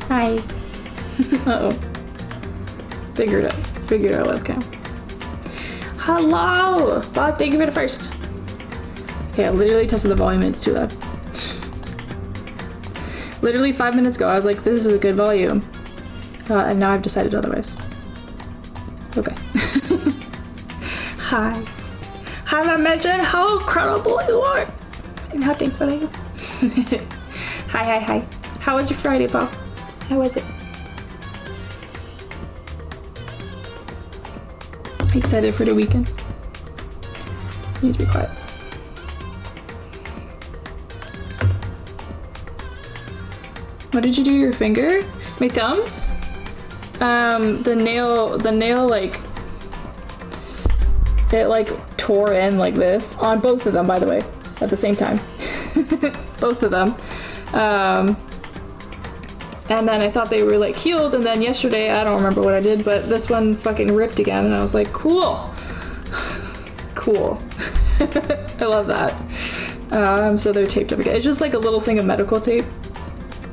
Hi. Uh-oh. Figured out webcam. Hello! Bob, thank you for the first. Okay, I literally tested the volume and it's too loud. Literally 5 minutes ago, I was like, this is a good volume. And now I've decided otherwise. Okay. Hi. Have I mentioned how incredible you are? And how thankful I am. Hi. How was your Friday, Bob? How was it? Excited for the weekend? You need to be quiet. What did you do to your finger? My thumbs? The nail like, it like tore in like this on both of them, by the way, at the same time. Both of them. And then I thought they were like healed, and then yesterday, I don't remember what I did, but this one fucking ripped again, and I was like, cool. Cool. I love that. So they're taped up again. It's just like a little thing of medical tape,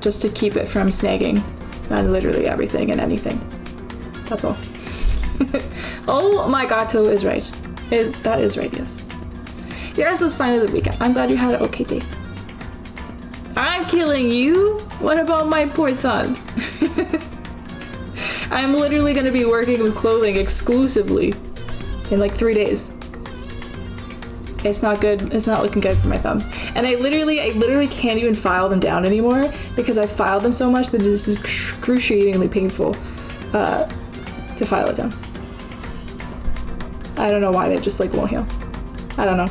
just to keep it from snagging on literally everything and anything. That's all. Oh, my gato is right. That is right, yes. Yours was finally the weekend. I'm glad you had an okay day. I'm killing you? What about my poor thumbs? I'm literally gonna be working with clothing exclusively in like 3 days. It's not good. It's not looking good for my thumbs. And I literally can't even file them down anymore because I filed them so much that it is excruciatingly painful to file it down. I don't know why they just like won't heal. I don't know.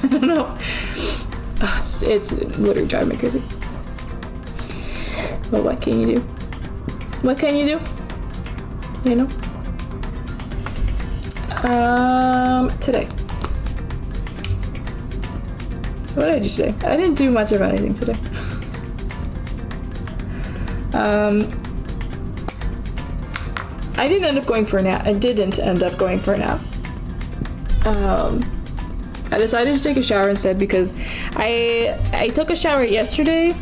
I don't know. It's literally driving me crazy. But what can you do? What can you do? You know? Today. What did I do today? I didn't do much of anything today. I didn't end up going for a nap. I didn't end up going for a nap. I decided to take a shower instead because I took a shower yesterday,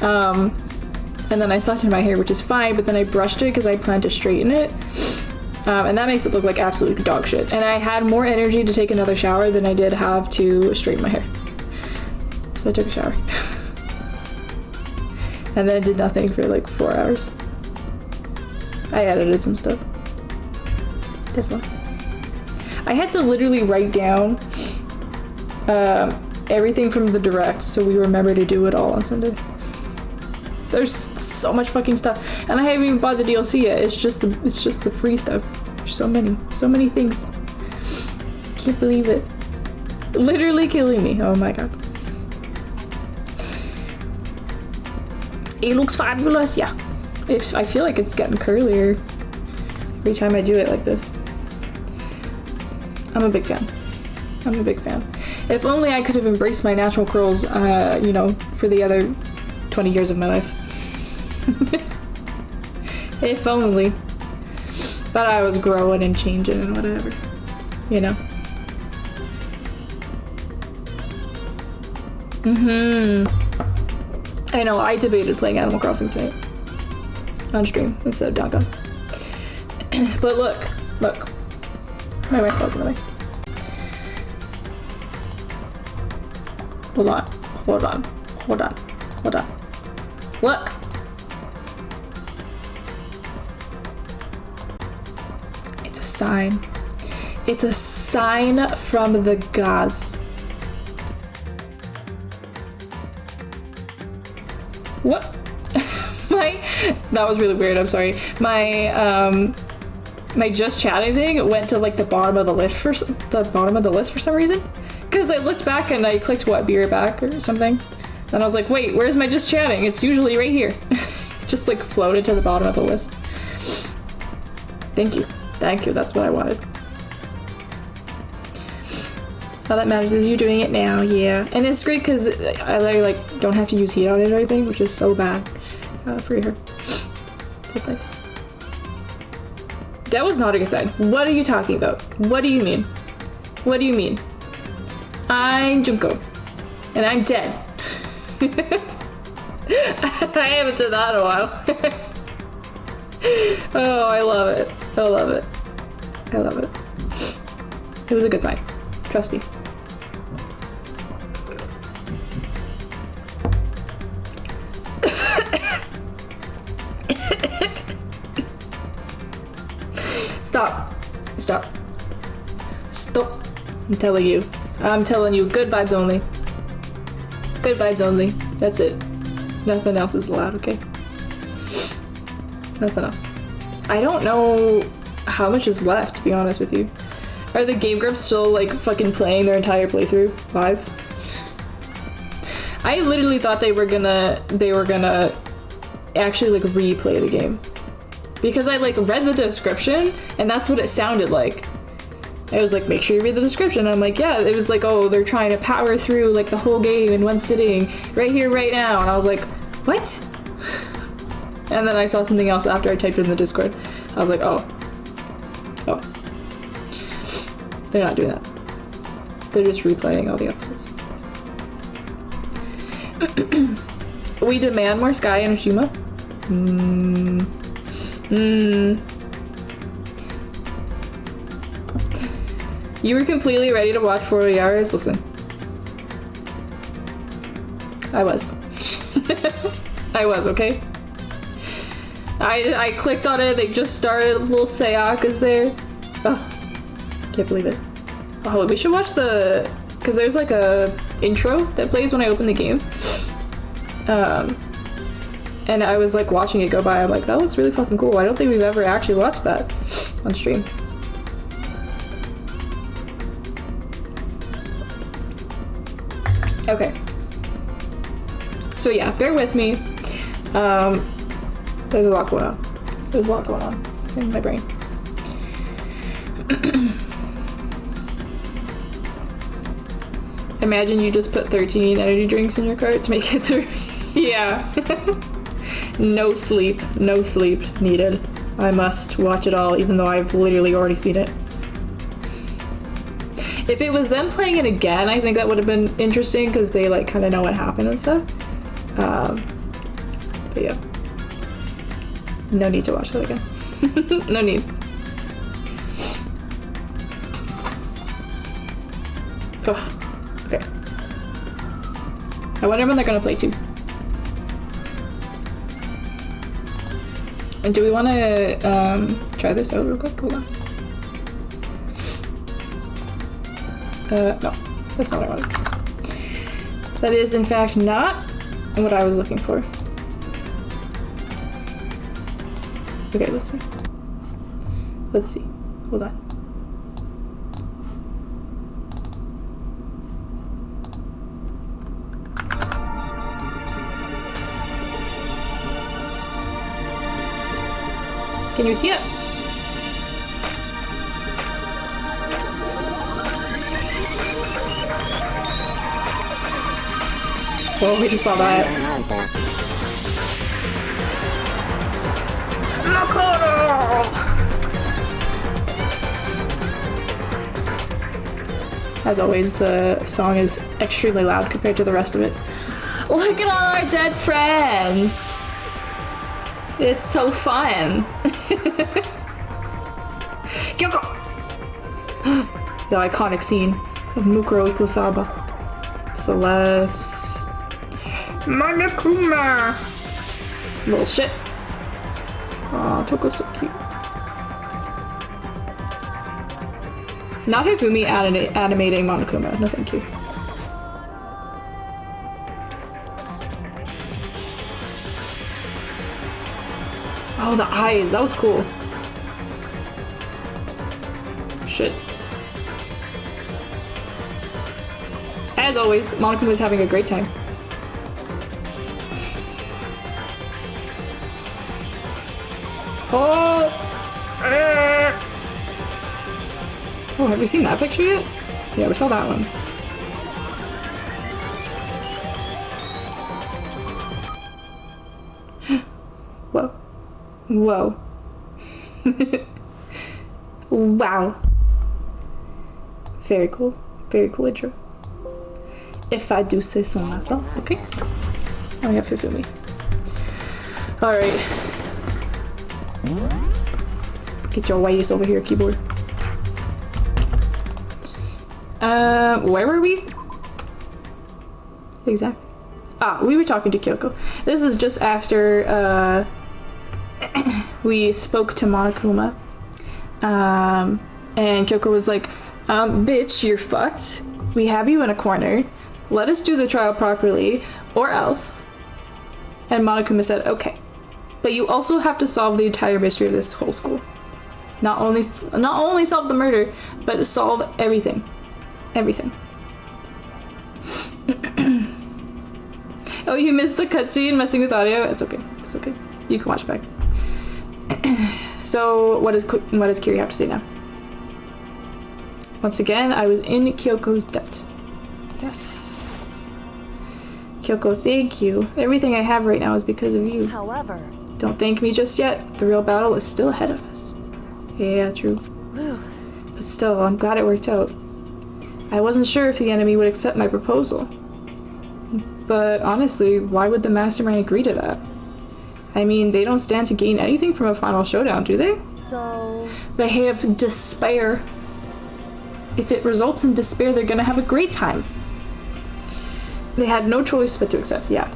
and then I slept in my hair, which is fine, but then I brushed it because I planned to straighten it, and that makes it look like absolute dog shit. And I had more energy to take another shower than I did have to straighten my hair. So I took a shower. And then did nothing for like 4 hours. I edited some stuff. That's all. I had to literally write down everything from the direct so we remember to do it all on Sunday. There's so much fucking stuff, and I haven't even bought the DLC yet. It's just the free stuff. There's so many things. Can't believe it. Literally killing me. Oh my god. It looks fabulous. Yeah. I feel like it's getting curlier every time I do it like this. I'm a big fan. If only I could have embraced my natural curls, you know, for the other 20 years of my life. If only. But I was growing and changing and whatever, you know. I know, I debated playing Animal Crossing tonight. On stream instead of doggone. But look. My mic was in the way. Hold on. Look. It's a sign. It's a sign from the gods. What? That was really weird, I'm sorry. My just chatting thing went to like the bottom of the list for some reason. Because I looked back and I clicked be right back or something. And I was like, wait, where's my just chatting? It's usually right here. It just like floated to the bottom of the list. Thank you, that's what I wanted. All that matters is you doing it now, yeah. And it's great because I like don't have to use heat on it or anything, which is so bad for your hair. Just nice. That was not a good sign. What are you talking about? What do you mean? I'm Junko. And I'm dead. I haven't done that in a while. Oh, I love it. I love it. I love it. It was a good sign. Trust me. Stop. Stop. Stop. I'm telling you. I'm telling you. Good vibes only. Good vibes only. That's it. Nothing else is allowed, okay? Nothing else. I don't know how much is left, to be honest with you. Are the Game Grumps still, like, fucking playing their entire playthrough live? I literally thought they were gonna actually, like, replay the game. Because I, like, read the description, and that's what it sounded like. I was like, make sure you read the description. And I'm like, yeah, it was like, oh, they're trying to power through, like, the whole game in one sitting, right here, right now. And I was like, what? And then I saw something else after I typed it in the Discord. I was like, oh. Oh. They're not doing that. They're just replaying all the episodes. We demand more Sky and Oshima. You were completely ready to watch 40 Hours? Listen. I was. I was, okay? I clicked on it, they just started, little Sayaka's there. Oh, can't believe it. Oh, we should watch the... Because there's like a intro that plays when I open the game. And I was like watching it go by, I'm like, that looks really fucking cool. I don't think we've ever actually watched that on stream. Okay. So yeah, bear with me. There's a lot going on. There's a lot going on in my brain. Imagine you just put 13 energy drinks in your cart to make it through. Yeah. No sleep needed. I must watch it all, even though I've literally already seen it. If it was them playing it again, I think that would have been interesting because they like kind of know what happened and stuff. But yeah. No need to watch that again. No need. Ugh. Okay. I wonder when they're gonna play too. And do we want to try this out real quick? Hold on. No, that's not what I wanted. That is, in fact, not what I was looking for. Okay, let's see. Let's see. Hold on. Can you see it? Well, we just saw that. Mukuro! As always, the song is extremely loud compared to the rest of it. Look at all our dead friends! It's so fun! Kyoko! The iconic scene of Mukuro Ikusaba. Celeste. Monokuma! Little shit. Aw, Toko's so cute. Not Hifumi animating Monokuma. No thank you. Oh, the eyes. That was cool. Shit. As always, Monokuma is having a great time. Oh! Oh, have we seen that picture yet? Yeah, we saw that one. Whoa. Whoa. Wow. Very cool. Very cool intro. If I do say so myself, okay? Now we have Hifumi. Alright. Get your ways over here, keyboard. Where were we? Exactly. Ah, we were talking to Kyoko. This is just after, we spoke to Monokuma. And Kyoko was like, bitch, you're fucked. We have you in a corner. Let us do the trial properly, or else. And Monokuma said, okay. But you also have to solve the entire mystery of this whole school. Not only solve the murder, but solve everything. Everything. Oh, you missed the cutscene messing with audio? It's okay. It's okay. You can watch back. So, what does Kiri have to say now? Once again, I was in Kyoko's debt. Yes. Kyoko, thank you. Everything I have right now is because of you. However... Don't thank me just yet. The real battle is still ahead of us. Yeah, true. Whew. But still, I'm glad it worked out. I wasn't sure if the enemy would accept my proposal. But honestly, why would the mastermind agree to that? I mean, they don't stand to gain anything from a final showdown, do they? So... They have despair. If it results in despair, they're gonna have a great time. They had no choice but to accept, yeah.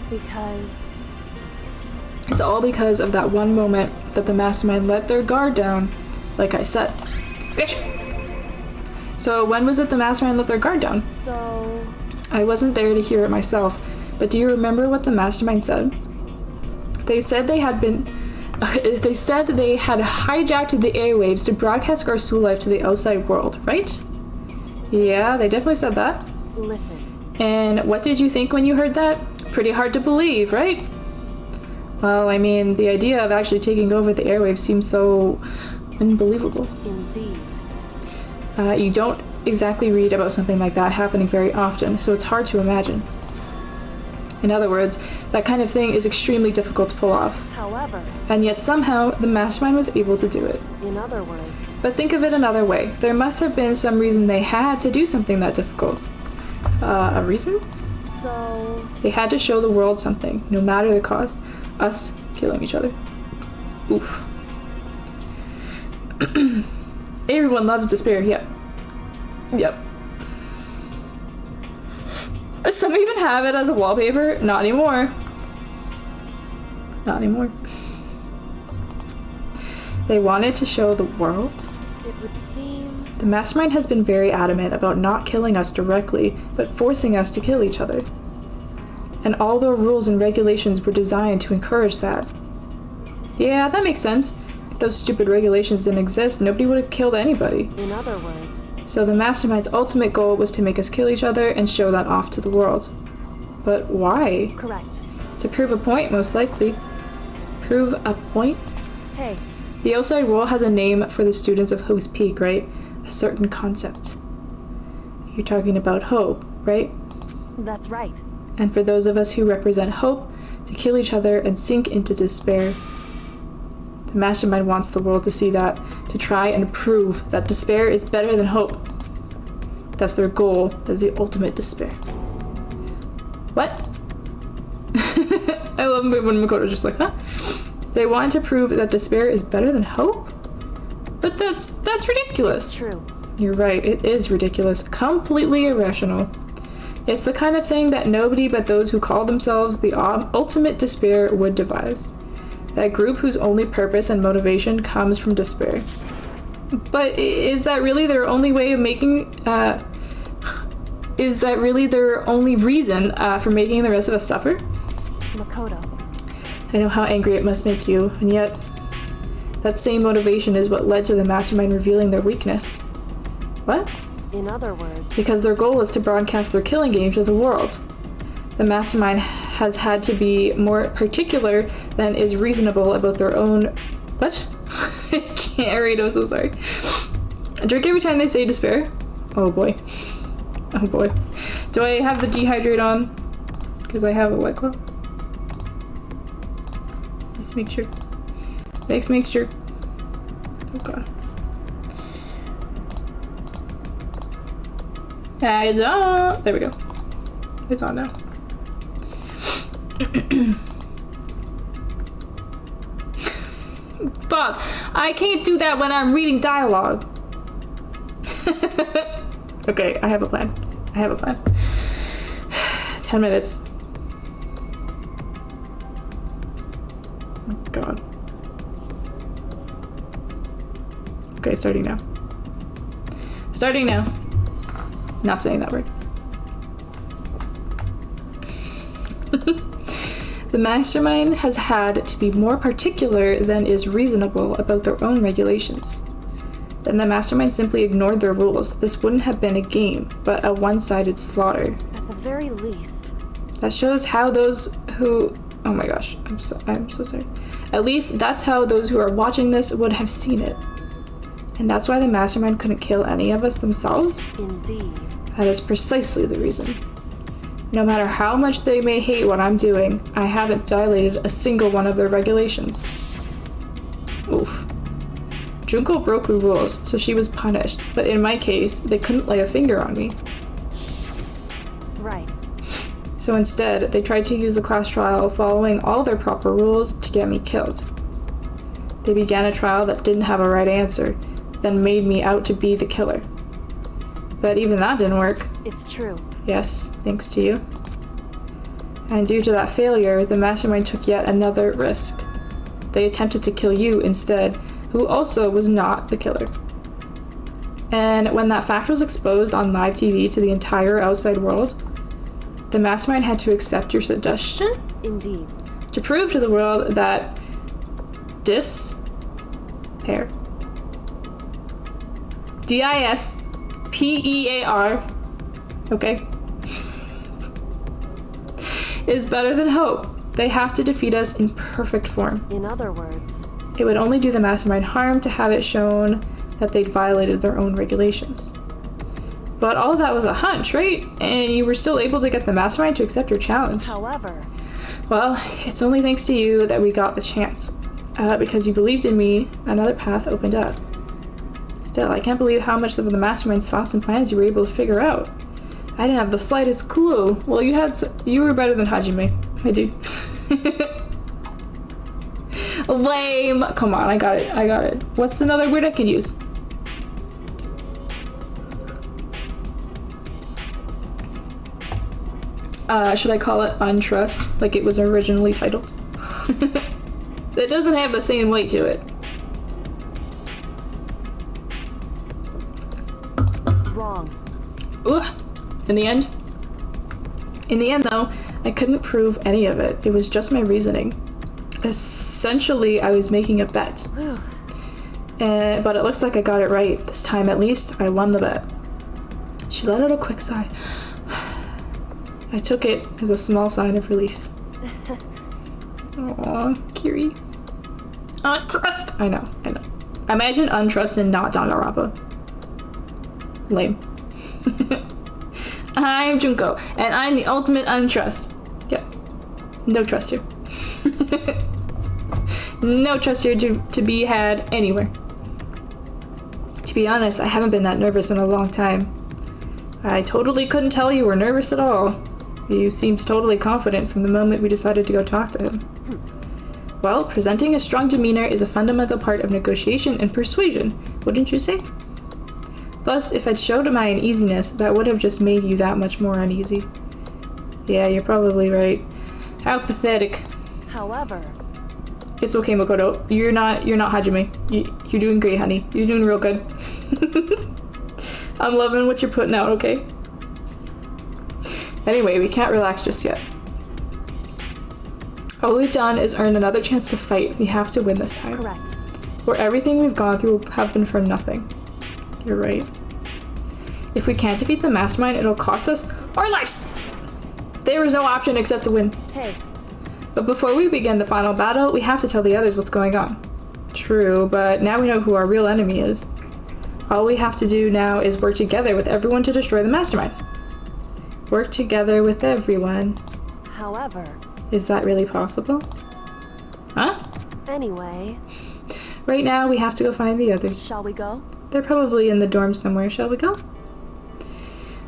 Because... It's all because of that one moment that the mastermind let their guard down, like I said. Bitch! So when was it the mastermind let their guard down? So... I wasn't there to hear it myself, but do you remember what the mastermind said? They said they had hijacked the airwaves to broadcast Garsul life to the outside world, right? Yeah, they definitely said that. Listen. And what did you think when you heard that? Pretty hard to believe, right? Well, I mean, the idea of actually taking over the airwaves seems so unbelievable. Indeed. You don't exactly read about something like that happening very often, so it's hard to imagine. In other words, that kind of thing is extremely difficult to pull off. However... And yet somehow, the mastermind was able to do it. In other words... But think of it another way. There must have been some reason they had to do something that difficult. A reason? So... They had to show the world something, no matter the cost. Us killing each other. Oof. Everyone loves despair, yep. Yep. Some even have it as a wallpaper. Not anymore. Not anymore. They wanted to show the world? It would seem... The mastermind has been very adamant about not killing us directly, but forcing us to kill each other. And all their rules and regulations were designed to encourage that. Yeah, that makes sense. If those stupid regulations didn't exist, nobody would have killed anybody. In other words... So the mastermind's ultimate goal was to make us kill each other and show that off to the world. But why? Correct. To prove a point, most likely. Prove a point? Hey. The outside world has a name for the students of Hope's Peak, right? A certain concept. You're talking about hope, right? That's right. And for those of us who represent hope, to kill each other and sink into despair. The mastermind wants the world to see that, to try and prove that despair is better than hope. That's their goal. That's the ultimate despair. What? I love when Makoto's just like, huh? They want to prove that despair is better than hope? But that's ridiculous. It's true. You're right, it is ridiculous. Completely irrational. It's the kind of thing that nobody but those who call themselves the ultimate despair would devise. That group whose only purpose and motivation comes from despair. But is that really their only way of making, is that really their only reason for making the rest of us suffer? Makoto. I know how angry it must make you, and yet that same motivation is what led to the mastermind revealing their weakness. What? In other words... Because their goal is to broadcast their killing game to the world. The mastermind has had to be more particular than is reasonable about their own... What? I can't read, I'm so sorry. Drink every time they say despair? Oh boy. Oh boy. Do I have the dehydrate on? Because I have a White Claw. Just to make sure. Make sure. Oh god. I don't. There we go. It's on now. Bob, I can't do that when I'm reading dialogue. Okay, I have a plan. 10 minutes. Oh, God. Okay, starting now. Not saying that word. The mastermind has had to be more particular than is reasonable about their own regulations. Then the mastermind simply ignored their rules. This wouldn't have been a game, but a one-sided slaughter. At the very least. That shows how those who... Oh my gosh, I'm so sorry. At least that's how those who are watching this would have seen it. And that's why the mastermind couldn't kill any of us themselves? Indeed. That is precisely the reason. No matter how much they may hate what I'm doing, I haven't violated a single one of their regulations. Oof. Junko broke the rules, so she was punished, but in my case, they couldn't lay a finger on me. Right. So instead, they tried to use the class trial following all their proper rules to get me killed. They began a trial that didn't have a right answer, then made me out to be the killer. But even that didn't work. It's true. Yes, thanks to you. And due to that failure, the mastermind took yet another risk. They attempted to kill you instead, who also was not the killer. And when that fact was exposed on live TV to the entire outside world, the mastermind had to accept your suggestion? Indeed. To prove to the world that pair. DISPEAR, okay, is better than hope. They have to defeat us in perfect form. In other words, It would only do the mastermind harm to have it shown that they'd violated their own regulations. But all of that was a hunch, right? And you were still able to get the mastermind to accept your challenge. however, Well, it's only thanks to you that we got the chance. Because you believed in me, another path opened up. Still, I can't believe how much of the mastermind's thoughts and plans you were able to figure out. I didn't have the slightest clue. Well, you were better than Hajime, my dude. Lame. Come on, I got it. What's another word I could use? Should I call it untrust, like it was originally titled? It doesn't have the same weight to it. wrong. Ugh. In the end, though, I couldn't prove any of it. It was just my reasoning. Essentially, I was making a bet. But it looks like I got it right. This time, at least, I won the bet. She let out a quick sigh. I took it as a small sign of relief. Aww, Kiri. Untrust! I know. Imagine untrust and not Danganronpa. Lame. I'm Junko, and I'm the ultimate untrust. Yeah. No trust here. No trust here to be had anywhere. To be honest, I haven't been that nervous in a long time. I totally couldn't tell you were nervous at all. You seemed totally confident from the moment we decided to go talk to him. Well, presenting a strong demeanor is a fundamental part of negotiation and persuasion, wouldn't you say? Plus, if I'd showed my uneasiness, that would have just made you that much more uneasy. Yeah, you're probably right. How pathetic. However, It's okay, Makoto. You're not Hajime. You're doing great, honey. You're doing real good. I'm loving what you're putting out, okay? Anyway, we can't relax just yet. All we've done is earn another chance to fight. We have to win this time. correct. Or everything we've gone through will have been for nothing. You're right. If we can't defeat the mastermind, it'll cost us our lives! There is no option except to win. Hey, But before we begin the final battle, we have to tell the others what's going on. True, but now we know who our real enemy is. All we have to do now is work together with everyone to destroy the mastermind. Work together with everyone. however, Is that really possible? Huh? anyway, Right now, we have to go find the others. shall we go? They're probably in the dorm somewhere. Shall we go?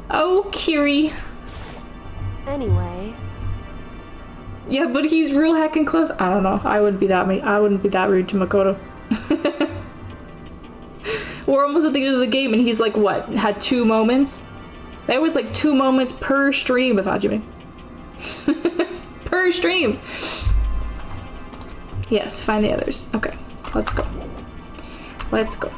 Oh, Kiri. Anyway, Yeah, but he's real heckin' close. I don't know. I wouldn't be that rude to Makoto. We're almost at the end of the game and he's like, what? Had 2 moments? That was like 2 moments per stream with Hajime. Per stream! Yes, find the others. Okay, let's go. Let's go.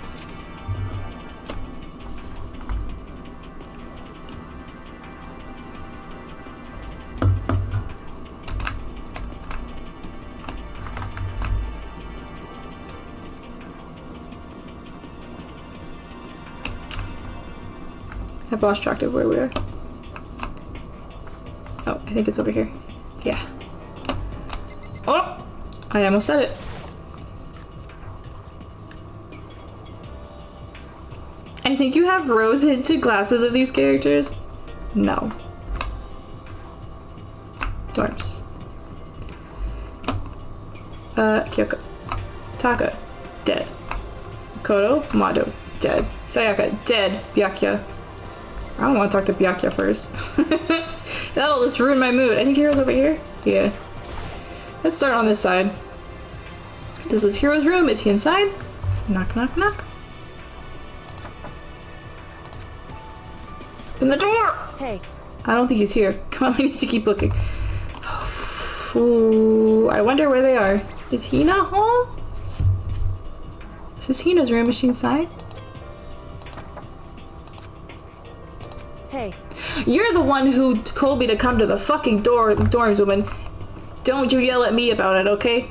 I've lost track of where we are. Oh, I think it's over here. Yeah. Oh! I almost said it. I think you have rose-tinted glasses of these characters. No. Dorms. Kyoko. Taka. Dead. Koto. Mado. Dead. Sayaka. Dead. Byakuya. I don't want to talk to Byakuya first. That'll just ruin my mood. I think Hero's over here. Yeah. Let's start on this side. This is Hero's room. Is he inside? Knock, knock, knock. Open the door! Hey. I don't think he's here. Come on, we need to keep looking. Ooh, I wonder where they are. Is Hina home? Is this Hina's room? Is she inside? Hey. You're the one who told me to come to the fucking dorms, woman. Don't you yell at me about it, okay?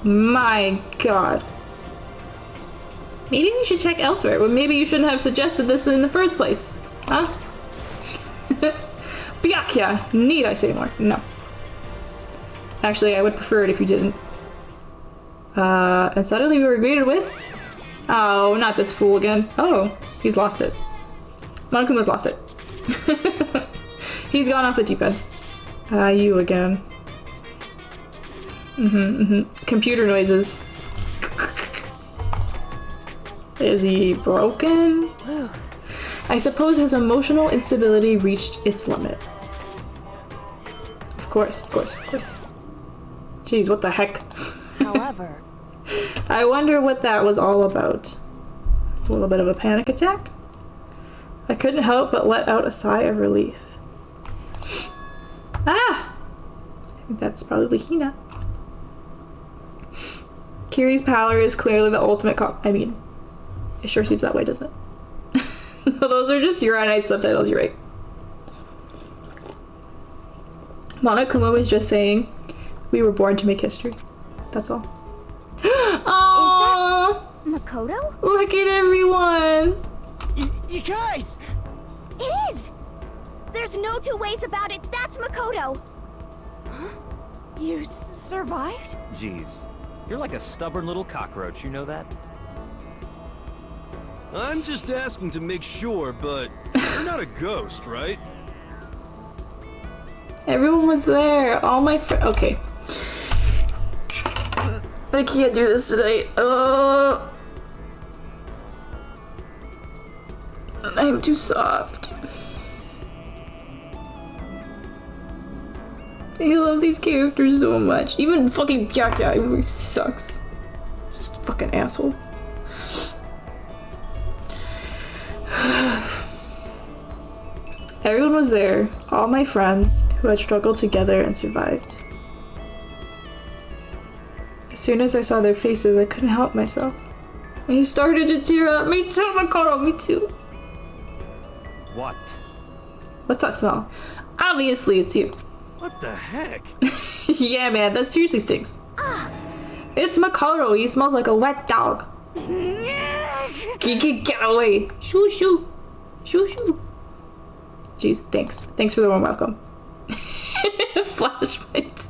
My god. Maybe we should check elsewhere. Well, maybe you shouldn't have suggested this in the first place. Huh? Byakuya. Need I say more? No. Actually, I would prefer it if you didn't. And suddenly we were greeted with... Oh, not this fool again. Oh, he's lost it. Monokuma's lost it. He's gone off the deep end. You again. Computer noises. Is he broken? I suppose his emotional instability reached its limit. Of course, of course, of course. Jeez, what the heck? However. I wonder what that was all about. A little bit of a panic attack? I couldn't help but let out a sigh of relief. Ah! I think that's probably Hina. Kiri's pallor is clearly the ultimate I mean, it sure seems that way, doesn't it? No, those are just Uranite subtitles, you're right. Monokuma was just saying, we were born to make history. That's all. Aww! Is that Makoto? Look at everyone! You guys! It is! There's no 2 ways about it. That's Makoto. Huh? You survived? Jeez, you're like a stubborn little cockroach, you know that? I'm just asking to make sure, but you're not a ghost, right? Everyone was there. All my friends. Okay. I can't do this tonight. I'm too soft. I love these characters so much. Even fucking Byakuya really sucks. Just a fucking asshole. Everyone was there, all my friends who had struggled together and survived. As soon as I saw their faces, I couldn't help myself. I started to tear up. Me too, Makoto, me too. What? What's that smell? Obviously, it's you. What the heck? Yeah, man, that seriously stinks. It's Makoto. He smells like a wet dog. Get away. Shoo, shoo. Shoo, shoo. Jeez, thanks. Thanks for the warm welcome. Flashlight.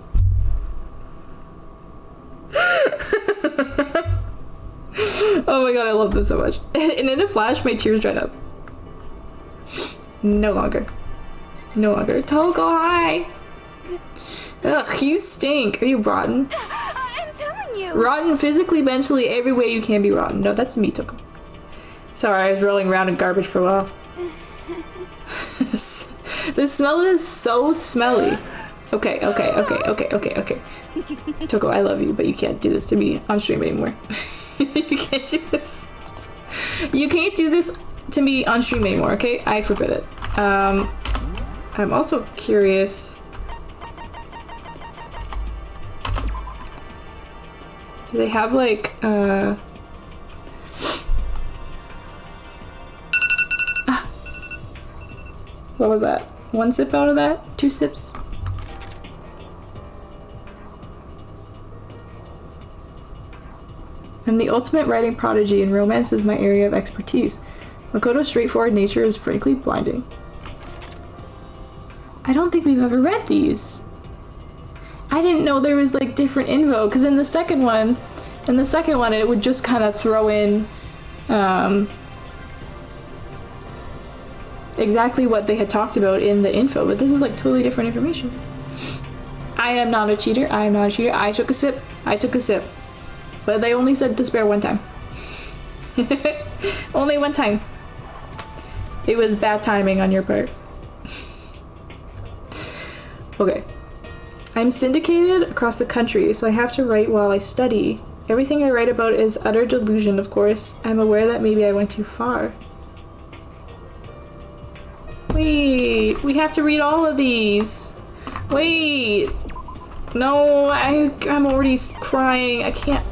Oh my god, I love them so much. And in a flash, my tears dried up. No longer. No longer. Togo, hi! Ugh, you stink. Are you rotten? I'm telling you. Rotten physically, mentally, every way you can be rotten. No, that's me, Togo. Sorry, I was rolling around in garbage for a while. The smell is so smelly. Okay. Toko, I love you, but you can't do this to me on stream anymore. You can't do this. You can't do this to me on stream anymore, okay? I forbid it. I'm also curious. Do they have like, what was that? 1 sip out of that? 2 sips? I'm the ultimate writing prodigy and romance is my area of expertise. Makoto's straightforward nature is frankly blinding. I don't think we've ever read these. I didn't know there was like different info, because in the second one it would just kind of throw in exactly what they had talked about in the info, but this is like totally different information. I am not a cheater. I took a sip. But they only said to spare 1 time. Only 1 time. It was bad timing on your part. Okay. I'm syndicated across the country, so I have to write while I study. Everything I write about is utter delusion, of course. I'm aware that maybe I went too far. Wait, we have to read all of these. Wait. No, I'm already crying. I can't.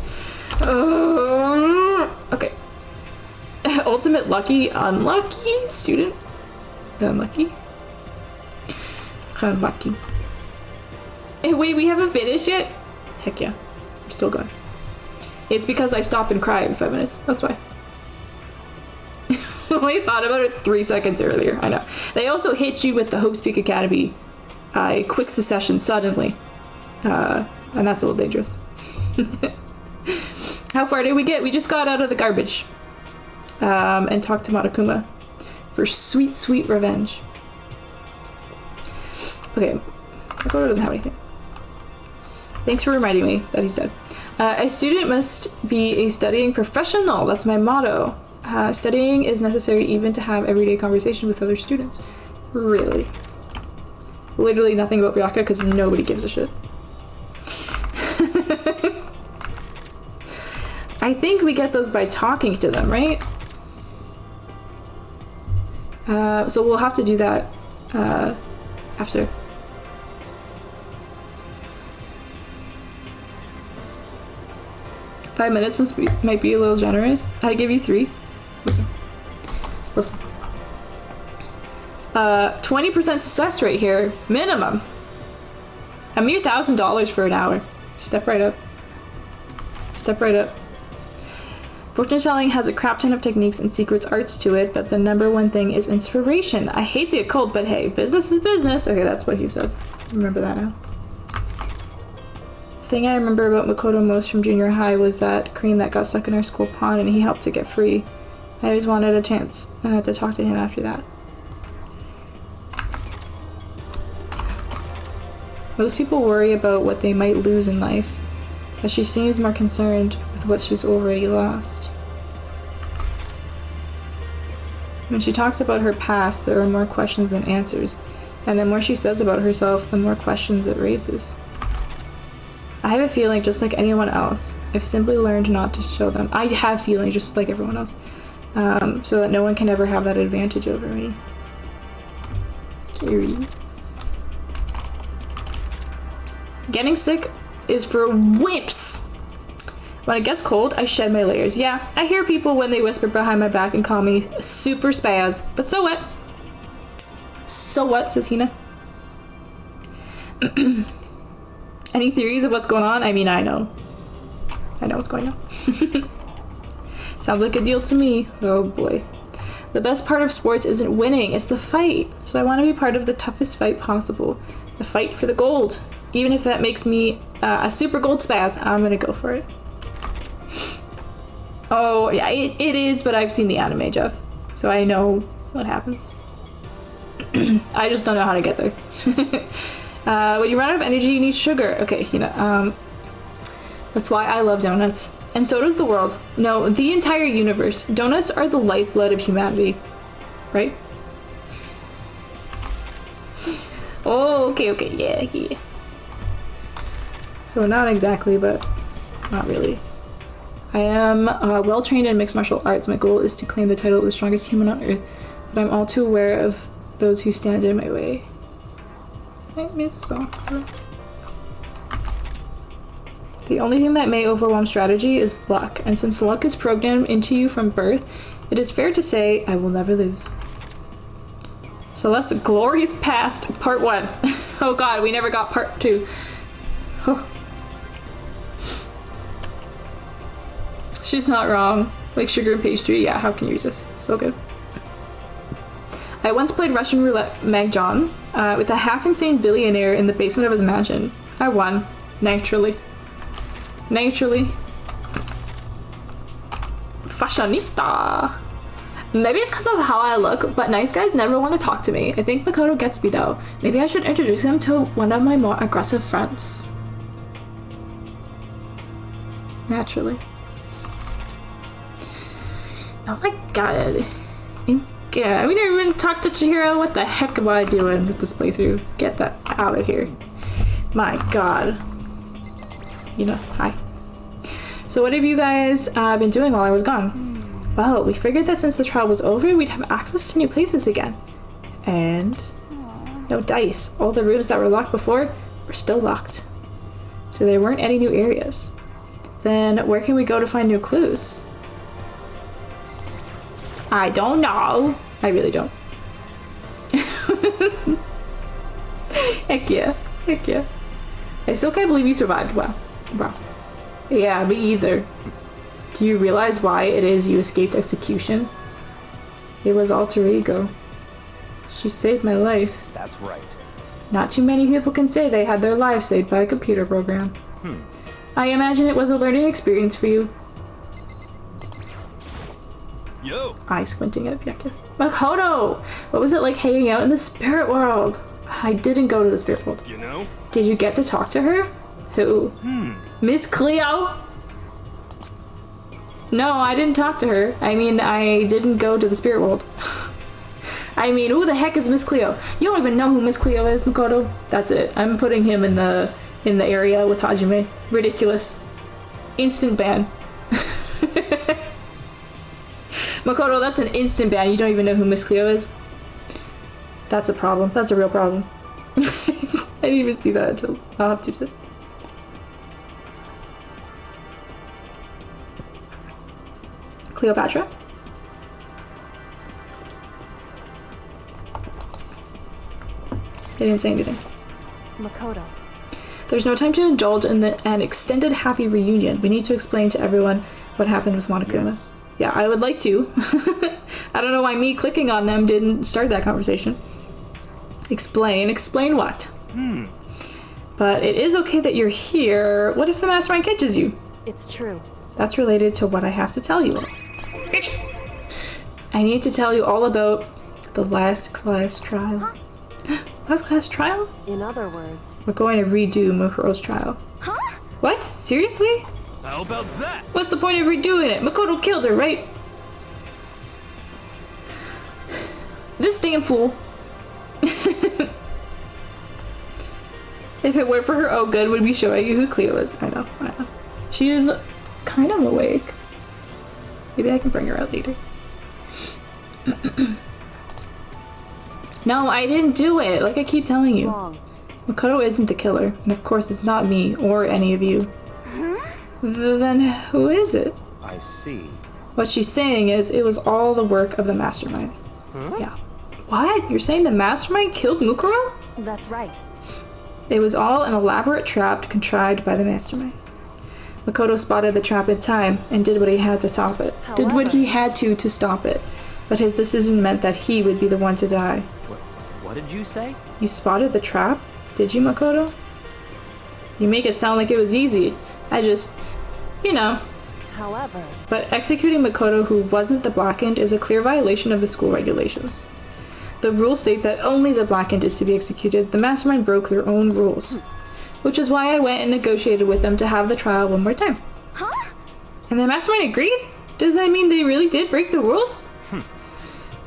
Okay. Ultimate lucky, unlucky student. Unlucky. Unlucky. Hey, wait, we haven't finished yet? Heck yeah. I'm still going. It's because I stop and cry in 5 minutes. That's why. I only thought about it 3 seconds earlier. I know. They also hit you with the Hope's Peak Academy quick succession suddenly. And that's a little dangerous. How far did we get? We just got out of the garbage. And talked to Monokuma for sweet, sweet revenge. Okay. Makoto doesn't have anything. Thanks for reminding me that he said. A student must be a studying professional. That's my motto. Studying is necessary even to have everyday conversation with other students. Really? Literally nothing about Ryaka because nobody gives a shit. I think we get those by talking to them, right? So we'll have to do that after. Five minutes might be a little generous. I give you 3. Listen. 20% success rate here, minimum. A mere $1,000 for an hour. Step right up. Fortune telling has a crap ton of techniques and secrets arts to it, but the #1 thing is inspiration. I hate the occult, but hey, business is business. Okay, that's what he said. Remember that now. The thing I remember about Makoto most from junior high was that crane that got stuck in our school pond and he helped to get free. I always wanted a chance to talk to him after that. Most people worry about what they might lose in life, but she seems more concerned with what she's already lost. When she talks about her past, there are more questions than answers, and the more she says about herself, the more questions it raises. I have a feeling just like anyone else. I've simply learned not to show them. I have feelings just like everyone else, so that no one can ever have that advantage over me. Carrie. Getting sick is for wimps. When it gets cold, I shed my layers. Yeah, I hear people when they whisper behind my back and call me super spaz. But so what? So what, says Hina. Any theories of what's going on? I mean, I know. I know what's going on. Sounds like a deal to me. Oh boy. The best part of sports isn't winning, it's the fight. So I want to be part of the toughest fight possible. The fight for the gold. Even if that makes me a super gold spaz, I'm gonna go for it. Oh, yeah, it is, but I've seen the anime, Jeff. So I know what happens. I just don't know how to get there. When you run out of energy, you need sugar. Okay, that's why I love donuts. And so does the world. No, the entire universe. Donuts are the lifeblood of humanity. Right? Oh, okay, yeah. So not exactly, but not really. I am well trained in mixed martial arts. My goal is to claim the title of the strongest human on earth, but I'm all too aware of those who stand in my way. I miss Sakura. The only thing that may overwhelm strategy is luck, and since luck is programmed into you from birth, it is fair to say I will never lose. Celeste's Glorious Past, Part 1. Oh god, we never got Part 2. Oh. She's not wrong. Like sugar and pastry, yeah, how can you resist? So good. I once played Russian roulette mahjong with a half-insane billionaire in the basement of his mansion. I won. Naturally. Naturally. Fashionista. Maybe it's because of how I look, but nice guys never want to talk to me. I think Makoto gets me though. Maybe I should introduce him to one of my more aggressive friends. Naturally. Oh my god. Yeah, we didn't even talk to Chihiro. What the heck am I doing with this playthrough? Get that out of here. My god. You know, hi. So what have you guys been doing while I was gone? Well, we figured that since the trial was over, we'd have access to new places again. And no dice. All the rooms that were locked before were still locked. So there weren't any new areas. Then where can we go to find new clues? I don't know. I really don't. Heck yeah. Heck yeah. I still can't believe you survived. Wow. Wow. Yeah, me either. Do you realize why it is you escaped execution? It was alter ego. She saved my life. That's right. Not too many people can say they had their lives saved by a computer program. I imagine it was a learning experience for you. Yo! Eye squinting at objective. Makoto! What was it like hanging out in the spirit world? I didn't go to the spirit world. You know? Did you get to talk to her? Who? Miss Cleo? No, I didn't talk to her. I mean, I didn't go to the spirit world. I mean, who the heck is Miss Cleo? You don't even know who Miss Cleo is, Makoto. That's it. I'm putting him in the area with Hajime. Ridiculous. Instant ban. Makoto, that's an instant ban. You don't even know who Miss Cleo is. That's a problem. That's a real problem. I didn't even see that until I'll have 2 sips. Cleopatra? They didn't say anything. Makoto. There's no time to indulge in an extended happy reunion. We need to explain to everyone what happened with Monokuma. Yes. Yeah, I would like to. I don't know why me clicking on them didn't start that conversation. Explain. Explain what? But it is okay that you're here. What if the mastermind catches you? It's true. That's related to what I have to tell you. I need to tell you all about the last class trial. Last class trial? In other words, We're going to redo Mukuro's trial. Huh? What? Seriously? How about that? What's the point of redoing it? Makoto killed her, right? This damn fool. If it weren't for her, oh good, would be showing you who Cleo is. I know. She is kind of awake. Maybe I can bring her out later. No, I didn't do it, like I keep telling you. wrong. Makoto isn't the killer, and of course it's not me or any of you. Then who is it? I see. What she's saying is it was all the work of the mastermind. Yeah. What? You're saying the mastermind killed Mukuro? That's right. It was all an elaborate trap contrived by the mastermind. Makoto spotted the trap in time and did what he had to stop it. Did what he had to stop it. But his decision meant that he would be the one to die. What did you say? You spotted the trap? Did you, Makoto? You make it sound like it was easy. I just, you know. However, But executing Makoto, who wasn't the Blackened, is a clear violation of the school regulations. The rules state that only the Blackened is to be executed. The mastermind broke their own rules. Which is why I went and negotiated with them to have the trial one more time. Huh? And the mastermind agreed? Does that mean they really did break the rules?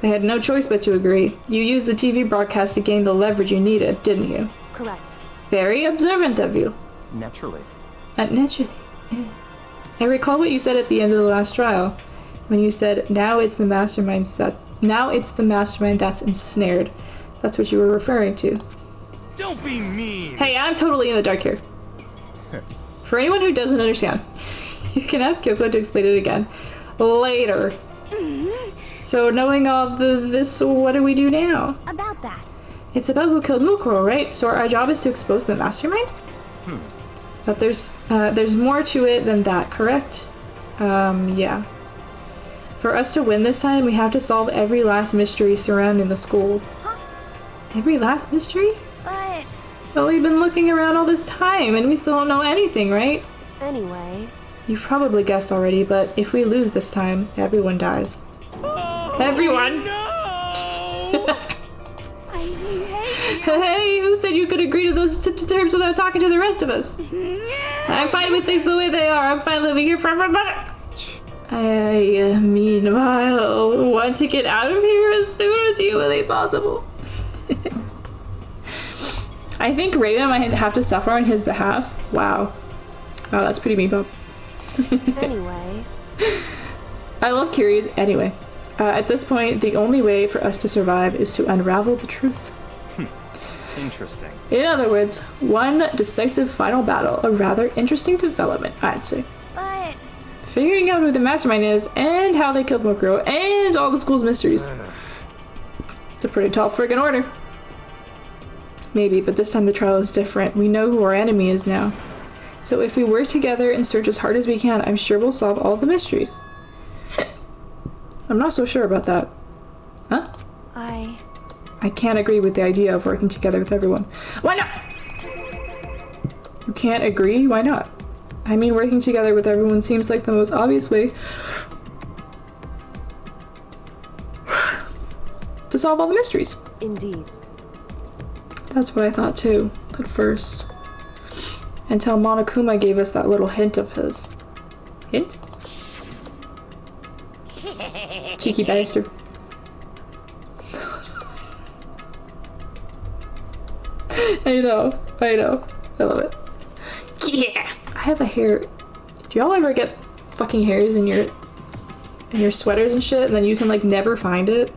They had no choice but to agree. You used the TV broadcast to gain the leverage you needed, didn't you? correct. Very observant of you. Naturally. Naturally. I recall what you said at the end of the last trial, when you said, now it's the mastermind that's ensnared. That's what you were referring to. Don't be mean. Hey, I'm totally in the dark here. For anyone who doesn't understand, you can ask Kyoko to explain it again later. So knowing all this, what do we do now? About that. It's about who killed Mukuro, right? So our job is to expose the mastermind? But there's more to it than that, correct? Yeah. For us to win this time, we have to solve every last mystery surrounding the school. Huh? Every last mystery? But Well, we've been looking around all this time, and we still don't know anything, right? Anyway, You've probably guessed already, but if we lose this time, everyone dies. Everyone! No! I hate you. Hey, who said you could agree to those terms without talking to the rest of us? I'm fine with things the way they are. I'm fine living here forever. I, meanwhile, want to get out of here as soon as humanly possible. I think Raven might have to suffer on his behalf. Wow. Wow, that's pretty mean, Bob. anyway, I love Curious anyway. At this point, the only way for us to survive is to unravel the truth. Interesting. In other words, one decisive final battle, a rather interesting development, I'd say. but Figuring out who the mastermind is, and how they killed Mukuro, and all the school's mysteries. It's a pretty tall friggin' order. Maybe, but this time the trial is different. We know who our enemy is now. So if we work together and search as hard as we can, I'm sure we'll solve all the mysteries. I'm not so sure about that. Huh? I can't agree with the idea of working together with everyone. Why not? You can't agree? Why not? I mean, working together with everyone seems like the most obvious way to solve all the mysteries. indeed. That's what I thought too, at first. Until Monokuma gave us that little hint of his. Hint? Cheeky bastard. I know. I love it. Yeah! I have a hair. Do y'all ever get fucking hairs in your sweaters and shit, and then you can like never find it?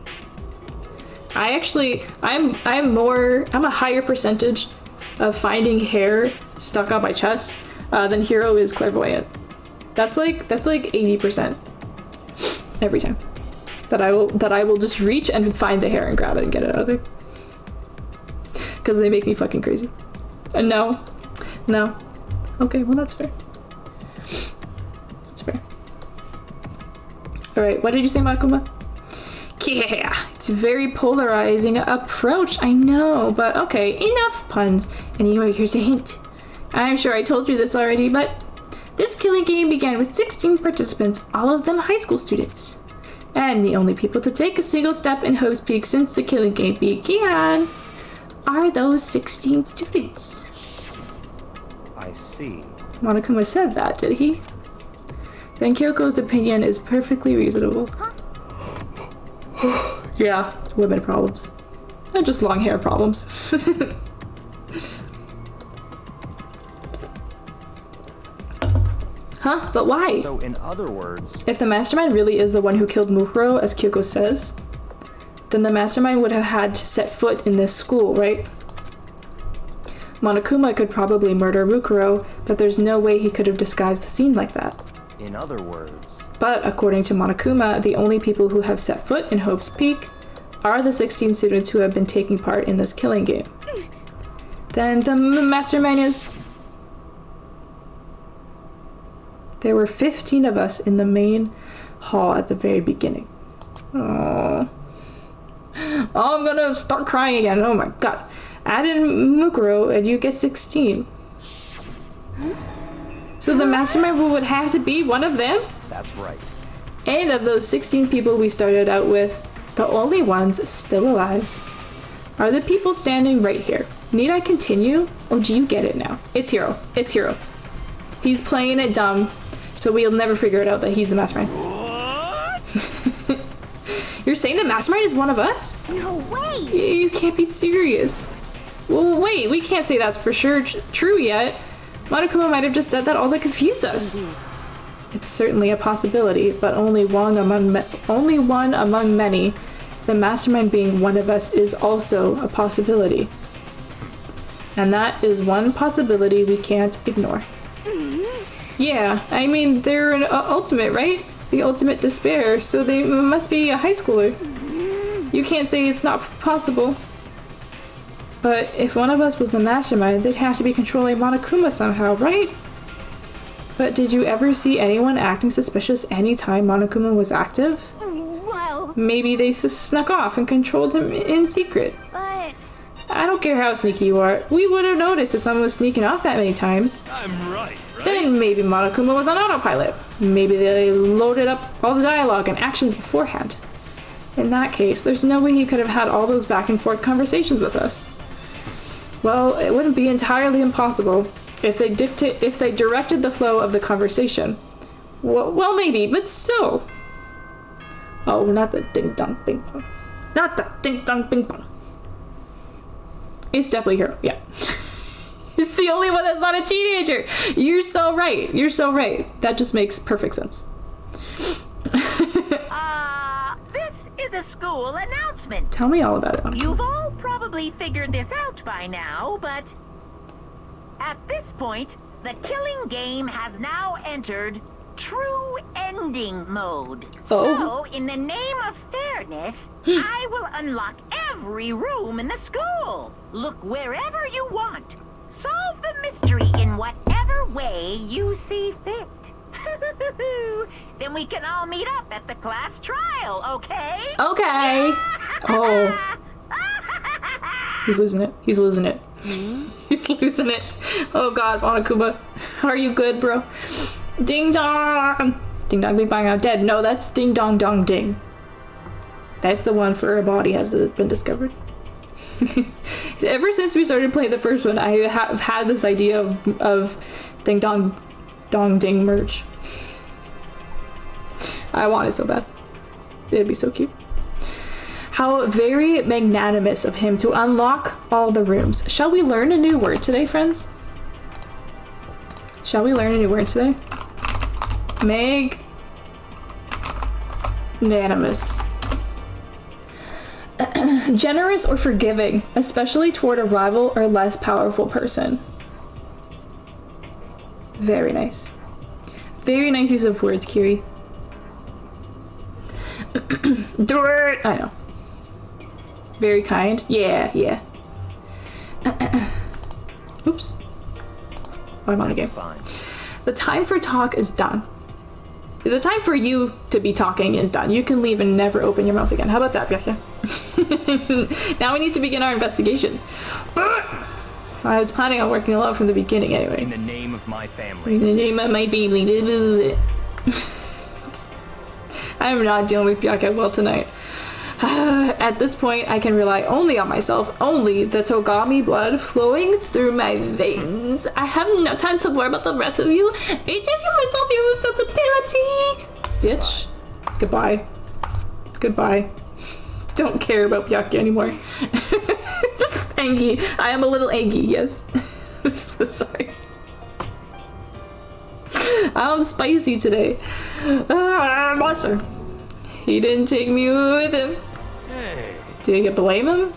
I'm a higher percentage of finding hair stuck on my chest than Hiro is clairvoyant. That's like 80% every time that I will just reach and find the hair and grab it and get it out of there, because they make me fucking crazy. And no, okay, well that's fair. That's fair. All right, what did you say, Makuma? Yeah, it's a very polarizing approach, I know, but okay, enough puns. Anyway, here's a hint. I'm sure I told you this already, but this killing game began with 16 participants, all of them high school students. And the only people to take a single step in Hope's Peak since the killing game began are those 16 students. I see. Monokuma said that, did he? Then Kyoko's opinion is perfectly reasonable. Yeah, women problems. They're just long hair problems. Huh? But why? So, in other words, If the mastermind really is the one who killed Mukuro, as Kyoko says, then the mastermind would have had to set foot in this school, right? Monokuma could probably murder Mukuro, but there's no way he could have disguised the scene like that. in other words, But according to Monokuma, the only people who have set foot in Hope's Peak are the 16 students who have been taking part in this killing game. Then the mastermind is... There were 15 of us in the main hall at the very beginning. Oh, I'm gonna start crying again. Oh my god. Add in Mukuro and you get 16. So the mastermind would have to be one of them? that's right. And of those 16 people we started out with, the only ones still alive are the people standing right here. Need I continue? Or do you get it now? It's Hiro. It's Hiro. He's playing it dumb, so we'll never figure it out that he's the mastermind. What? You're saying the mastermind is one of us? no way! You can't be serious. Well, wait, we can't say that's for sure true yet. Monokuma might have just said that all to confuse us. It's certainly a possibility, but only one among many. The mastermind being one of us is also a possibility. And that is one possibility we can't ignore. Yeah, I mean, they're an ultimate, right? The ultimate despair, so they must be a high schooler. You can't say it's not possible. But if one of us was the mastermind, they'd have to be controlling Monokuma somehow, right? But did you ever see anyone acting suspicious anytime Monokuma was active? Well, Maybe they snuck off and controlled him in secret. but I don't care how sneaky you are. We would have noticed if someone was sneaking off that many times. I'm right? Then maybe Monokuma was on autopilot. Maybe they loaded up all the dialogue and actions beforehand. In that case, there's no way he could have had all those back and forth conversations with us. Well, it wouldn't be entirely impossible if they directed the flow of the conversation. Well, maybe, but still. Oh, not the ding-dong ping-pong. Not the ding-dong ping-pong. It's definitely Hiro, yeah. It's the only one that's not a teenager. You're so right. You're so right. That just makes perfect sense. This is a school announcement. Tell me all about it, Monica. You've all probably figured this out by now, but at this point, the killing game has now entered true ending mode. Oh. So, in the name of fairness, I will unlock every room in the school. Look wherever you want. Solve the mystery in whatever way you see fit. Then we can all meet up at the class trial, okay? Okay. Oh. He's losing it. He's losing it. He's losing it. Oh god, Monokuma. Are you good, bro? Ding dong! Ding dong, bing bang, I'm dead. No, that's ding dong dong ding. That's the one for a body has been discovered. Ever since we started playing the first one, I have had this idea of ding dong dong ding merch. I want it so bad. It'd be so cute. How very magnanimous of him to unlock all the rooms. Shall we learn a new word today, friends? Shall we learn a new word today? Magnanimous. Generous or forgiving, especially toward a rival or less powerful person. Very nice. Very nice use of words, Kiri. Dirt. I know. Very kind. Yeah. Oops. Oh, I'm on again. Fine. The time for talk is done. The time for you to be talking is done. You can leave and never open your mouth again. How about that, Byakuya? Now we need to begin our investigation. I was planning on working alone from the beginning anyway. In the name of my family. In the name of my family. I'm not dealing with Byakuya well tonight. At this point, I can rely only on myself, only the Togami blood flowing through my veins. I have no time to worry about the rest of you. Each of you myself your responsibility. Bitch. Goodbye. Goodbye. Don't care about Byakuya anymore. Angie. I am a little Angie, yes. I'm so sorry. I'm spicy today. Monster. He didn't take me with him. Hey. Do you blame him?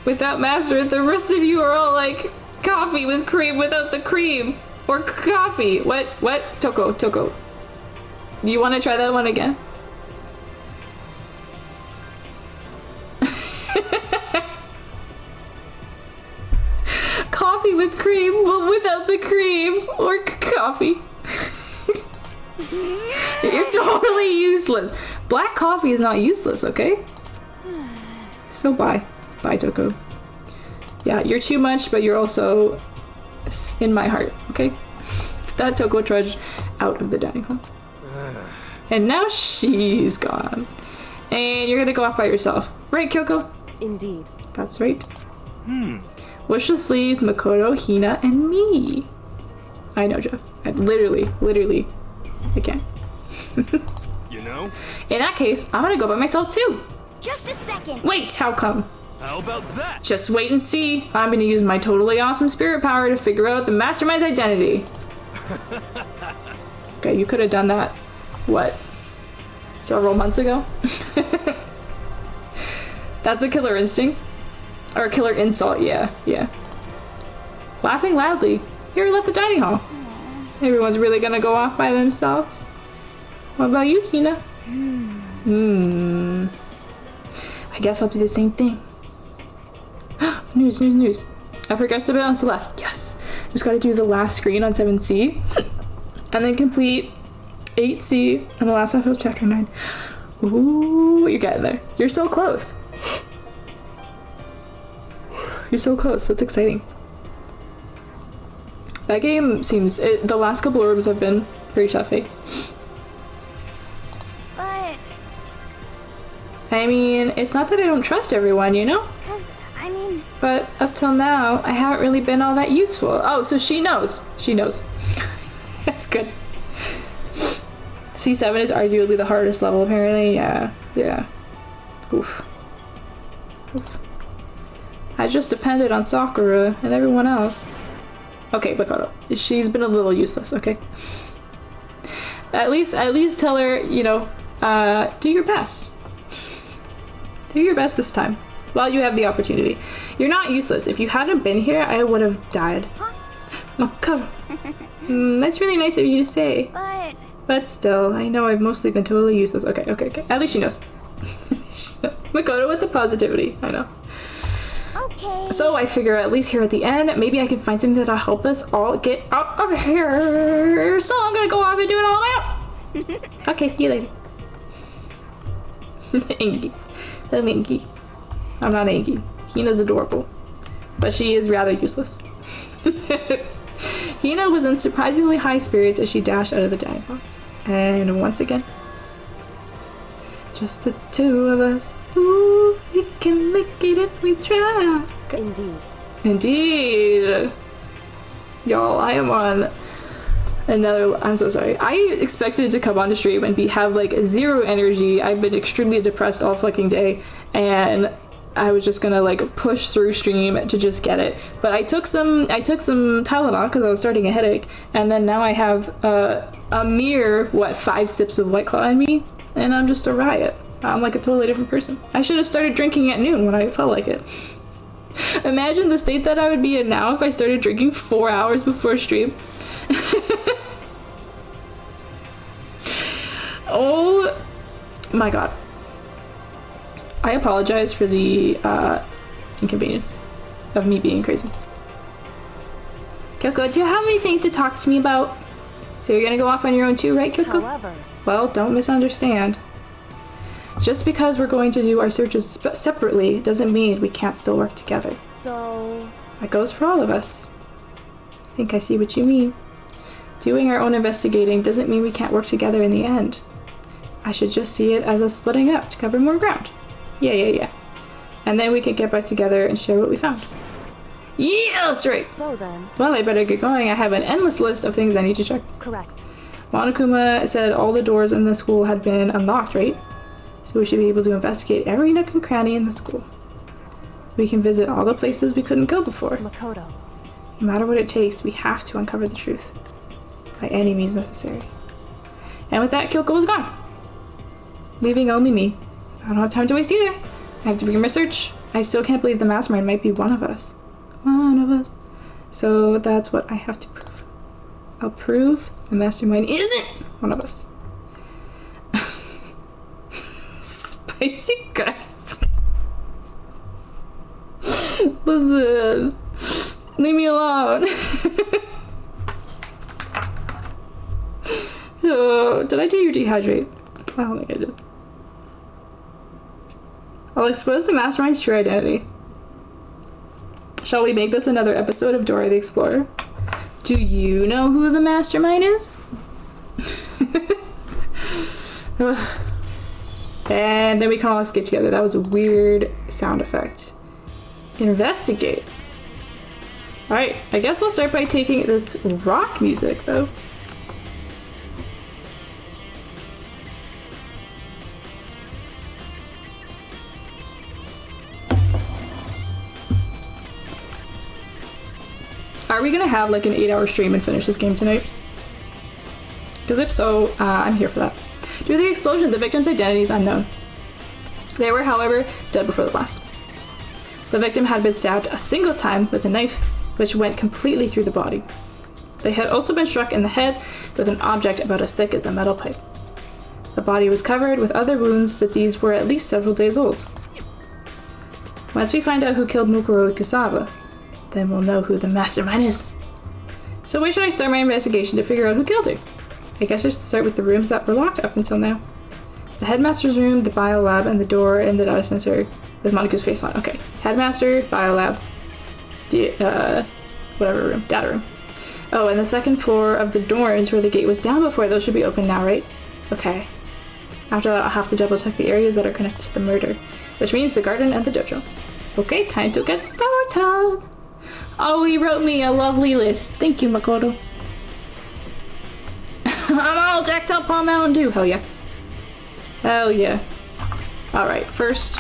Without Master, the rest of you are all like coffee with cream without the cream. Or coffee. What? Toko. You want to try that one again? Coffee with cream, but without the cream. Or coffee. You're totally useless. Black coffee is not useless, okay? So bye. Bye, Toko. Yeah, you're too much, but you're also in my heart, okay? That Toko trudged out of the dining hall. And now she's gone. And you're gonna go off by yourself. Right, Kyoko? Indeed. That's right. Wishless leaves Makoto, Hina, and me. I know, Jeff. I literally, I can't. You know? In that case, I'm gonna go by myself too. just a second. Wait, how come? How about that? Just wait and see. I'm gonna use my totally awesome spirit power to figure out the mastermind's identity. Okay, you could have done that, what, several months ago? That's a killer instinct. Or a killer insult, yeah. Laughing loudly. Here left the dining hall. Everyone's really gonna go off by themselves. What about you, Hina? I guess I'll do the same thing. News. I progressed a bit on Celeste. Yes. Just gotta do the last screen on 7C. And then complete 8C and the last half of chapter 9. Ooh, you're getting there. You're so close. You're so close. That's exciting. That game seems... the last couple orbs have been pretty toughy. But, I mean, it's not that I don't trust everyone, you know? I mean... But up till now, I haven't really been all that useful. Oh, so she knows. She knows. That's good. C7 is arguably the hardest level, apparently. Yeah. Oof. I just depended on Sakura and everyone else. Okay, Makoto. She's been a little useless, okay? At least tell her, you know, do your best. Do your best this time, while you have the opportunity. You're not useless. If you hadn't been here, I would have died. Makoto. That's really nice of you to say. But still, I know I've mostly been totally useless. Okay. At least she knows. Makoto with the positivity, I know. Okay. So I figure at least here at the end, maybe I can find something that'll help us all get out of here. So I'm gonna go off and do it all on my own. Okay, see you later. Angie. I'm Angie. I'm not Angie. Hina's adorable. But she is rather useless. Hina was in surprisingly high spirits as she dashed out of the dining hall. And once again, just the two of us. Ooh, we can make it if we try. Okay. Indeed. Y'all, I am on another... I'm so sorry. I expected to come on the stream and have like zero energy. I've been extremely depressed all fucking day. And I was just gonna like push through stream to just get it. But I took some Tylenol because I was starting a headache. And then now I have a mere, 5 sips of White Claw in me. And I'm just a riot. I'm like a totally different person. I should have started drinking at noon when I felt like it. Imagine the state that I would be in now if I started drinking 4 hours before stream. Oh my god. I apologize for the inconvenience of me being crazy. Kyoko, do you have anything to talk to me about? So you're gonna go off on your own too, right, Kyoko? However, well, don't misunderstand. Just because we're going to do our searches separately doesn't mean we can't still work together. so That goes for all of us. I think I see what you mean. Doing our own investigating doesn't mean we can't work together in the end. I should just see it as us splitting up to cover more ground. Yeah. And then we can get back together and share what we found. Yeah, that's right. so then, Well, I better get going. I have an endless list of things I need to check. correct. Monokuma said all the doors in the school had been unlocked, right? So we should be able to investigate every nook and cranny in the school. We can visit all the places we couldn't go before. Makoto. No matter what it takes, we have to uncover the truth. By any means necessary. And with that, Kyoko was gone. Leaving only me. I don't have time to waste either. I have to begin my search. I still can't believe the mastermind might be one of us. So that's what I have to prove. I'll prove the mastermind isn't one of us. Spicy guys. Listen. Leave me alone. Oh, did I do your dehydrate? I don't think I did. I'll expose the mastermind's true identity. Shall we make this another episode of Dora the Explorer? Do you know who the mastermind is? And then we can all escape together. That was a weird sound effect. Investigate. Alright, I guess I'll start by taking this rock music, though. Are we gonna have like an 8-hour stream and finish this game tonight? Because if so, I'm here for that. Due to the explosion, the victim's identity is unknown. They were, however, dead before the blast. The victim had been stabbed a single time with a knife, which went completely through the body. They had also been struck in the head with an object about as thick as a metal pipe. The body was covered with other wounds, but these were at least several days old. Once we find out who killed Mukuro Ikusaba, then we'll know who the mastermind is. So where should I start my investigation to figure out who killed her? I guess I should start with the rooms that were locked up until now. The headmaster's room, the biolab, and the door in the data center with Moniku's face on. Okay, headmaster, biolab, whatever room, data room. Oh, and the second floor of the dorms where the gate was down before, those should be open now, right? Okay. After that, I'll have to double check the areas that are connected to the murder, which means the garden and the dojo. Okay, time to get started. Oh, he wrote me a lovely list. Thank you, Makoto. I'm all jacked up on Mountain Dew. Hell yeah. Hell yeah. Alright, first,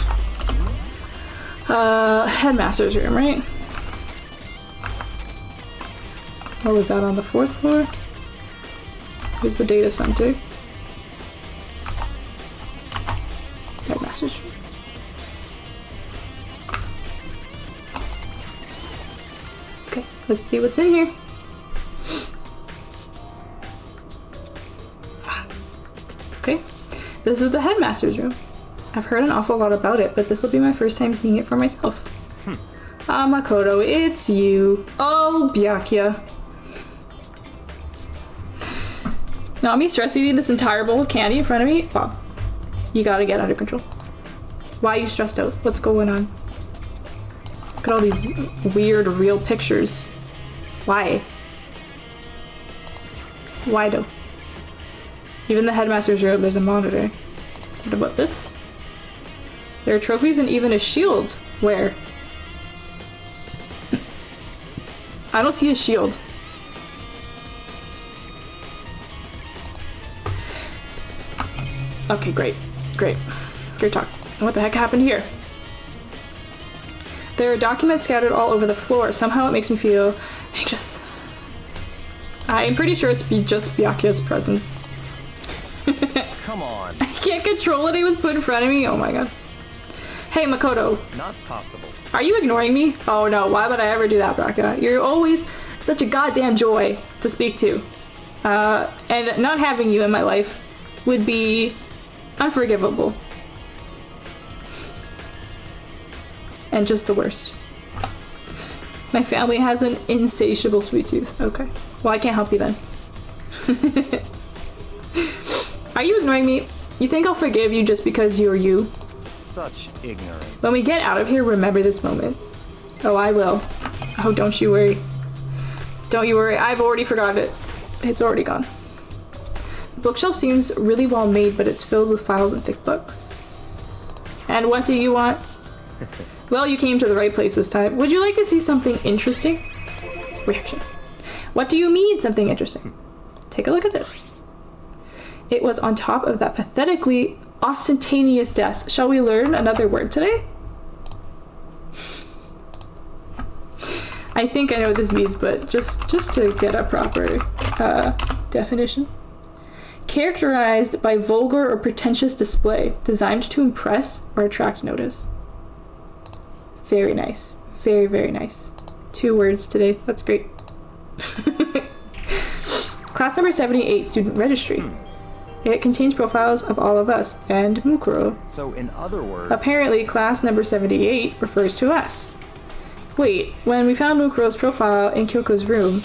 headmaster's room, right? What was that, on the 4th floor? Here's the data center. Headmaster's room. Okay, let's see what's in here. Okay, this is the headmaster's room. I've heard an awful lot about it, but this will be my first time seeing it for myself. Ah, Makoto, it's you. Oh, Byakuya. Not me stress eating this entire bowl of candy in front of me? Bob, you gotta get under control. Why are you stressed out? What's going on? Look at all these weird, real pictures. Why? Why though? Even the headmaster's room, there's a monitor. What about this? There are trophies and even a shield. Where? I don't see a shield. Okay, great. Great. Great talk. What the heck happened here? There are documents scattered all over the floor. Somehow it makes me feel anxious. I'm pretty sure it's just Byakuya's presence. Come on. I can't control it. He was put in front of me. Oh my god. Hey, Makoto. Not possible. Are you ignoring me? Oh no, why would I ever do that, Byakuya? You're always such a goddamn joy to speak to. And not having you in my life would be unforgivable. And just the worst. My family has an insatiable sweet tooth. Okay. Well, I can't help you then. Are you ignoring me? You think I'll forgive you just because you're you? Such ignorance. When we get out of here, remember this moment. Oh, I will. Oh, don't you worry. Don't you worry. I've already forgotten it. It's already gone. The bookshelf seems really well made, but it's filled with files and thick books. And what do you want? Well, you came to the right place this time. Would you like to see something interesting? Reaction. What do you mean, something interesting? Take a look at this. It was on top of that pathetically ostentatious desk. Shall we learn another word today? I think I know what this means, but just to get a proper definition. Characterized by vulgar or pretentious display, designed to impress or attract notice. Very nice. Very, very nice. 2 words today. That's great. Class number 78, student registry. It contains profiles of all of us and Mukuro. So in other words... Apparently, class number 78 refers to us. Wait, when we found Mukuro's profile in Kyoko's room...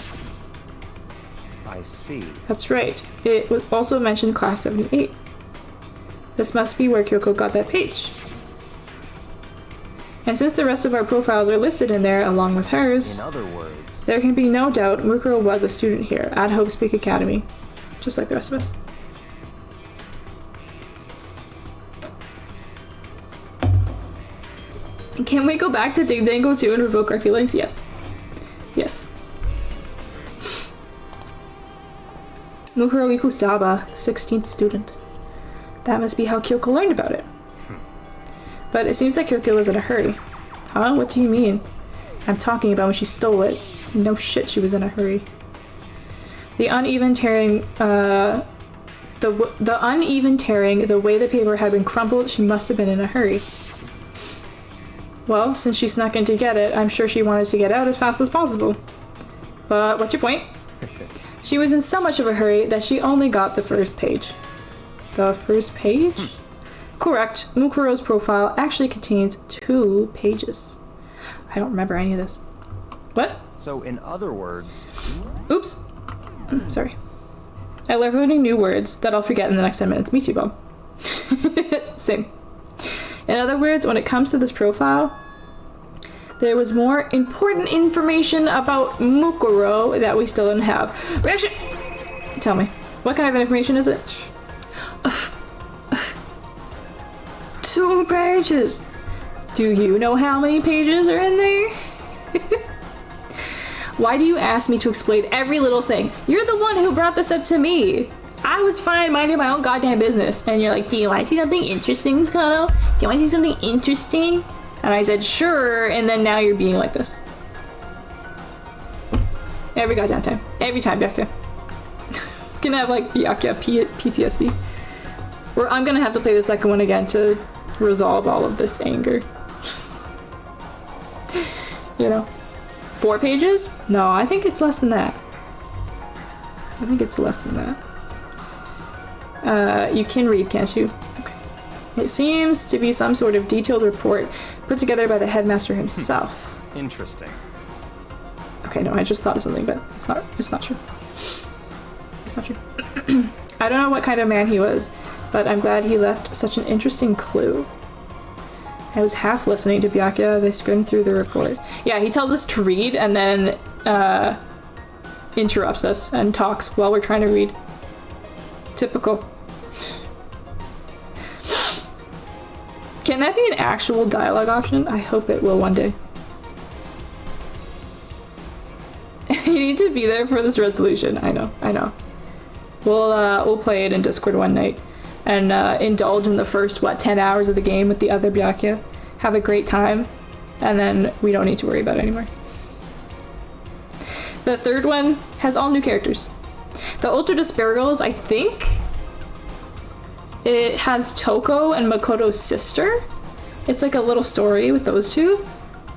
I see. That's right. It also mentioned class 78. This must be where Kyoko got that page. And since the rest of our profiles are listed in there along with hers... In other words... There can be no doubt Mukuro was a student here at Hope Speak Academy. Just like the rest of us. Can we go back to Ding Dango 2 and revoke our feelings? Yes. Yes. Mukuro Ikusaba, 16th student. That must be how Kyoko learned about it. But it seems that Kyoko was in a hurry. Huh? What do you mean? I'm talking about when she stole it. No shit, she was in a hurry. The uneven tearing, the uneven tearing, the way the paper had been crumpled, she must have been in a hurry. Well, since she snuck in to get it, I'm sure she wanted to get out as fast as possible. But what's your point? She was in so much of a hurry that she only got the first page. The first page? Correct. Mukuro's profile actually contains 2 pages. I don't remember any of this. What? So, in other words... Oops. Sorry. I love learning new words that I'll forget in the next 10 minutes. Me too, Bob. Same. In other words, when it comes to this profile, there was more important information about Mukuro that we still didn't have. Reaction! Tell me, what kind of information is it? 2 pages! Do you know how many pages are in there? Why do you ask me to explain every little thing? You're the one who brought this up to me. I was fine minding my own goddamn business. And you're like, do you want to see something interesting, Kono? Do you want to see something interesting? And I said, sure. And then now you're being like this. Every goddamn time. Every time, Byakuya. Gonna have like Byakuya PTSD. Or I'm gonna have to play the second one again to resolve all of this anger. You know? 4 pages? No, I think it's less than that. I think it's less than that. You can read, can't you? Okay. It seems to be some sort of detailed report put together by the headmaster himself. Interesting. Okay, no, I just thought of something, but it's not true. It's not true. I don't know what kind of man he was, but I'm glad he left such an interesting clue. I was half listening to Byakuya as I skimmed through the report. Yeah, he tells us to read and then interrupts us and talks while we're trying to read. Typical. Can that be an actual dialogue option? I hope it will one day. You need to be there for this resolution. I know. We'll play it in Discord one night and indulge in the first 10 hours of the game with the other Byakuya. Have a great time, and then we don't need to worry about it anymore. The third one has all new characters. The Ultra Despair Girls, I think it has Toko and Makoto's sister. It's like a little story with those two.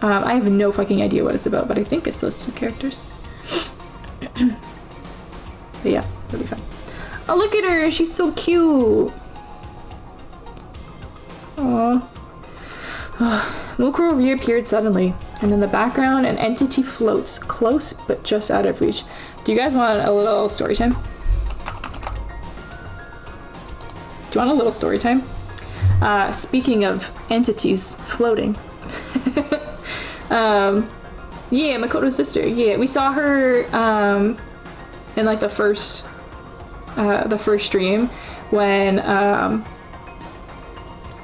I have no fucking idea what it's about, but I think it's those 2 characters. But yeah, it'll be fun. Oh, look at her! She's so cute! Aww. Mukuro reappeared suddenly, and in the background an entity floats, close but just out of reach. Do you guys want a little story time? Do you want a little story time? Speaking of entities floating. Yeah, Makoto's sister. Yeah, we saw her in like the first stream when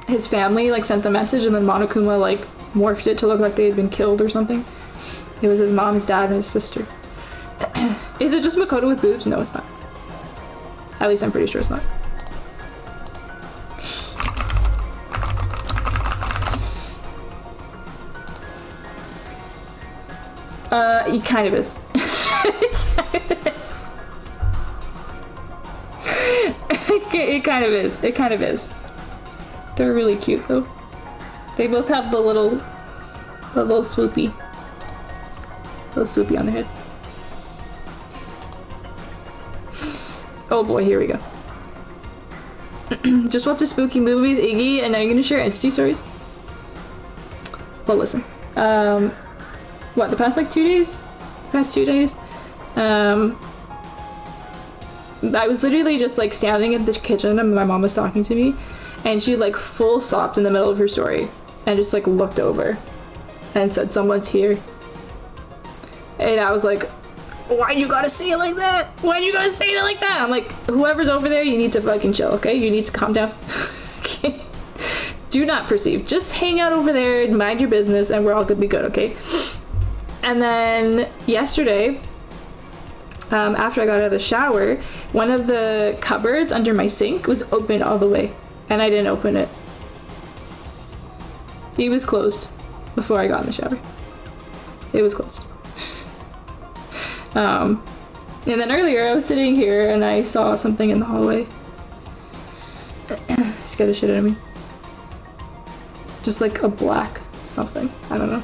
his family like sent the message and then Monokuma like morphed it to look like they had been killed or something. It was his mom, his dad, and his sister. Is it just Makoto with boobs? No, it's not. At least I'm pretty sure it's not. He kind of is. It kind of is. It kind of is. They're really cute though. They both have the little swoopy. Little swoopy on their head. Oh boy, here we go. Just watched a spooky movie with Iggy and now you're gonna share entity stories? Well, listen. What, the past like 2 days? The past 2 days? I was literally just like standing in the kitchen and my mom was talking to me and she like full stopped in the middle of her story and just like looked over and said, "Someone's here." And I was like, "Why'd you gotta say it like that? Why'd you gotta say it like that?" I'm like, "Whoever's over there, you need to fucking chill, okay? You need to calm down." Okay? Do not perceive. Just hang out over there and mind your business and we're all gonna be good, okay? And then yesterday, after I got out of the shower, one of the cupboards under my sink was open all the way, and I didn't open it. It was closed before I got in the shower. It was closed. And then earlier I was sitting here and I saw something in the hallway. Scared the shit out of me. Just like a black something. I don't know.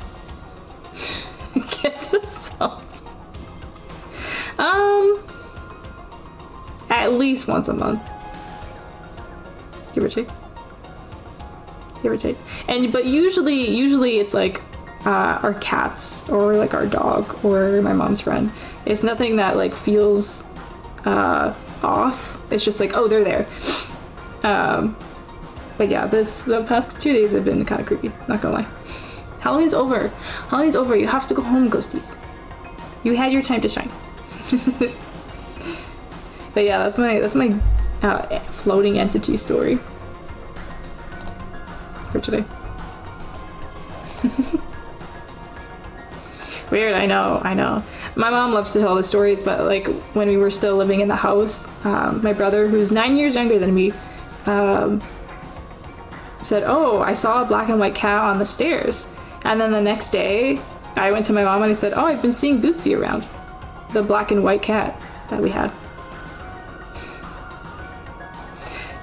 Get the salt. At least once a month. Give or take. Give or take. But usually it's like our cats or like our dog or my mom's friend. It's nothing that like feels off. It's just like, oh, they're there. But yeah, the past 2 days have been kind of creepy, not gonna lie. Halloween's over. Halloween's over. You have to go home, ghosties. You had your time to shine. But yeah, that's my floating entity story for today. Weird, I know. My mom loves to tell the stories, but like when we were still living in the house, my brother, who's 9 years younger than me, said, oh, I saw a black and white cat on the stairs. And then the next day, I went to my mom and I said, oh, I've been seeing Bootsy around. The black and white cat that we had.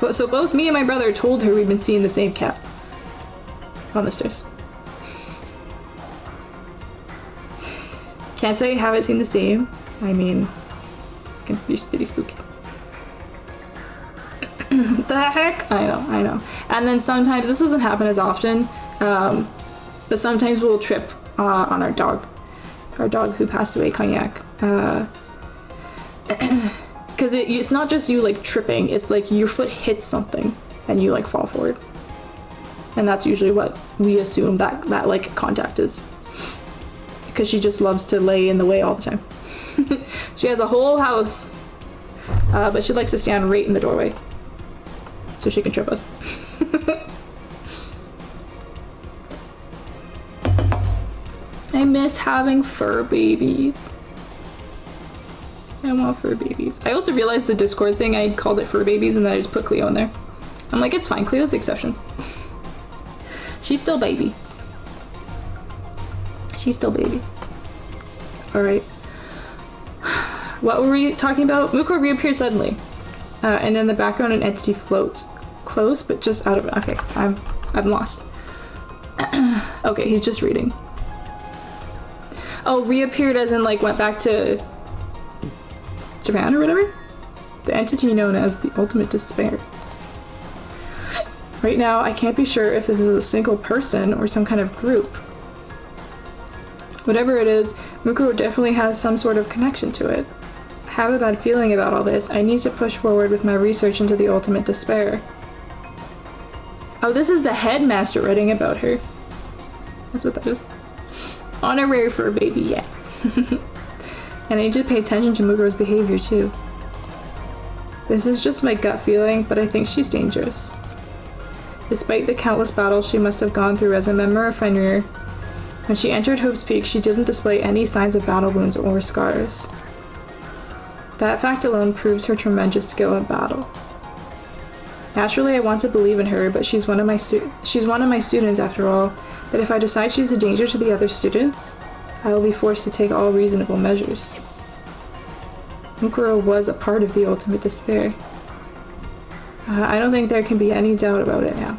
But so both me and my brother told her we'd been seeing the same cat on the stairs. Can't say I haven't seen the same. I mean, it can be pretty spooky. The heck? I know. And then sometimes, this doesn't happen as often, but sometimes we'll trip on our dog. Our dog who passed away, Cognac. Because it's not just you like tripping, it's like your foot hits something and you like fall forward. And that's usually what we assume that like contact is. Because she just loves to lay in the way all the time. She has a whole house, but she likes to stand right in the doorway so she can trip us. I miss having fur babies. I want fur babies. I also realized the Discord thing, I called it fur babies and then I just put Cleo in there. I'm like, it's fine, Cleo's the exception. She's still baby. She's still baby. Alright. What were we talking about? Mukuro reappears suddenly. And in the background an entity floats. Close, but just out of it. Okay, I'm lost. Okay, he's just reading. Oh, reappeared as in like went back to Japan or whatever? The entity known as the Ultimate Despair. Right now, I can't be sure if this is a single person or some kind of group. Whatever it is, Mukuro definitely has some sort of connection to it. I have a bad feeling about all this. I need to push forward with my research into the Ultimate Despair. Oh, this is the headmaster writing about her. That's what that is. Honorary fur baby, yeah. And I need to pay attention to Mukuro's behavior too. This is just my gut feeling, but I think she's dangerous. Despite the countless battles she must have gone through as a member of Fenrir, when she entered Hope's Peak, she didn't display any signs of battle wounds or scars. That fact alone proves her tremendous skill in battle. Naturally, I want to believe in her, but she's one of my students after all. But if I decide she's a danger to the other students, I will be forced to take all reasonable measures. Mukuro was a part of the Ultimate Despair. I don't think there can be any doubt about it now.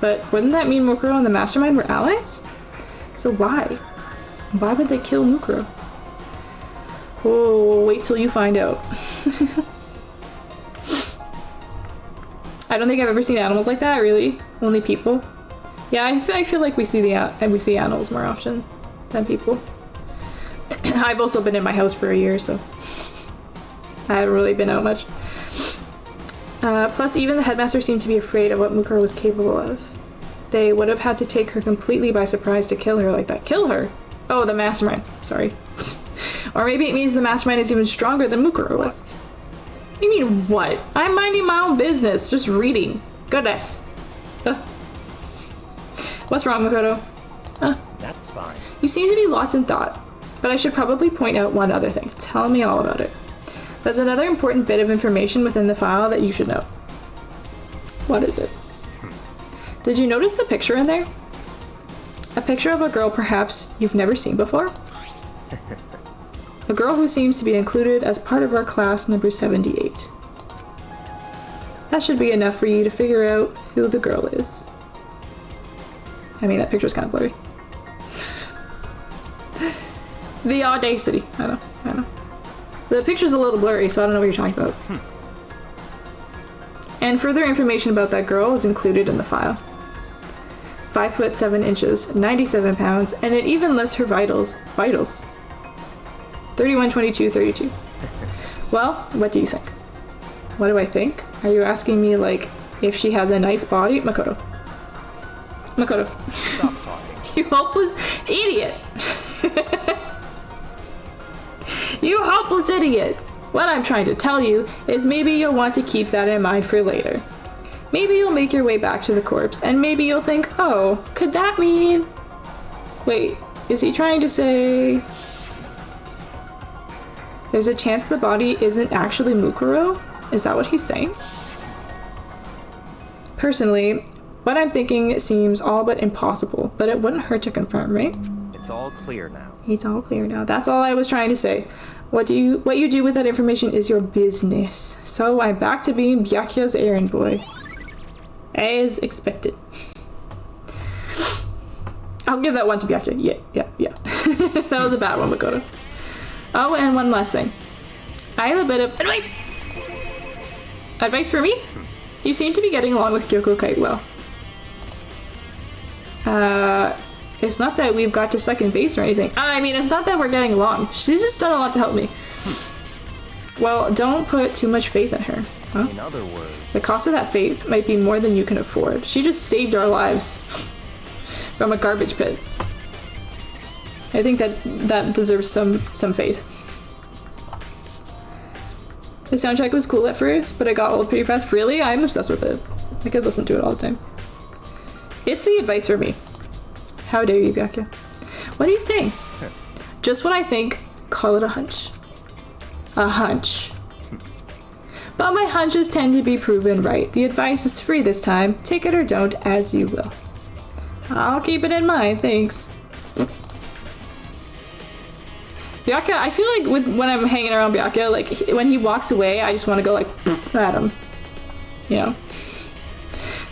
But wouldn't that mean Mukuro and the Mastermind were allies? So why? Why would they kill Mukuro? Oh, wait till you find out. I don't think I've ever seen animals like that, really. Only people. Yeah, I feel like we see animals more often than people. I've also been in my house for a year, so I haven't really been out much. Plus, even the headmaster seemed to be afraid of what Mukuro was capable of. They would have had to take her completely by surprise to kill her like that. Kill her? Oh, the mastermind. Sorry. Or maybe it means the mastermind is even stronger than Mukuro was. What do you mean, what? I'm minding my own business, just reading. Goodness. What's wrong, Makoto? That's fine. You seem to be lost in thought, but I should probably point out one other thing. Tell me all about it. There's another important bit of information within the file that you should know. What is it? Did you notice the picture in there? A picture of a girl perhaps you've never seen before? A girl who seems to be included as part of our class number 78. That should be enough for you to figure out who the girl is. I mean, that picture's kind of blurry. The audacity. I know. The picture's a little blurry, so I don't know what you're talking about. And further information about that girl is included in the file. 5 foot 7 inches, 97 pounds, and it even lists her vitals. 31, 22, 32. Well, what do you think? What do I think? Are you asking me, like, if she has a nice body? Makoto. Stop talking. You hopeless idiot! You hopeless idiot! What I'm trying to tell you is maybe you'll want to keep that in mind for later. Maybe you'll make your way back to the corpse, and maybe you'll think, oh, could that mean... Wait, is he trying to say... There's a chance the body isn't actually Mukuro? Is that what he's saying? Personally, what I'm thinking seems all but impossible, but it wouldn't hurt to confirm, right? It's all clear now. It's all clear now. That's all I was trying to say. What you do with that information is your business. So I'm back to being Byakuya's errand boy. As expected. I'll give that one to Byakuya. Yeah. That was a bad one, Makoto. Oh, and one last thing. I have a bit of advice! Advice for me? You seem to be getting along with Kyoko quite well. It's not that we've got to second base or anything. I mean, it's not that we're getting along. She's just done a lot to help me. Well, don't put too much faith in her. Huh? In other words, The cost of that faith might be more than you can afford. She just saved our lives from a garbage pit. I think that deserves some faith. The soundtrack was cool at first, but it got old pretty fast. Really? I'm obsessed with it. I could listen to it all the time. It's the advice for me. How dare you, Byakuya? What are you saying? Just what I think. Call it a hunch. A hunch. But my hunches tend to be proven right. The advice is free this time. Take it or don't, as you will. I'll keep it in mind, thanks. Byakuya, I feel like when I'm hanging around Byakuya, like when he walks away, I just want to go like at him. You know?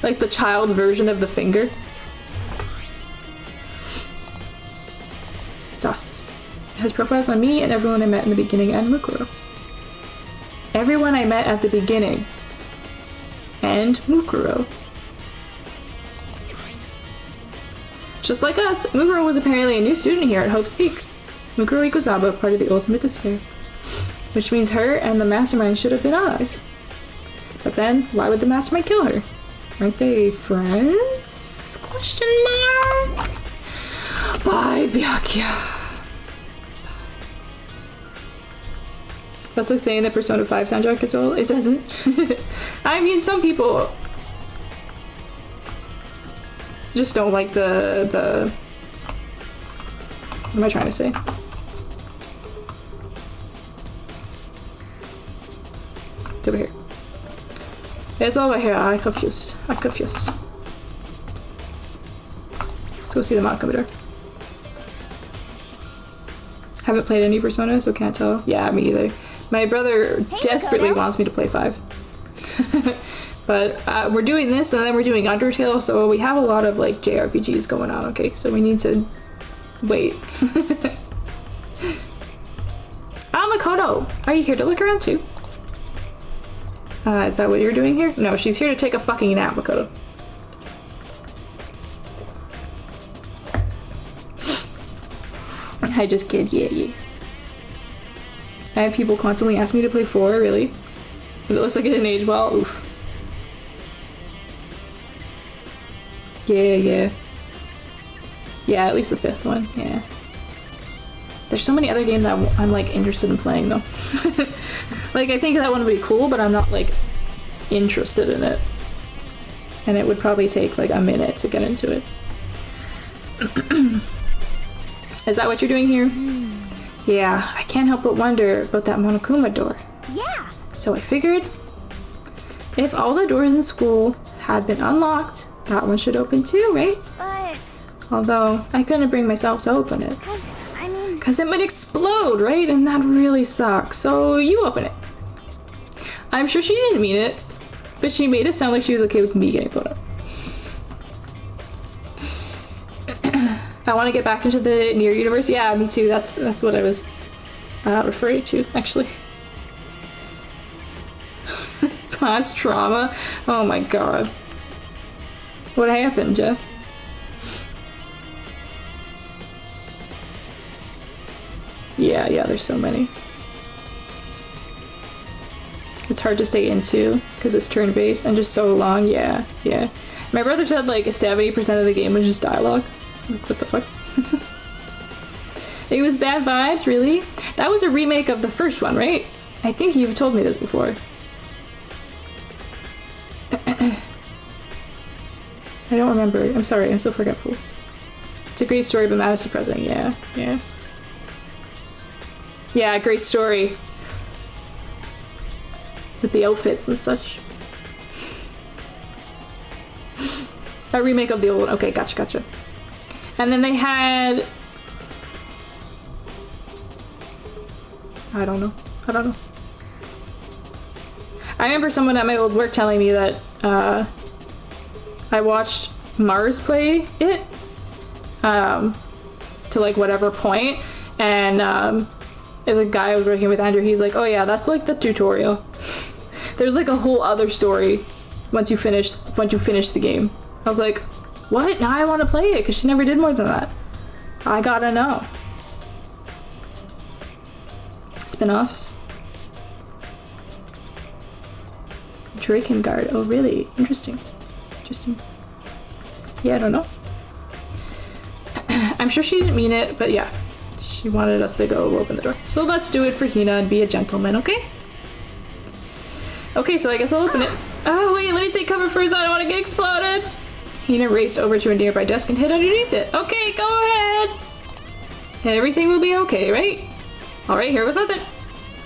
Like the child version of the finger. It's us. It has profiles on me and everyone I met in the beginning and Mukuro. Everyone I met at the beginning. And Mukuro. Just like us, Mukuro was apparently a new student here at Hope's Peak. Mukuro Ikusaba, part of the Ultimate Despair. Which means her and the Mastermind should have been allies. But then, why would the Mastermind kill her? Aren't they friends? Question mark? Bye, Byakuya. That's like saying that Persona 5 soundtrack as well. It doesn't. I mean, some people just don't like the... What am I trying to say? It's over here. It's over here. I'm confused. Let's go see the mod computer. Haven't played any Persona, so can't tell. Yeah, me either. My brother desperately wants me to play 5. But we're doing this, and then we're doing Undertale, so we have a lot of like JRPGs going on, okay? So we need to wait. Makoto! Are you here to look around too? Is that what you're doing here? No, she's here to take a fucking nap, Makoto. I just kid, yeah. I have people constantly ask me to play 4, really? But it looks like it didn't age well, oof. Yeah. Yeah, at least the 5th one, yeah. There's so many other games I'm like interested in playing though. Like I think that one would be cool, but I'm not like interested in it. And it would probably take like a minute to get into it. Is that what you're doing here? Yeah, I can't help but wonder about that Monokuma door. Yeah. So I figured if all the doors in school had been unlocked, that one should open too, right? But... Although I couldn't bring myself to open it. Because it might explode, right? And that really sucks. So you open it. I'm sure she didn't mean it, but she made it sound like she was okay with me getting blown up. I want to get back into the near universe. Yeah, me too. That's what I was referring to, actually. Past trauma. Oh my god. What happened, Jeff? Yeah, there's so many. It's hard to stay into because it's turn-based and just so long. Yeah. My brother said like 70% of the game was just dialogue. Like, what the fuck? It was bad vibes, really? That was a remake of the first one, right? I think you've told me this before. I don't remember. I'm sorry, I'm so forgetful. It's a great story, but not surprising. Yeah. Yeah, great story. With the outfits and such. A remake of the old one. Okay, gotcha. And then they had... I don't know. I remember someone at my old work telling me that I watched Mars play it to like whatever point, and the guy I was working with, Andrew, he's like, oh yeah, that's like the tutorial. There's like a whole other story once you finish the game. I was like, what? Now I want to play it because she never did more than that. I gotta know. Spin-offs. Drakengard. Oh really? Interesting. Yeah, I don't know. I'm sure she didn't mean it, but yeah. She wanted us to go open the door. So let's do it for Hina and be a gentleman, okay? Okay, so I guess I'll open it. Oh wait, let me take cover first. I don't want to get exploded. Hina raced over to a nearby desk and hid underneath it. Okay, go ahead. Everything will be okay, right? Alright, here was nothing.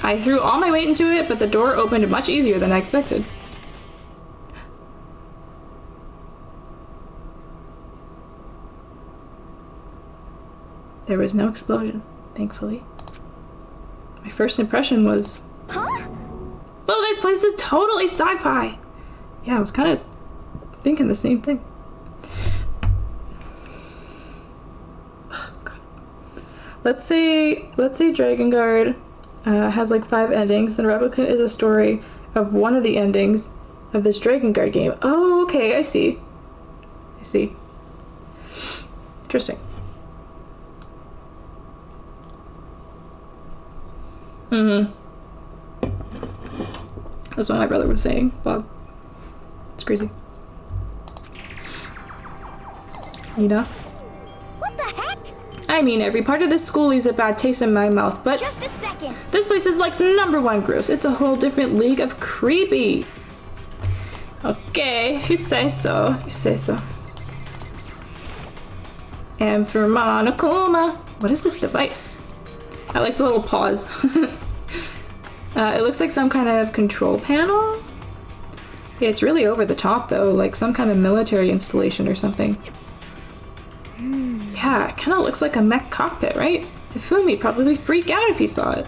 I threw all my weight into it, but the door opened much easier than I expected. There was no explosion, thankfully. My first impression was... Huh? Well, this place is totally sci-fi! Yeah, I was kind of thinking the same thing. Oh, God. Let's say Drakengard has like 5 endings, then Replica is a story of one of the endings of this Drakengard game. Oh, okay, I see. Interesting. That's what my brother was saying, Bob. It's crazy. You know? What the heck? I mean, every part of this school leaves a bad taste in my mouth, but... Just a second. This place is like #1 gross. It's a whole different league of creepy. Okay, if you say so. And for Monokuma. What is this device? I like the little paws. It looks like some kind of control panel. Yeah, it's really over the top though, like some kind of military installation or something. Yeah, it kind of looks like a mech cockpit, right? Ifumi probably freak out if he saw it.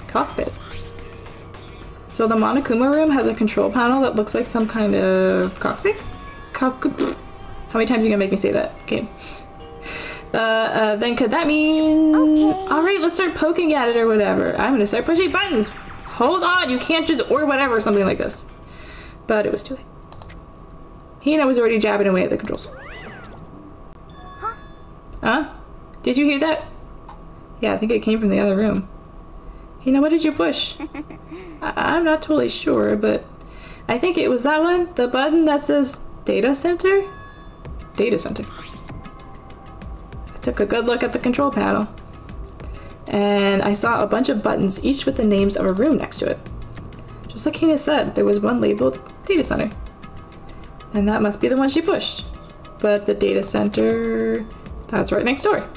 Cockpit. So the Monokuma room has a control panel that looks like some kind of cockpit? How many times are you gonna make me say that? Okay. Then could that mean... Okay. Alright, let's start poking at it or whatever. I'm gonna start pushing buttons. Hold on, you can't just or whatever, something like this. But it was too late. Hina was already jabbing away at the controls. Huh? Did you hear that? Yeah, I think it came from the other room. Hina, what did you push? I'm not totally sure, but I think it was that one. The button that says Data Center? Data Center. I took a good look at the control panel. And I saw a bunch of buttons, each with the names of a room next to it. Just like Hina said, there was one labeled Data Center. And that must be the one she pushed. But the Data Center... that's right next door.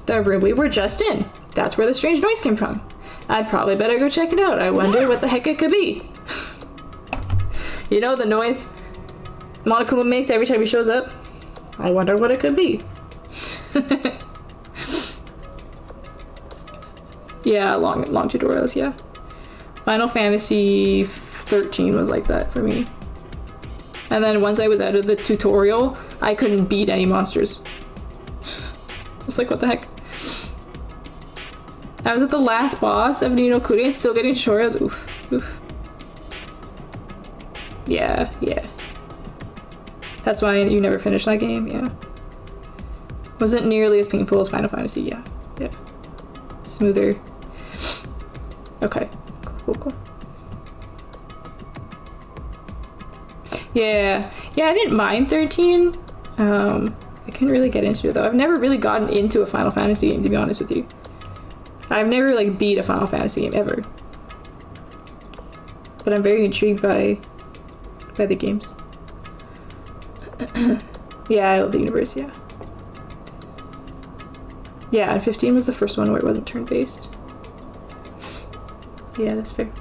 The room we were just in. That's where the strange noise came from. I'd probably better go check it out. I wonder what the heck it could be. You know the noise Monokuma makes every time he shows up? I wonder what it could be. Yeah, long tutorials, yeah. Final Fantasy 13 was like that for me. And then once I was out of the tutorial, I couldn't beat any monsters. It's like, what the heck? I was at the last boss of Ni no Kuni, still getting tutorials. Oof, oof. Yeah, yeah. That's why you never finished that game, yeah. Wasn't nearly as painful as Final Fantasy, yeah. Yeah. Smoother. Okay. Cool. Yeah. Yeah, I didn't mind 13. I couldn't really get into it though. I've never really gotten into a Final Fantasy game, to be honest with you. I've never like beat a Final Fantasy game ever. But I'm very intrigued by the games. Yeah, I love the universe, yeah. Yeah, and 15 was the first one where it wasn't turn-based. Yeah, that's fair.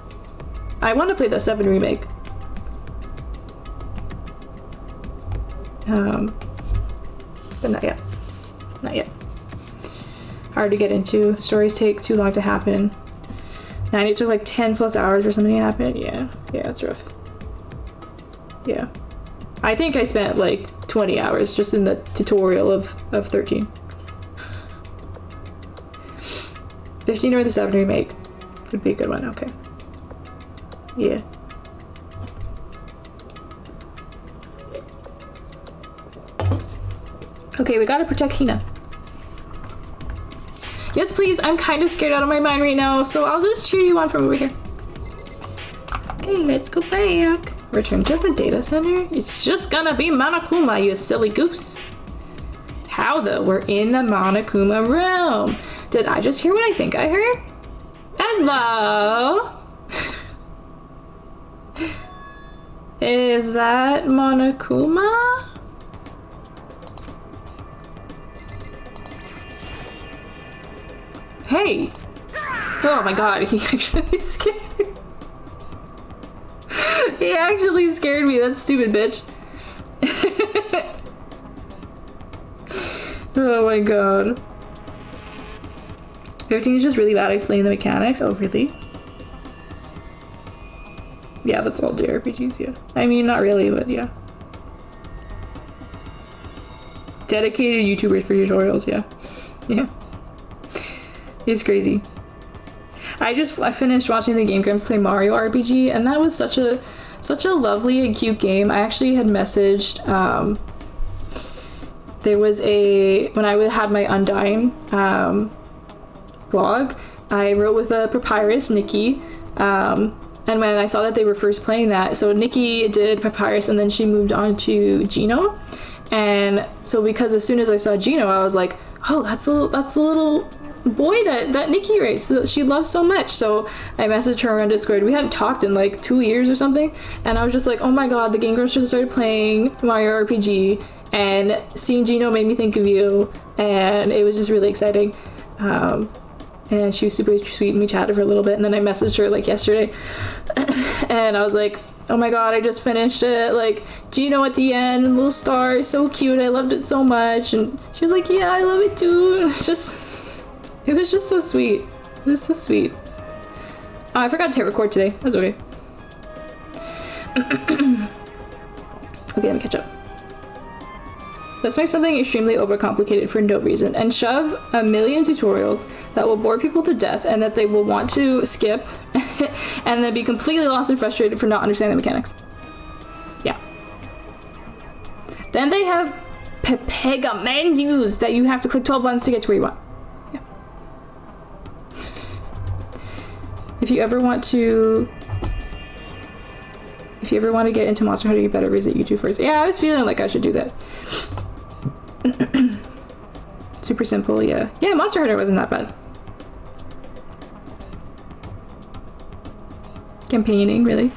I want to play the 7 remake. But not yet. Not yet. Hard to get into. Stories take too long to happen. 9, it took like 10 plus hours for something to happen. Yeah, it's rough. Yeah. I think I spent like 20 hours just in the tutorial of 13. 15 or the 7 remake would be a good one, okay. Yeah. Okay, we gotta protect Hina. Yes, please, I'm kind of scared out of my mind right now, so I'll just cheer you on from over here. Okay, let's go back. Return to the data center. It's just gonna be Monokuma, you silly goose. How though? We're in the Monokuma room. Did I just hear what I think I heard? Hello? Is that Monokuma? Hey! Oh my god, he actually scared me. He actually scared me, that stupid bitch. Oh my god. 15 is just really bad at explaining the mechanics. Oh, really? Yeah, that's all JRPGs, yeah. I mean, not really, but yeah. Dedicated YouTubers for tutorials, yeah. Yeah. It's crazy. I finished watching the Game Grumps play Mario RPG, and that was such a lovely and cute game. I actually had messaged, there was when I had my Undying blog, I wrote with a Papyrus, Nikki, and when I saw that they were first playing that, so Nikki did Papyrus and then she moved on to Gino, and so because as soon as I saw Gino, I was like, oh, that's the little boy that Nikki writes, that she loves so much. So I messaged her on Discord. We hadn't talked in like 2 years or something, and I was just like, oh my god, the Game Grumps just started playing Mario RPG, and seeing Gino made me think of you, and it was just really exciting. And she was super sweet, and we chatted for a little bit, and then I messaged her like yesterday and I was like, oh my god, I just finished it, like Gino at the end, little star, so cute, I loved it so much. And she was like, yeah, I love it too. And it was just so sweet. It was so sweet. Oh, I forgot to hit record today. That's okay. Okay, let me catch up. Let's make something extremely overcomplicated for no reason and shove a million tutorials that will bore people to death and that they will want to skip and then be completely lost and frustrated for not understanding the mechanics. Yeah. Then they have Pepega menus that you have to click 12 buttons to get to where you want. Yeah. If you ever want to get into Monster Hunter, you better visit YouTube first. Yeah, I was feeling like I should do that. Super simple, yeah. Yeah, Monster Hunter wasn't that bad. Campaigning, really.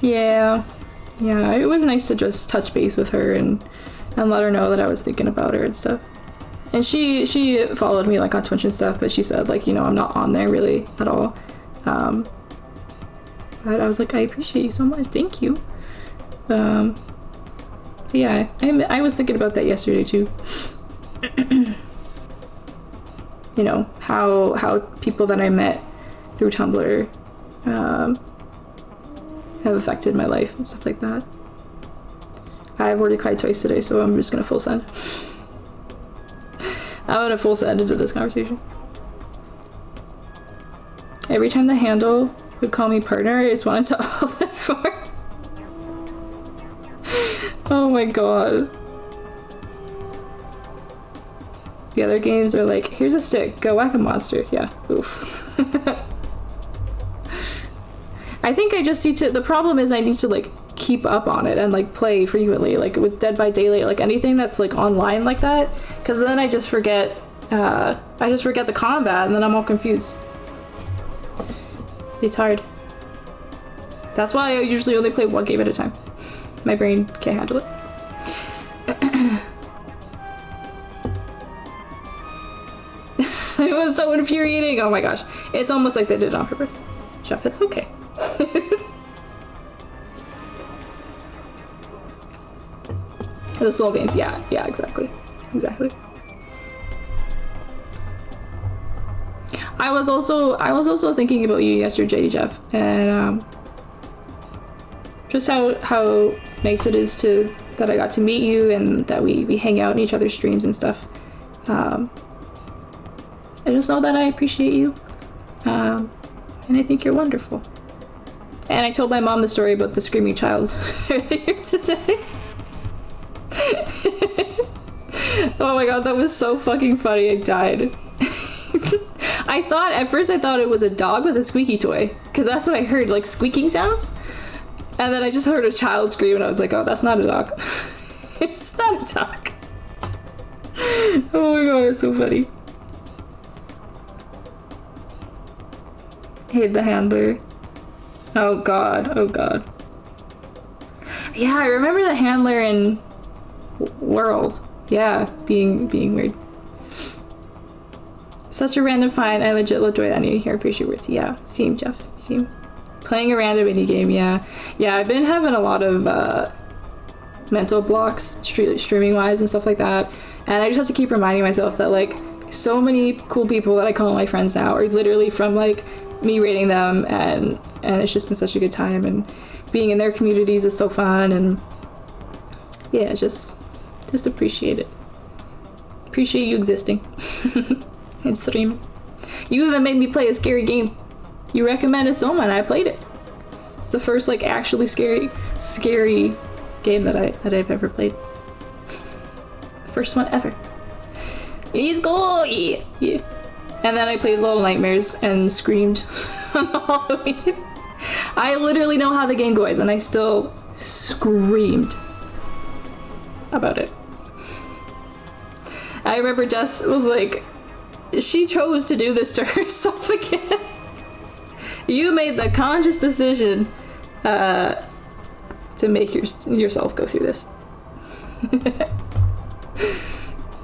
Yeah. Yeah, it was nice to just touch base with her and let her know that I was thinking about her and stuff. And she followed me like on Twitch and stuff, but she said like, you know, I'm not on there really at all. But I was like, I appreciate you so much, thank you. Yeah, I was thinking about that yesterday too. you know, how people that I met through Tumblr have affected my life and stuff like that. I've already cried twice today, so I'm just gonna full send. I'm gonna full send into this conversation. Every time the handle would call me partner, I just wanted to hold it for. Oh my god. The other games are like, here's a stick, go whack a monster. Yeah, oof. I think I just need to, the problem is I need to like keep up on it and like play frequently, like with Dead by Daylight, like anything that's like online like that, because then I just forget the combat and then I'm all confused. It's hard. That's why I usually only play one game at a time. My brain can't handle it. It was so infuriating. Oh my gosh. It's almost like they did it on purpose. Jeff, it's okay. The Soul games, yeah, exactly. I was also thinking about you yesterday, Jeff, and just how nice it is that I got to meet you and that we hang out in each other's streams and stuff. I just know that I appreciate you, and I think you're wonderful. And I told my mom the story about the screaming child earlier today. Oh my god, that was so fucking funny. I died. At first I thought it was a dog with a squeaky toy, because that's what I heard, like squeaking sounds. And then I just heard a child scream and I was like, oh, that's not a dog. It's not a dog. Oh my god, it's so funny. Hate the handler. Oh god. Yeah, I remember the handler in World. Yeah, being weird. Such a random find. I legit enjoy that new here. Appreciate words. Yeah, same, Jeff. Same. Playing a random indie game. Yeah. I've been having a lot of mental blocks, streaming wise and stuff like that. And I just have to keep reminding myself that like so many cool people that I call my friends now are literally from like me rating them, and it's just been such a good time, and being in their communities is so fun, and yeah, just appreciate it. Appreciate you existing. And streaming. You even made me play a scary game. You recommended Soma and I played it. It's the first like actually scary game that I've ever played. First one ever. Let's go! Yeah. And then I played Little Nightmares and screamed on Halloween. I literally know how the game goes and I still screamed about it. I remember Jess was like, she chose to do this to herself again. You made the conscious decision to make yourself go through this.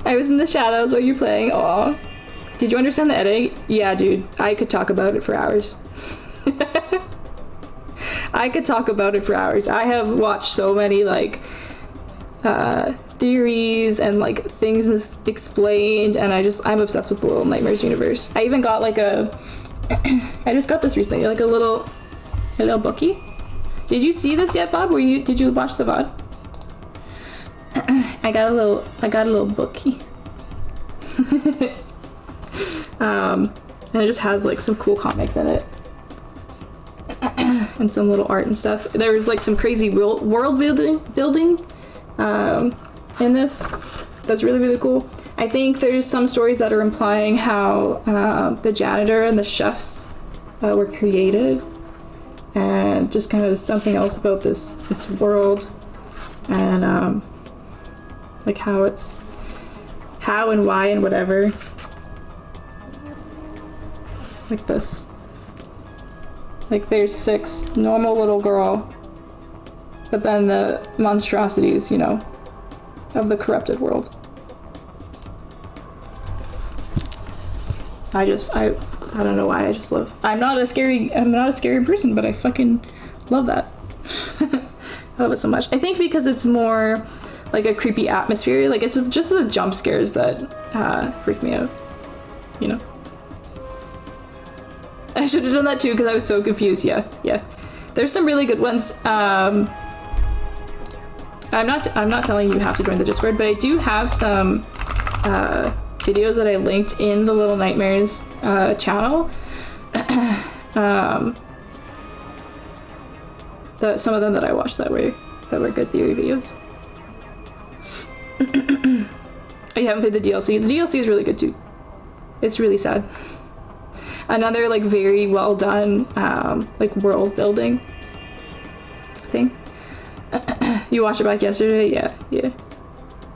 I was in the shadows while you're playing. Aw. Did you understand the editing? Yeah, dude. I could talk about it for hours. I could talk about it for hours. I have watched so many like theories and like things explained, and I'm obsessed with the Little Nightmares universe. I even got like I just got this recently, like a little bookie. Did you see this yet, Bob? Did you watch the VOD? I got a little bookie. And it just has like some cool comics in it. And some little art and stuff. There was like some crazy world building in this that's really, really cool. I think there's some stories that are implying how the janitor and the chefs were created, and just kind of something else about this world, and like how and why and whatever, like this. Like there's 6 normal little girl, but then the monstrosities, you know, of the corrupted world. I don't know why, I just love. I'm not a scary person, but I fucking love that. I love it so much. I think because it's more like a creepy atmosphere. Like it's just the jump scares that freak me out. you know. I should have done that too because I was so confused. Yeah. There's some really good ones. I'm not telling you have to join the Discord, but I do have some videos that I linked in the Little Nightmares channel. Some of them that I watched that were good theory videos. I haven't played the DLC. The DLC is really good too. It's really sad. Another like very well done like world building thing. You watched it back yesterday? Yeah.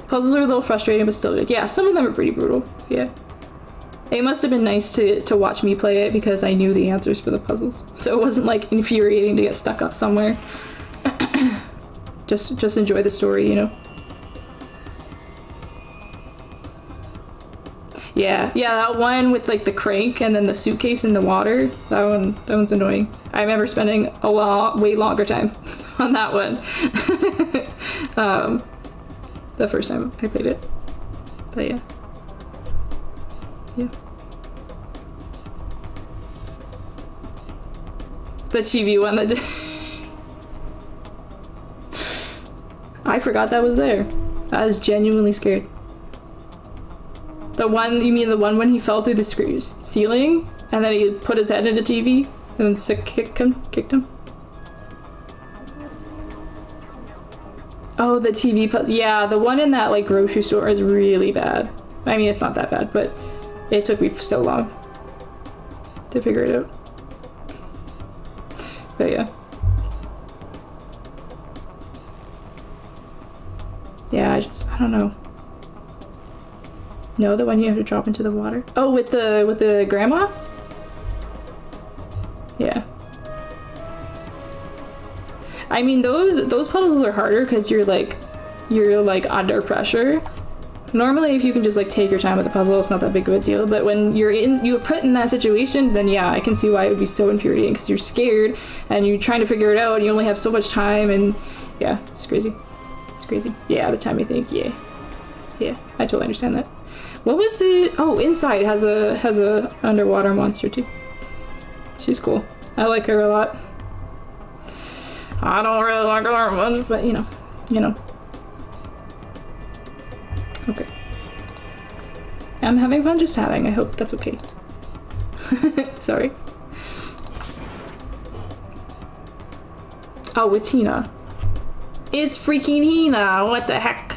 Puzzles are a little frustrating, but still good. Yeah, some of them are pretty brutal. Yeah. It must have been nice to watch me play it because I knew the answers for the puzzles. So it wasn't like infuriating to get stuck up somewhere. just enjoy the story, you know? Yeah, that one with like the crank and then the suitcase in the water. That one's annoying. I remember spending way longer time on that one. The first time I played it. But yeah. The TV one that did. I forgot that was there. I was genuinely scared. The one, you mean the one when he fell through the ceiling and then he put his head into TV and then kicked him? Oh, the TV puzzle. Yeah, the one in that like grocery store is really bad. I mean, it's not that bad, but it took me so long to figure it out. But yeah. Yeah, I don't know. No, the one you have to drop into the water. Oh, with the grandma? Yeah. I mean, those puzzles are harder because you're like under pressure. Normally, if you can just like take your time with the puzzle, it's not that big of a deal. But when you're put in that situation, then yeah, I can see why it would be so infuriating because you're scared and you're trying to figure it out and you only have so much time and yeah, it's crazy. It's crazy. Yeah, the time you think, yeah, I totally understand that. What was the? Oh, Inside has a underwater monster too. She's cool. I like her a lot. I don't really like her much, but you know. Okay. I'm having fun just chatting. I hope that's okay. Sorry. Oh, it's Hina. It's freaking Hina. What the heck?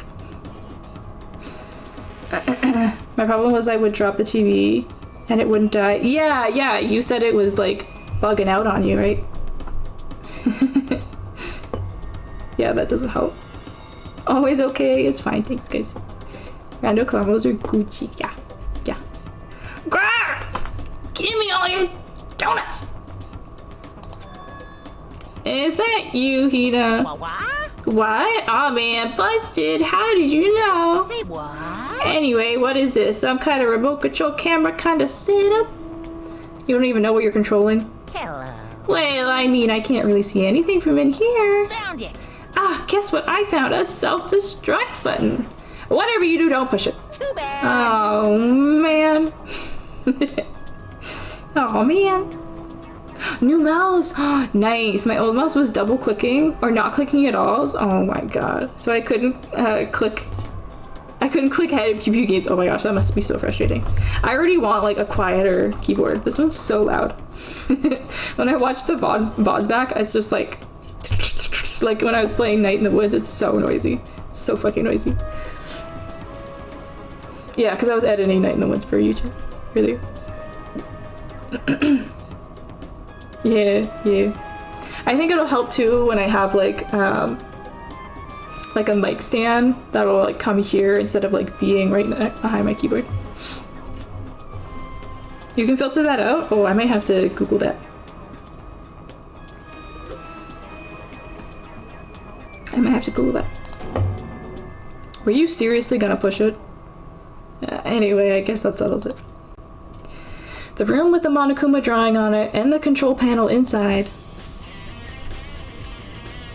My problem was I would drop the TV and it wouldn't die. Yeah, you said it was like bugging out on you, right? Yeah, that doesn't help. Always okay, it's fine, thanks guys. Rando combos are Gucci, yeah. Grr! Give me all your donuts! Is that you, Hina? What? Aw man, busted. How did you know? Say what? Anyway, what is this? Some kind of remote control camera kind of setup? You don't even know what you're controlling? Hello. Well, I mean, I can't really see anything from in here. Found it. Ah, guess what? I found a self-destruct button. Whatever you do, don't push it. Too bad. Oh, man. Oh, man. New mouse. Nice. My old mouse was double clicking or not clicking at all. Oh my god. So I couldn't click head pew games. Oh my gosh, that must be so frustrating. I already want like a quieter keyboard. This one's so loud. When I watch the VODs back, it's just like when I was playing Night in the Woods, it's so noisy. It's so fucking noisy. Yeah, because I was editing Night in the Woods for YouTube earlier. Yeah. I think it'll help too when I have like a mic stand that'll like come here instead of like being right behind my keyboard. You can filter that out? Oh, I might have to Google that. Were you seriously gonna push it? Anyway, I guess that settles it. The room with the Monokuma drawing on it and the control panel inside.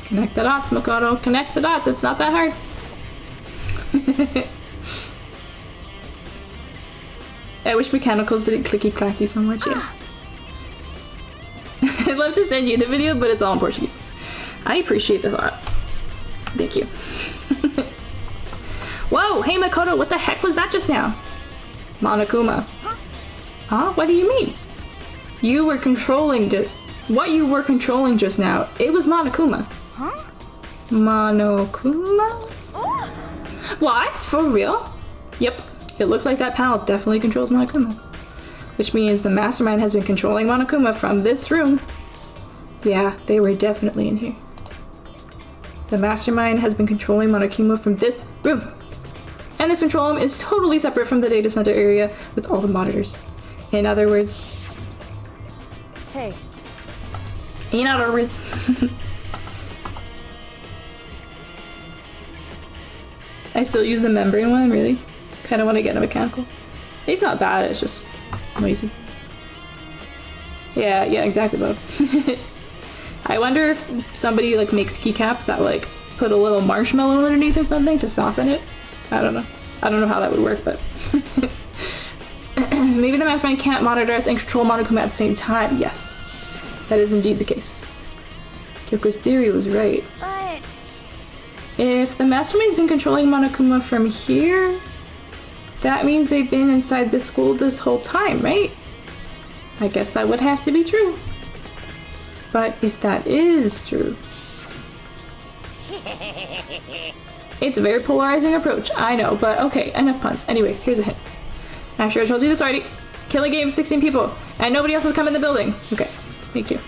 Connect the dots, Makoto. Connect the dots. It's not that hard. I wish mechanicals didn't clicky clacky so much, yeah. I'd love to send you the video, but it's all in Portuguese. I appreciate the thought. Thank you. Whoa, hey Makoto, what the heck was that just now? Monokuma. Huh? What do you mean? You were controlling what you were controlling just now. It was Monokuma. Huh? Monokuma? Oh! What? For real? Yep. It looks like that panel definitely controls Monokuma. Which means the mastermind has been controlling Monokuma from this room. Yeah, they were definitely in here. The mastermind has been controlling Monokuma from this room. And this control room is totally separate from the data center area with all the monitors. In other words... Hey. In other words... I still use the membrane one, really. Kind of want to get a mechanical. It's not bad, it's just noisy. Yeah, exactly, Bob. I wonder if somebody like makes keycaps that like put a little marshmallow underneath or something to soften it. I don't know. I don't know how that would work, but maybe the mastermind can't monitor us and control Monokuma at the same time. Yes, that is indeed the case. Kyoko's theory was right. But If the mastermind's been controlling Monokuma from here, that means they've been inside the school this whole time, right? I guess that would have to be true. But if that is true... It's a very polarizing approach, I know, but okay, enough puns. Anyway, here's a hint. I'm sure I told you this already. Killing game 16 people, and nobody else has come in the building. Okay, thank you.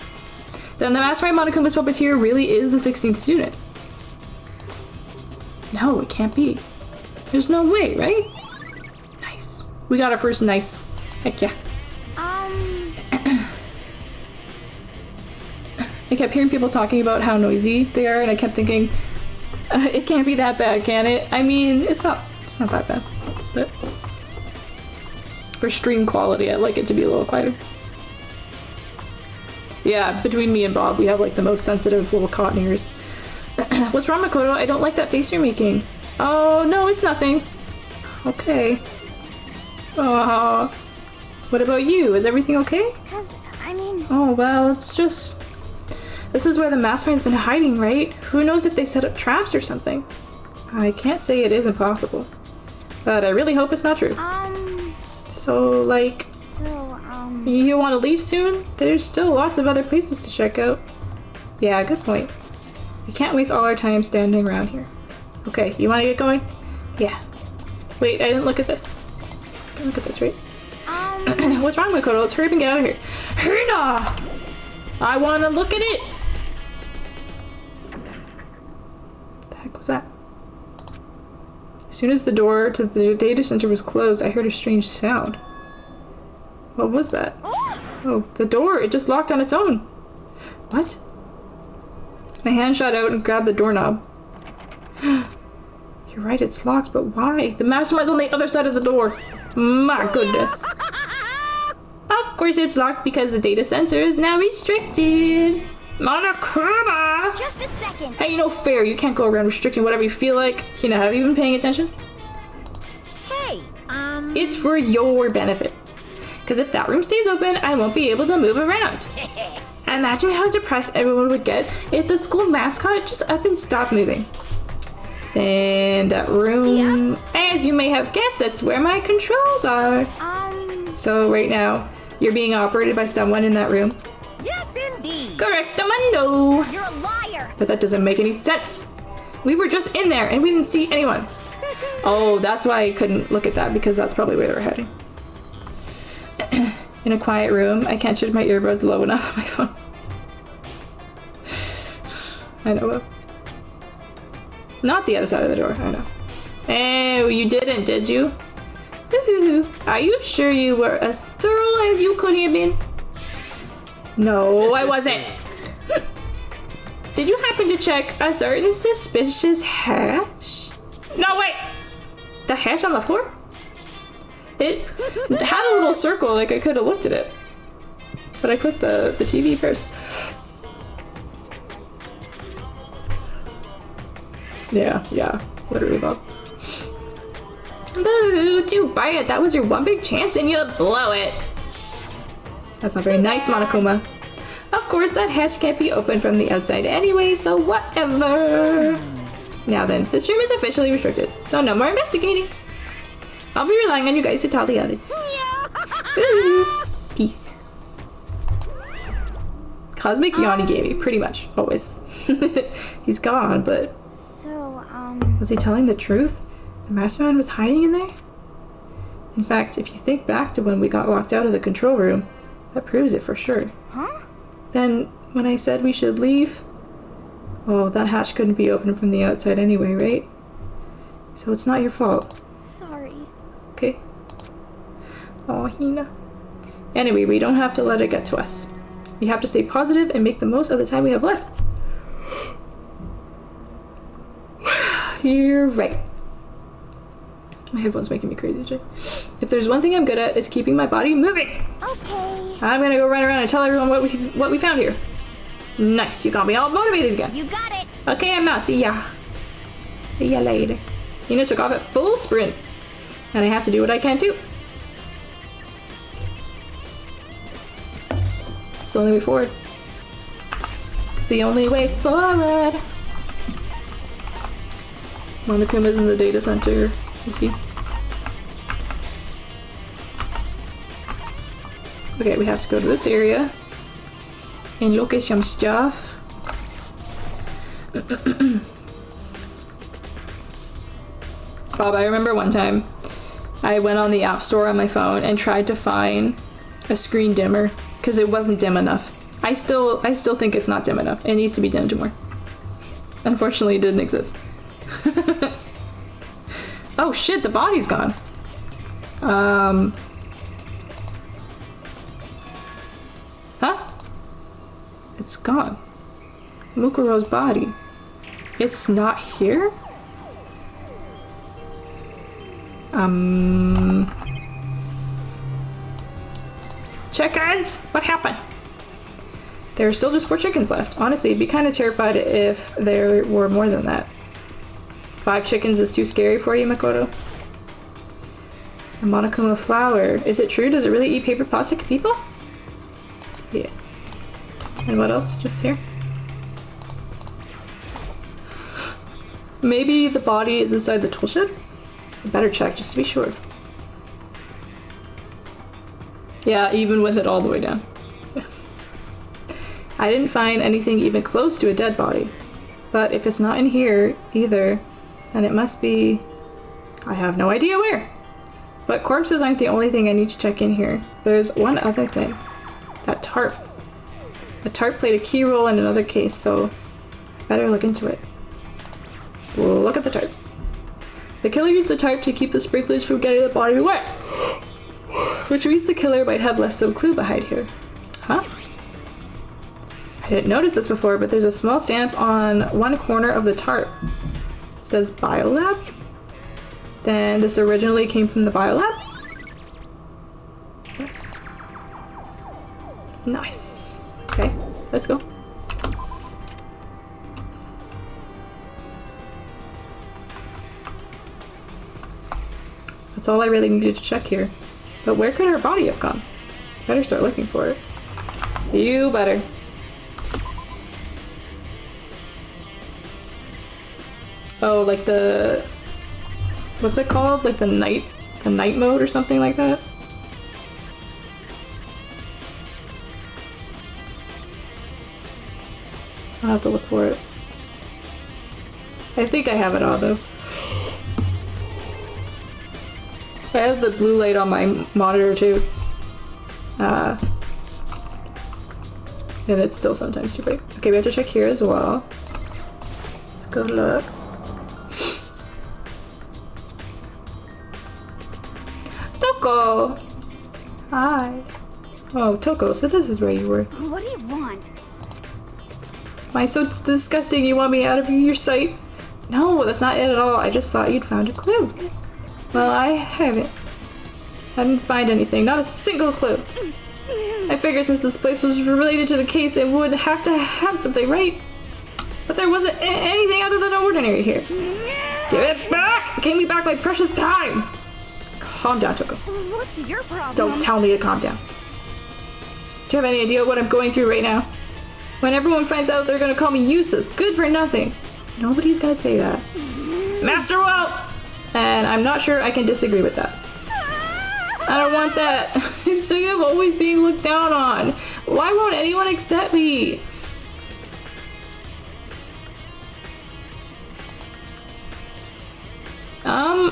Then the mastermind Monokuma's puppeteer really is the 16th student. No, it can't be. There's no way, right? Nice. We got our first nice. Heck yeah. I kept hearing people talking about how noisy they are, and I kept thinking, it can't be that bad, can it? I mean, it's not that bad, but for stream quality, I'd like it to be a little quieter. Yeah, between me and Bob, we have like the most sensitive little cotton ears. What's wrong, Makoto? I don't like that face you're making. Oh, no, it's nothing. Okay. What about you? Is everything okay? Oh, well, it's just... This is where the mastermind's been hiding, right? Who knows if they set up traps or something? I can't say it isn't possible. But I really hope it's not true. So, like... You want to leave soon? There's still lots of other places to check out. Yeah, good point. We can't waste all our time standing around here. Okay, you want to get going? Yeah. Wait, I didn't look at this. I can look at this, right? What's wrong, Makoto? Let's hurry up and get out of here. Hurna! I want to look at it! What the heck was that? As soon as the door to the data center was closed, I heard a strange sound. What was that? Oh, the door! It just locked on its own! What? My hand shot out and grabbed the doorknob. You're right, it's locked, but why? The mastermind's on the other side of the door! My goodness! Of course it's locked because the data center is now restricted! Monokuma! just a second. Hey, you know, fair, you can't go around restricting whatever you feel like. You know, have you been paying attention? Hey, It's for your benefit. Because if that room stays open, I won't be able to move around. Imagine how depressed everyone would get if the school mascot just up and stopped moving. Then that room, as you may have guessed, that's where my controls are. So right now, you're being operated by someone in that room. yes indeed. Correctamundo! You're a liar. But that doesn't make any sense. We were just in there and we didn't see anyone. Oh, that's why I couldn't look at that, because that's probably where they were heading. In a quiet room, I can't shift my earbuds low enough on my phone. I know. Not the other side of the door, I know. Oh, you didn't, did you? Are you sure you were as thorough as you could have been? No, I wasn't. Did you happen to check a certain suspicious hatch? No, wait! The hatch on the floor? It had a little circle, like I could have looked at it. But I clicked the TV first. Yeah, literally, Bob. Boo! Too bad. That was your one big chance and you blow it. That's not very nice, Monokuma. Of course, that hatch can't be opened from the outside anyway, so whatever. Now then, this room is officially restricted, so no more investigating. I'll be relying on you guys to tell the others. Boo! Peace. Cosmic Yanigami, pretty much, always. He's gone, but... So, was he telling the truth? The mastermind was hiding in there? In fact, if you think back to when we got locked out of the control room, that proves it for sure. huh? Then, when I said we should leave... Oh, that hatch couldn't be opened from the outside anyway, right? So it's not your fault. Sorry. Okay. Oh, Hina. Anyway, we don't have to let it get to us. We have to stay positive and make the most of the time we have left. You're right. My headphones making me crazy today. If there's one thing I'm good at, it's keeping my body moving. Okay. I'm gonna go run around and tell everyone what we found here. Nice, you got me all motivated again. You got it. Okay, I'm out. See ya. See ya later. Hina took off at full sprint. And I have to do what I can too. It's the only way forward. It's the only way forward. Monokuma's in the data center. Is he? Okay, we have to go to this area and look at some stuff. Bob, I remember one time I went on the App Store on my phone and tried to find a screen dimmer because it wasn't dim enough. I still think it's not dim enough. It needs to be dimmed more. Unfortunately, it didn't exist. Oh shit, the body's gone. Huh? It's gone. Mukuro's body. It's not here? Chickens! What happened? There are still just 4 chickens left. Honestly, I'd be kind of terrified if there were more than that. 5 chickens is too scary for you, Makoto? A Monokuma flower. Is it true? Does it really eat paper plastic people? Yeah. And what else? Just here? Maybe the body is inside the tool shed? I better check just to be sure. Yeah, even with it all the way down. I didn't find anything even close to a dead body. But if it's not in here either, then it must be... I have no idea where. But corpses aren't the only thing I need to check in here. There's one other thing. That tarp. The tarp played a key role in another case, so I better look into it. Let's look at the tarp. The killer used the tarp to keep the sprinklers from getting the body wet. Which means the killer might have left some clue behind here. Huh? I didn't notice this before, but there's a small stamp on one corner of the tarp. It says Biolab? Then this originally came from the Biolab? Nice. Nice. Okay, let's go. That's all I really needed to check here. But where could her body have gone? Better start looking for it. You better. Oh, like the... What's it called? Like the night mode or something like that? I'll have to look for it. I think I have it on though. I have the blue light on my monitor too. And it's still sometimes too bright. Okay, we have to check here as well. Let's go look. Toko! Hi. Oh, Toko, so this is where you were. What do you want? Am I so disgusting you want me out of your sight? No, that's not it at all. I just thought you'd found a clue. Well, I haven't. I didn't find anything. Not a single clue. I figured since this place was related to the case, it would have to have something, right? But there wasn't anything out of the ordinary here. Give it back! Give me back my precious time! Calm down, Toko. What's your problem? Don't tell me to calm down. Do you have any idea what I'm going through right now? When everyone finds out, they're gonna call me useless, good for nothing. Nobody's gonna say that. Master Walt! And I'm not sure I can disagree with that. I don't want that. I'm sick of always being looked down on. Why won't anyone accept me?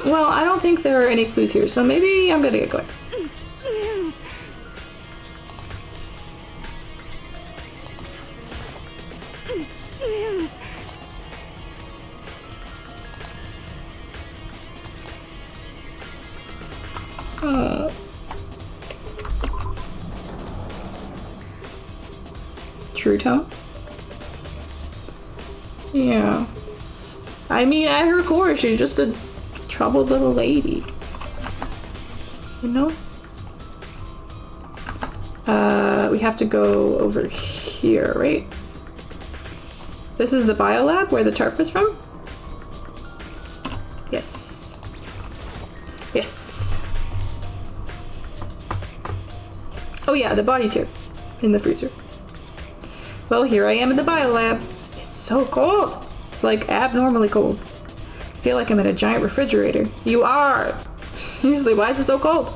Well, I don't think there are any clues here, so maybe I'm gonna get going. True tone? Yeah. I mean, at her core, she's just a troubled little lady. You know? We have to go over here, right? This is the biolab where the tarp is from? Yes. Yes. Oh yeah, the body's here. In the freezer. Well, here I am in the biolab. It's so cold. It's like abnormally cold. I feel like I'm in a giant refrigerator. You are! Seriously, why is it so cold?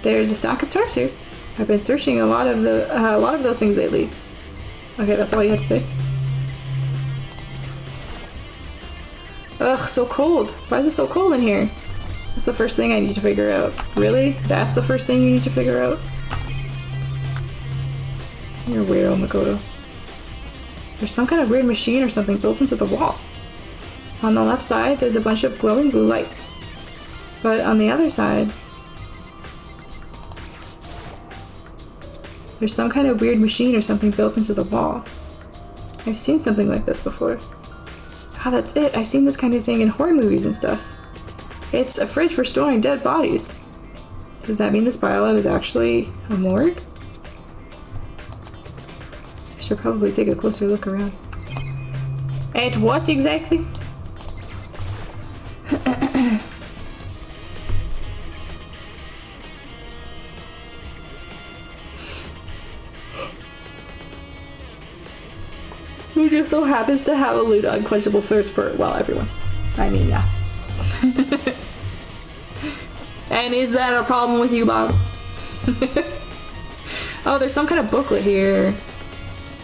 There's a stack of tarps here. I've been searching a lot of those things lately. Okay, that's all you had to say. Ugh, so cold. Why is it so cold in here? That's the first thing I need to figure out. Really? That's the first thing you need to figure out? You're a weirdo, Mukuro. There's some kind of weird machine or something built into the wall. On the left side, there's a bunch of glowing blue lights. But on the other side, there's some kind of weird machine or something built into the wall. I've seen something like this before. Ah, that's it. I've seen this kind of thing in horror movies and stuff. It's a fridge for storing dead bodies. Does that mean this biolab is actually a morgue? I should probably take a closer look around. At what exactly? Who just so happens to have a lewd unquenchable thirst for, well, everyone. I mean, yeah. And is that a problem with you, Bob? Oh, there's some kind of booklet here.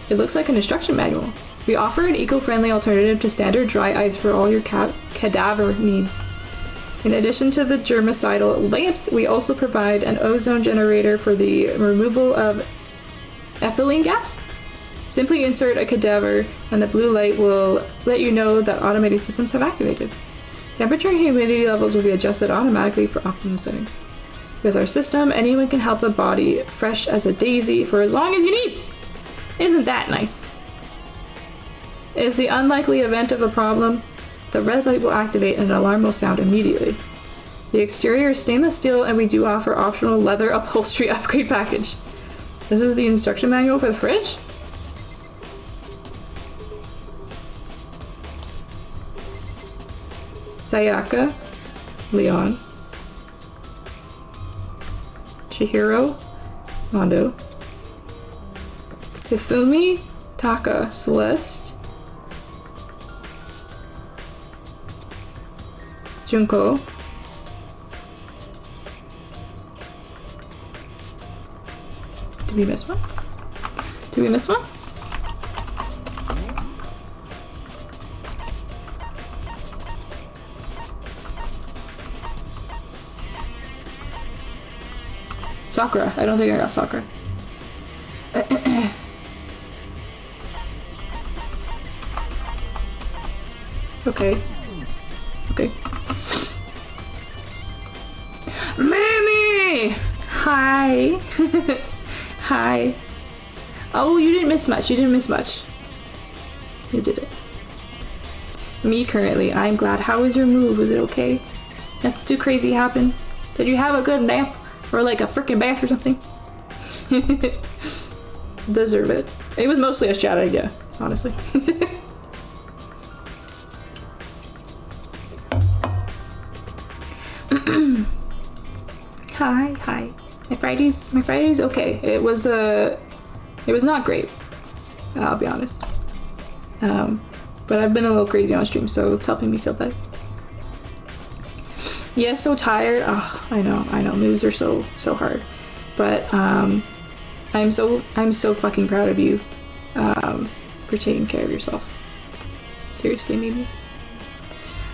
It looks like an instruction manual. We offer an eco-friendly alternative to standard dry ice for all your cadaver needs. In addition to the germicidal lamps, we also provide an ozone generator for the removal of ethylene gas. Simply insert a cadaver and the blue light will let you know that automated systems have activated. Temperature and humidity levels will be adjusted automatically for optimum settings. With our system, anyone can help a body fresh as a daisy for as long as you need. Isn't that nice? In the unlikely event of a problem, the red light will activate and an alarm will sound immediately. The exterior is stainless steel and we do offer optional leather upholstery upgrade package. This is the instruction manual for the fridge? Sayaka, Leon, Chihiro, Mondo, Hifumi, Taka, Celeste, Junko, did we miss one? Did we miss one? Sakura. I don't think I got Sakura. Okay. Okay. Mammy! Hi. Hi. Oh, you didn't miss much. You didn't miss much. You did it. Me currently. I'm glad. How was your move? Was it okay? Nothing too crazy happened? Did you have a good nap? Or like a freaking bath or something? Deserve it. It was mostly a chat idea, honestly. Hi, hi. My Friday's okay. It was not great. I'll be honest. But I've been a little crazy on stream, so it's helping me feel better. Yeah, so tired. Oh, I know. Moves are so hard. But I'm so fucking proud of you for taking care of yourself. Seriously, Mimi.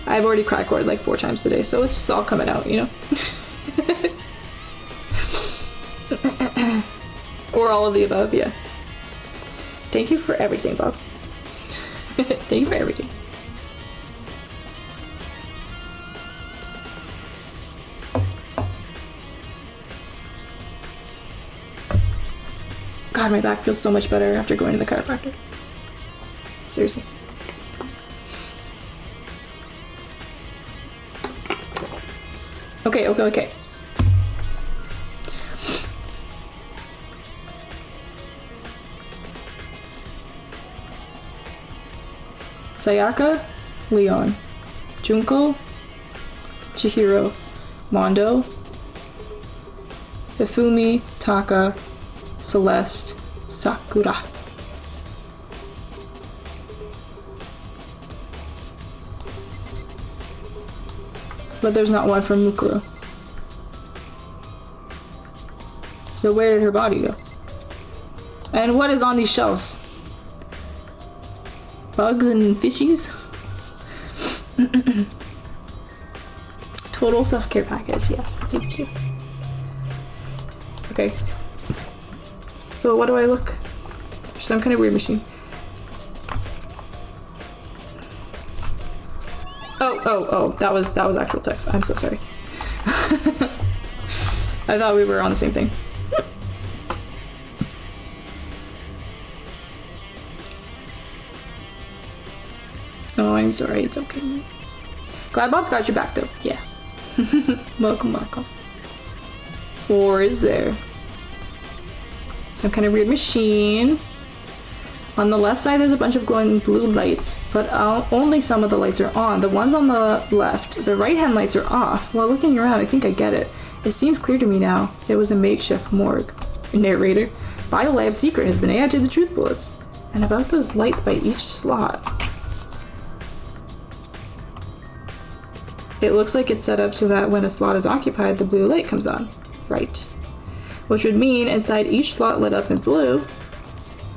I've already crack-cored like 4 times today, so it's just all coming out, you know? Or all of the above, yeah. Thank you for everything, Bob. Thank you for everything. God, my back feels so much better after going to the chiropractor. Seriously. Okay. Sayaka, Leon, Junko, Chihiro, Mondo, Hifumi, Taka, Celeste, Sakura. But there's not one from Mukuro. So where did her body go? And what is on these shelves? Bugs and fishies? Total self-care package, yes. Thank you. Okay. So what do I look? Some kind of weird machine. Oh, that was actual text. I'm so sorry. I thought we were on the same thing. Oh, I'm sorry. It's okay. Glad Bob's got your back, though. Yeah. Welcome. Or is there some kind of weird machine? On the left side, there's a bunch of glowing blue lights, but only some of the lights are on. The ones on the left, the right-hand lights are off. While looking around, I think I get it. It seems clear to me now. It was a makeshift morgue. Narrator. Biolab secret has been added to the truth bullets. And about those lights by each slot. It looks like it's set up so that when a slot is occupied, the blue light comes on. Right. Which would mean inside each slot lit up in blue,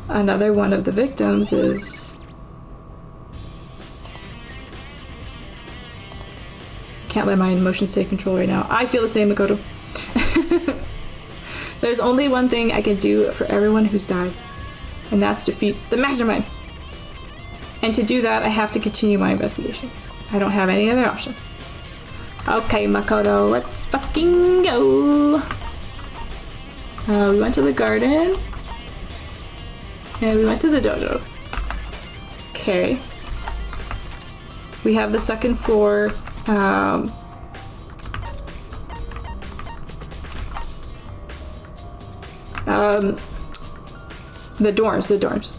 another one of the victims is... Can't let my emotions take control right now. I feel the same, Makoto. There's only one thing I can do for everyone who's died, and that's defeat the mastermind. And to do that, I have to continue my investigation. I don't have any other option. Okay, Makoto, let's fucking go. We went to the garden. And we went to the dojo. Okay. We have the second floor. The dorms.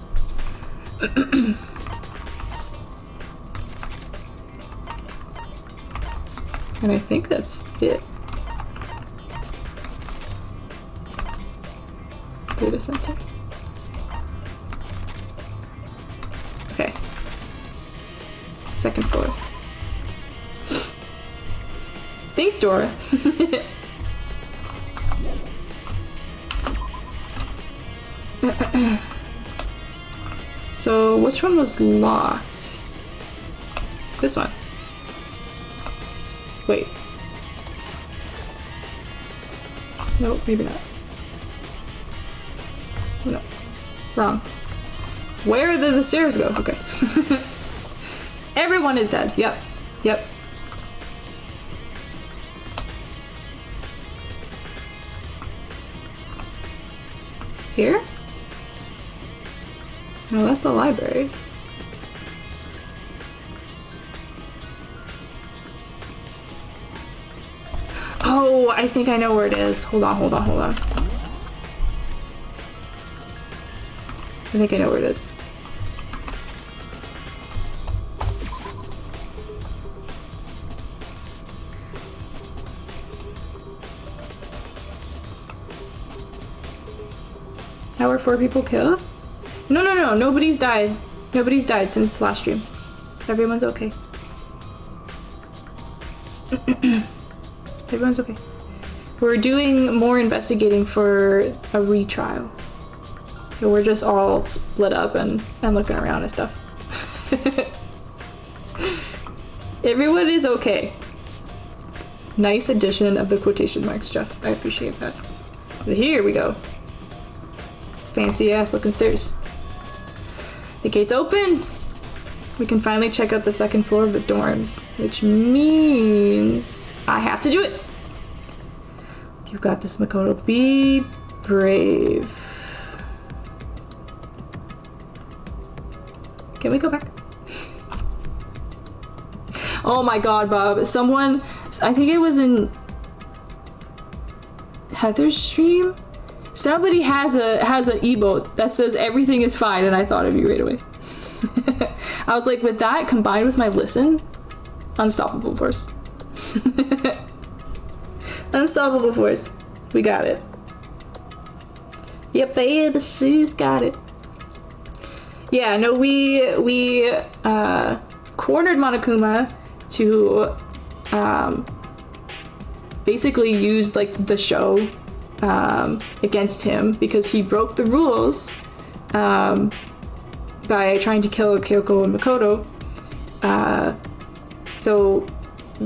And I think that's it. Data center. Okay. Second floor. Thanks, Dora. So, which one was locked? This one. Wait. No, maybe not. No. Wrong. Where did the stairs go? Okay. Everyone is dead. Yep. Here? No, that's the library. Oh, I think I know where it is. Hold on. I think I know where it is. How are 4 people killed? No, no, no. Nobody's died. Nobody's died since last stream. Everyone's okay. Everyone's okay. We're doing more investigating for a retrial. So we're just all split up and looking around and stuff. Everyone is okay. Nice addition of the quotation marks, Jeff. I appreciate that. But here we go. Fancy ass looking stairs. The gate's open! We can finally check out the second floor of the dorms, which means I have to do it. You've got this, Makoto. Be brave. Can we go back? Oh my god, Bob. Someone, I think it was in Heather's stream. Somebody has an emote that says everything is fine, and I thought of you right away. I was like, with that combined with my listen, unstoppable force. Unstoppable force. We got it. Yep, babe, she's got it. Yeah, no, we cornered Monokuma to basically use like the show against him because he broke the rules by trying to kill Kyoko and Makoto. So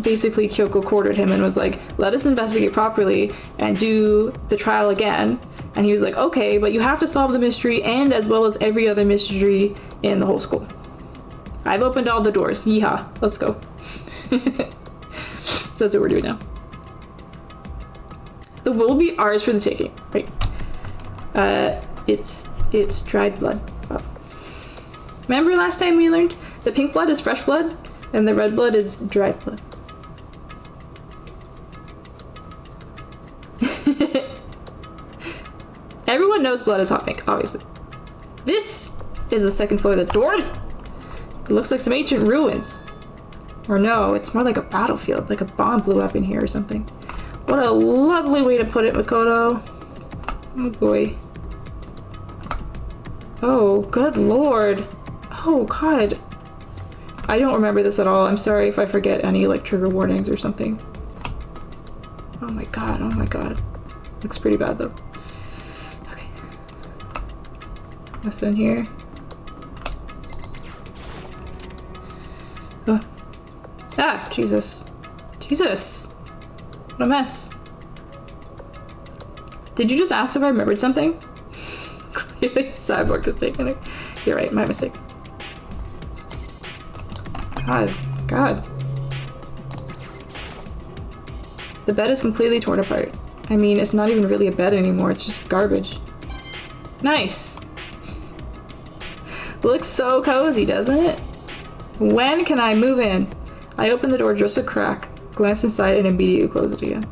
basically Kyoko cornered him and was like, let us investigate properly and do the trial again. And he was like, okay, but you have to solve the mystery and as well as every other mystery in the whole school. I've opened all the doors. Yeehaw. Let's go. So that's what we're doing now. The will be ours for the taking. Right. It's dried blood. Oh. Remember last time we learned the pink blood is fresh blood and the red blood is dried blood. Everyone knows blood is hot pink, obviously. This is the second floor of the dorms. It looks like some ancient ruins. Or no, it's more like a battlefield, like a bomb blew up in here or something. What a lovely way to put it, Makoto. Oh boy. Oh, good lord. Oh god. I don't remember this at all. I'm sorry if I forget any like trigger warnings or something. Oh my god, oh my god. Looks pretty bad though. Okay. Nothing here. Oh. Ah, Jesus. Jesus. What a mess. Did you just ask if I remembered something? Clearly Cyborg was taking it. You're right, my mistake. God. God. The bed is completely torn apart. I mean, it's not even really a bed anymore, it's just garbage. Nice! Looks so cozy, doesn't it? When can I move in? I open the door just a crack, glance inside, and immediately close it again.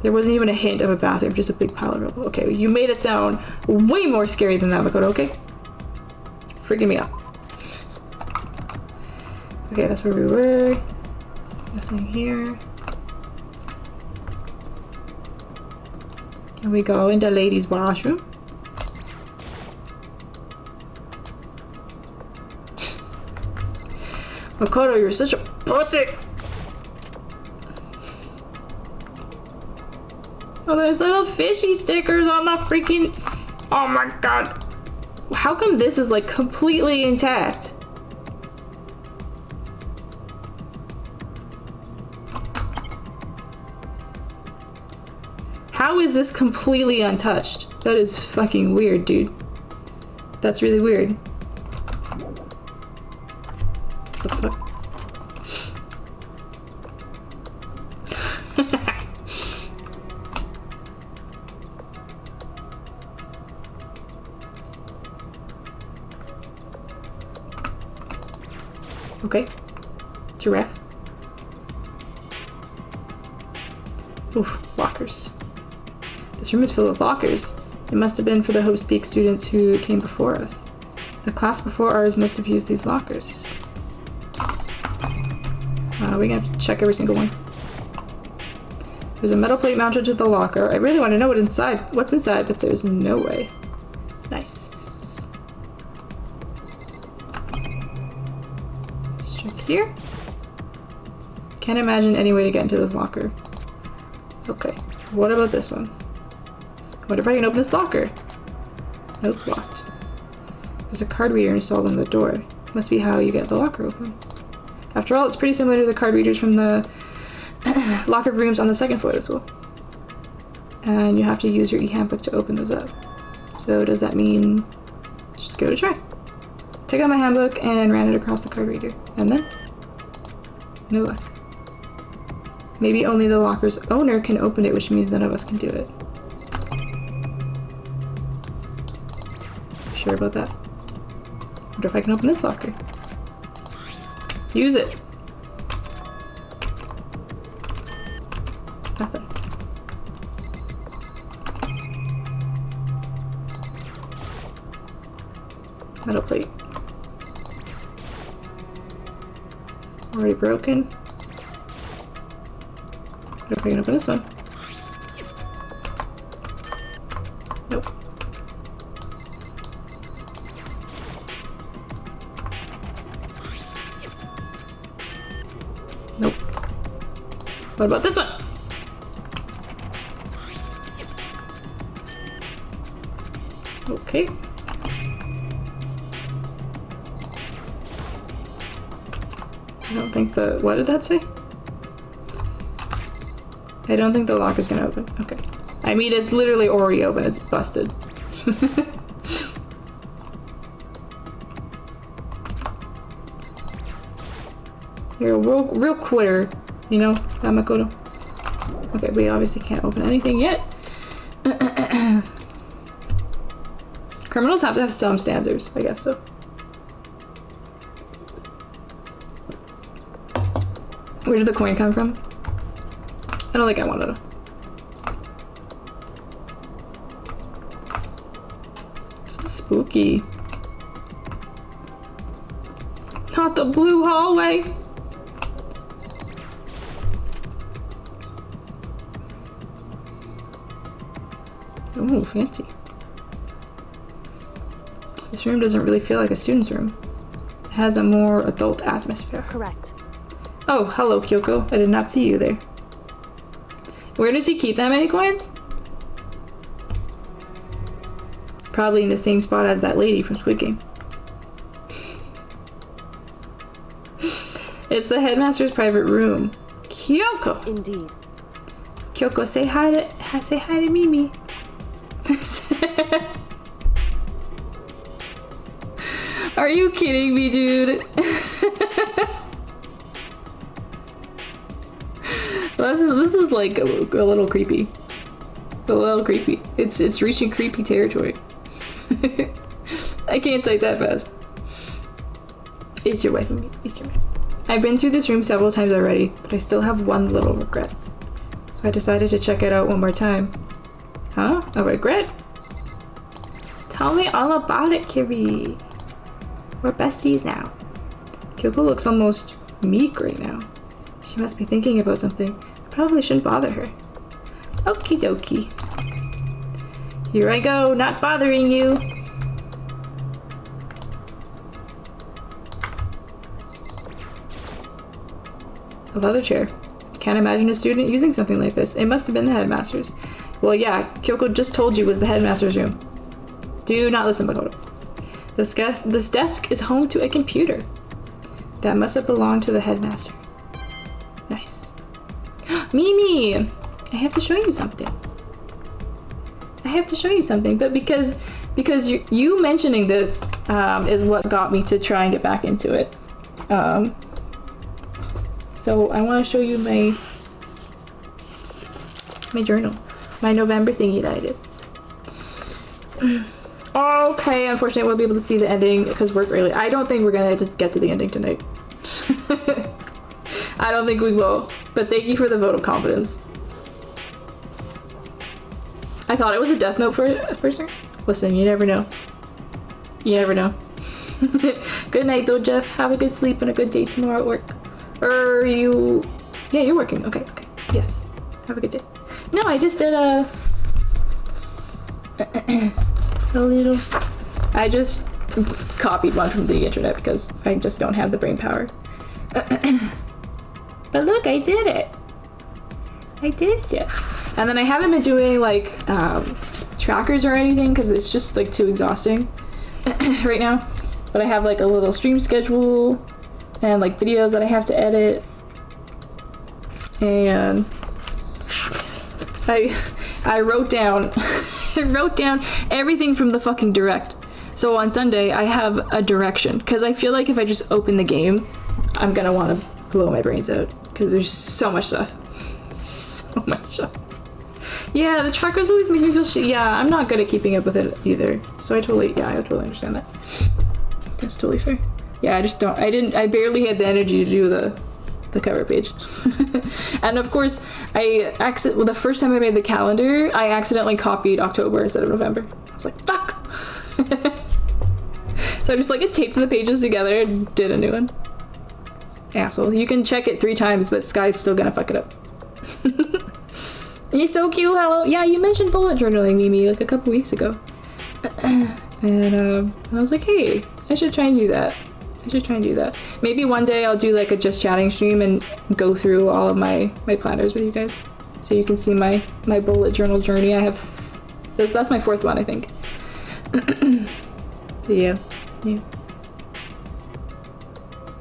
There wasn't even a hint of a bathroom, just a big pile of rubble. Okay, you made it sound way more scary than that, Makoto, okay? Freaking me out. Okay, that's where we were. Nothing here. Can we go into ladies' washroom? Makoto, you're such a pussy! Oh, there's little fishy stickers on the freaking... Oh my god. How come this is like completely intact? How is this completely untouched? That is fucking weird, dude. That's really weird. What the fuck? Okay. Giraffe. Oof, lockers. This room is full of lockers. It must have been for the Hope Peak students who came before us. The class before ours must have used these lockers. We're gonna have to check every single one. There's a metal plate mounted to the locker. I really want to know what's inside, but there's no way. Nice. Let's check here. Can't imagine any way to get into this locker. Okay, what about this one? What if I can open this locker? Nope, locked. There's a card reader installed on the door. Must be how you get the locker open. After all, it's pretty similar to the card readers from the locker rooms on the second floor of the school. And you have to use your e-handbook to open those up. So does that mean let's just give it a try? Took out my handbook and ran it across the card reader. And then? No luck. Maybe only the locker's owner can open it, which means none of us can do it. Sure about that? Wonder if I can open this locker. Use it. Nothing. Metal plate. Already broken. What if I can open this one? Nope. Nope. What about this one? Okay. I don't think what did that say? I don't think the lock is gonna open. Okay. I mean, it's literally already open. It's busted. You're a real quitter, you know, that Makoto. Okay, we obviously can't open anything yet. Criminals have to have some standards, I guess so. Where did the coin come from? I don't think I want to know. This is spooky. Not the blue hallway. Ooh, fancy. This room doesn't really feel like a student's room. It has a more adult atmosphere. Correct. Oh, hello, Kyoko. I did not see you there. Where does he keep that many coins? Probably in the same spot as that lady from Squid Game. It's the headmaster's private room. Kyoko! Indeed. Kyoko, say hi to Mimi. Are you kidding me, dude? This is like a little creepy. A little creepy. It's reaching creepy territory. I can't type that fast. It's your wife and me. It's your wife. I've been through this room several times already, but I still have one little regret. So I decided to check it out one more time. Huh? A regret? Tell me all about it, Kiri. We're besties now. Kyoko looks almost meek right now. She must be thinking about something. I probably shouldn't bother her. Okie dokie. Here I go, not bothering you. A leather chair. I can't imagine a student using something like this. It must have been the headmaster's. Well, yeah, Kyoko just told you it was the headmaster's room. Do not listen, Makoto. This desk is home to a computer. That must have belonged to the headmaster. Nice. Mimi! I have to show you something. I have to show you something, but because you mentioning this is what got me to try and get back into it. So I want to show you my journal, my November thingy that I did. Okay, unfortunately I won't be able to see the ending because work early. I don't think we're gonna get to the ending tonight. I don't think we will, but thank you for the vote of confidence. I thought it was a death note for a second. Listen, you never know. You never know. Good night though, Jeff. Have a good sleep and a good day tomorrow at work. Yeah, you're working. Okay. Yes. Have a good day. No, I just did a little. I just copied one from the internet because I just don't have the brain power. But look, I did it. I did it. And then I haven't been doing like trackers or anything because it's just like too exhausting right now. But I have like a little stream schedule and like videos that I have to edit. And I wrote down I wrote down everything from the fucking direct. So on Sunday I have a direction because I feel like if I just open the game, I'm gonna want to blow my brains out because there's so much stuff. So much stuff. Yeah, the trackers always make me feel shit. Yeah, I'm not good at keeping up with it either. So I totally understand that. That's totally fair. Yeah, I barely had the energy to do the cover page. And of course, the first time I made the calendar, I accidentally copied October instead of November. I was like, fuck! So I just like taped the pages together and did a new one. Asshole. You can check it 3 times, but Sky's still gonna fuck it up. It's so cute, hello. Yeah, you mentioned bullet journaling, Mimi, like a couple weeks ago. And I was like, hey, I should try and do that. Maybe one day I'll do like a just chatting stream and go through all of my planners with you guys. So you can see my bullet journal journey. I have, that's my 4th one, I think. Yeah.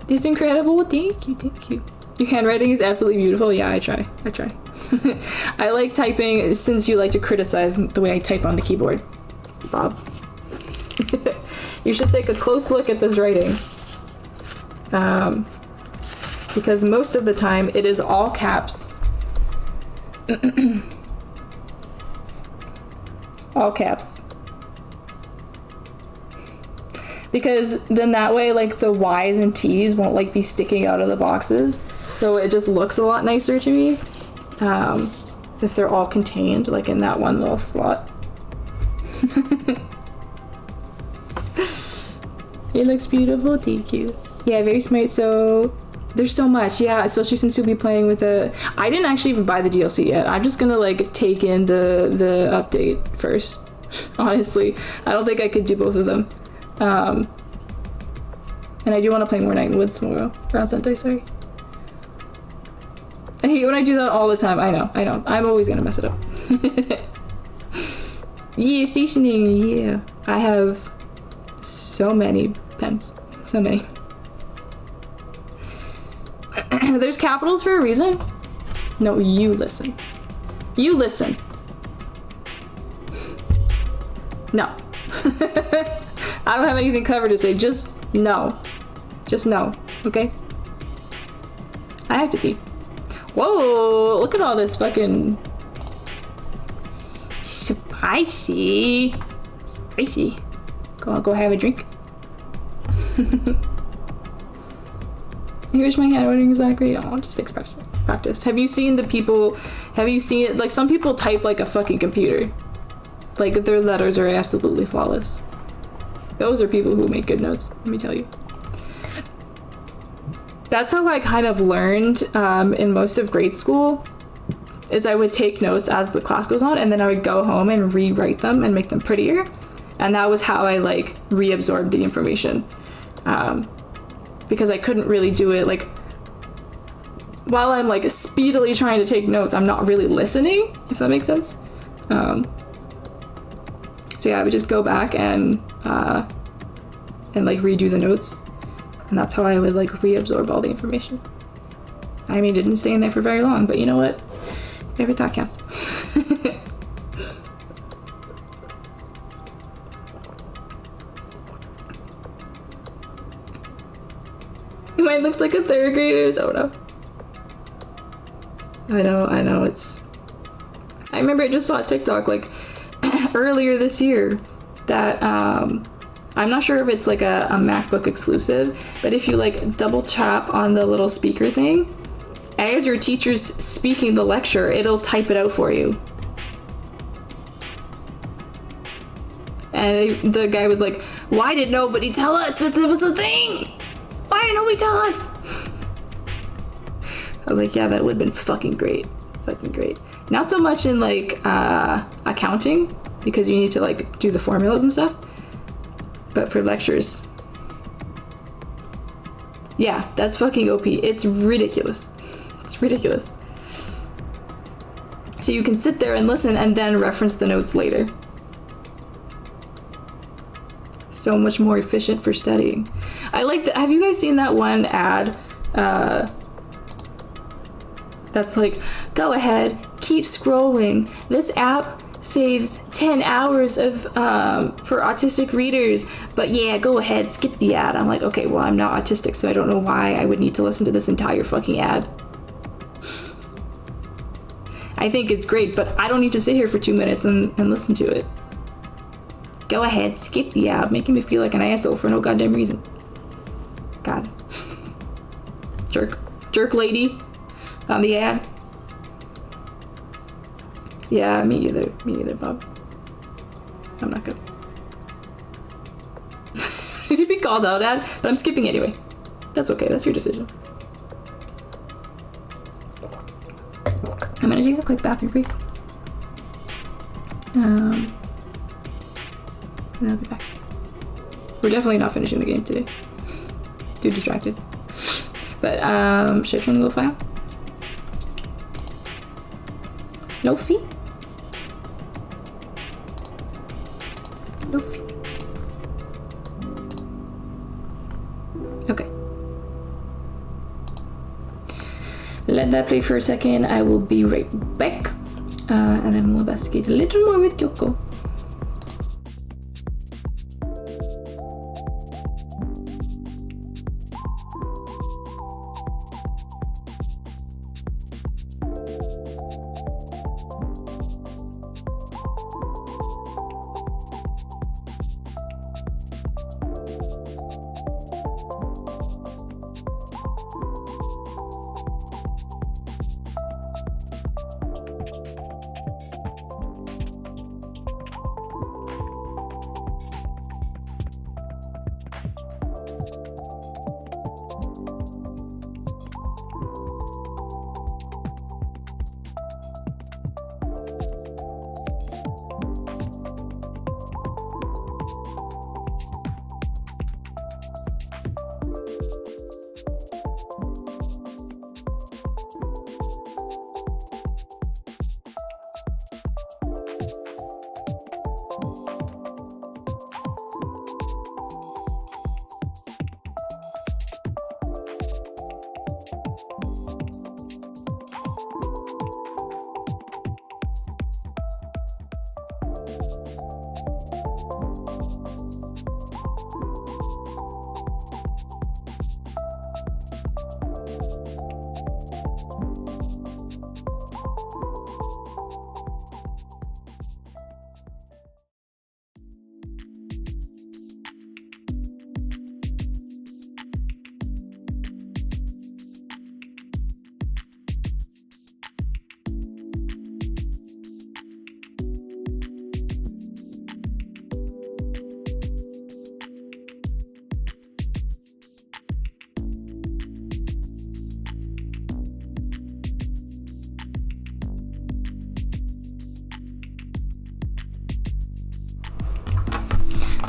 It's incredible, thank you. Your handwriting is absolutely beautiful. Yeah, I try. I like typing since you like to criticize the way I type on the keyboard, Bob. You should take a close look at this writing. Because most of the time it is all caps. All caps. Because then that way like the Y's and T's won't like be sticking out of the boxes. So it just looks a lot nicer to me. If they're all contained like in that one little slot. It looks beautiful, thank you. Yeah, very smart. So there's so much, yeah, especially since you'll be playing with I didn't actually even buy the DLC yet. I'm just gonna like take in the update first. Honestly, I don't think I could do both of them. And I do want to play more Night in Woods tomorrow, or on Sunday, sorry. I hate when I do that all the time. I know. I'm always gonna mess it up. Yeah, stationing, yeah. I have so many pens. So many. There's capitals for a reason. No, you listen. You listen. No. I don't have anything clever to say. Just no. Just no. Okay? I have to pee. Whoa! Look at all this fucking spicy. Go have a drink. Here's my handwriting is that great. Oh, just practice. Have you seen it? Like some people type like a fucking computer. Like their letters are absolutely flawless. Those are people who make good notes, let me tell you. That's how I kind of learned in most of grade school, is I would take notes as the class goes on, and then I would go home and rewrite them and make them prettier. And that was how I like reabsorbed the information. Because I couldn't really do it like while I'm like speedily trying to take notes, I'm not really listening, if that makes sense. So yeah, I would just go back and like redo the notes, and that's how I would like reabsorb all the information. I mean, it didn't stay in there for very long, but you know what? Every thought counts. Mine looks like a 3rd grader's. Oh no. I know. I remember I just saw a TikTok like earlier this year that I'm not sure if it's like a MacBook exclusive, but if you like double tap on the little speaker thing, as your teacher's speaking the lecture, it'll type it out for you. And the guy was like, why did nobody tell us that there was a thing? Why didn't nobody tell us? I was like, yeah, that would have been fucking great. Not so much in like accounting, because you need to like do the formulas and stuff, but for lectures. Yeah, that's fucking OP. It's ridiculous. It's ridiculous. So you can sit there and listen and then reference the notes later. So much more efficient for studying. I like that. Have you guys seen that one ad? That's like, go ahead, keep scrolling. This app saves 10 hours of for autistic readers, but yeah, go ahead, skip the ad. I'm like, okay, well, I'm not autistic, so I don't know why I would need to listen to this entire fucking ad. I think it's great, but I don't need to sit here for 2 minutes and listen to it. Go ahead, skip the ad, making me feel like an asshole for no goddamn reason. God. Jerk lady on the ad. Yeah, me either, Bob. I'm not good. You'd be called out ad, but I'm skipping anyway. That's okay, that's your decision. I'm gonna take a quick bathroom break. And I'll be back. We're definitely not finishing the game today. Too distracted. But, should I turn the little file? No fee? No fee. Okay. Let that play for a second. I will be right back. And then we'll investigate a little more with Kyoko.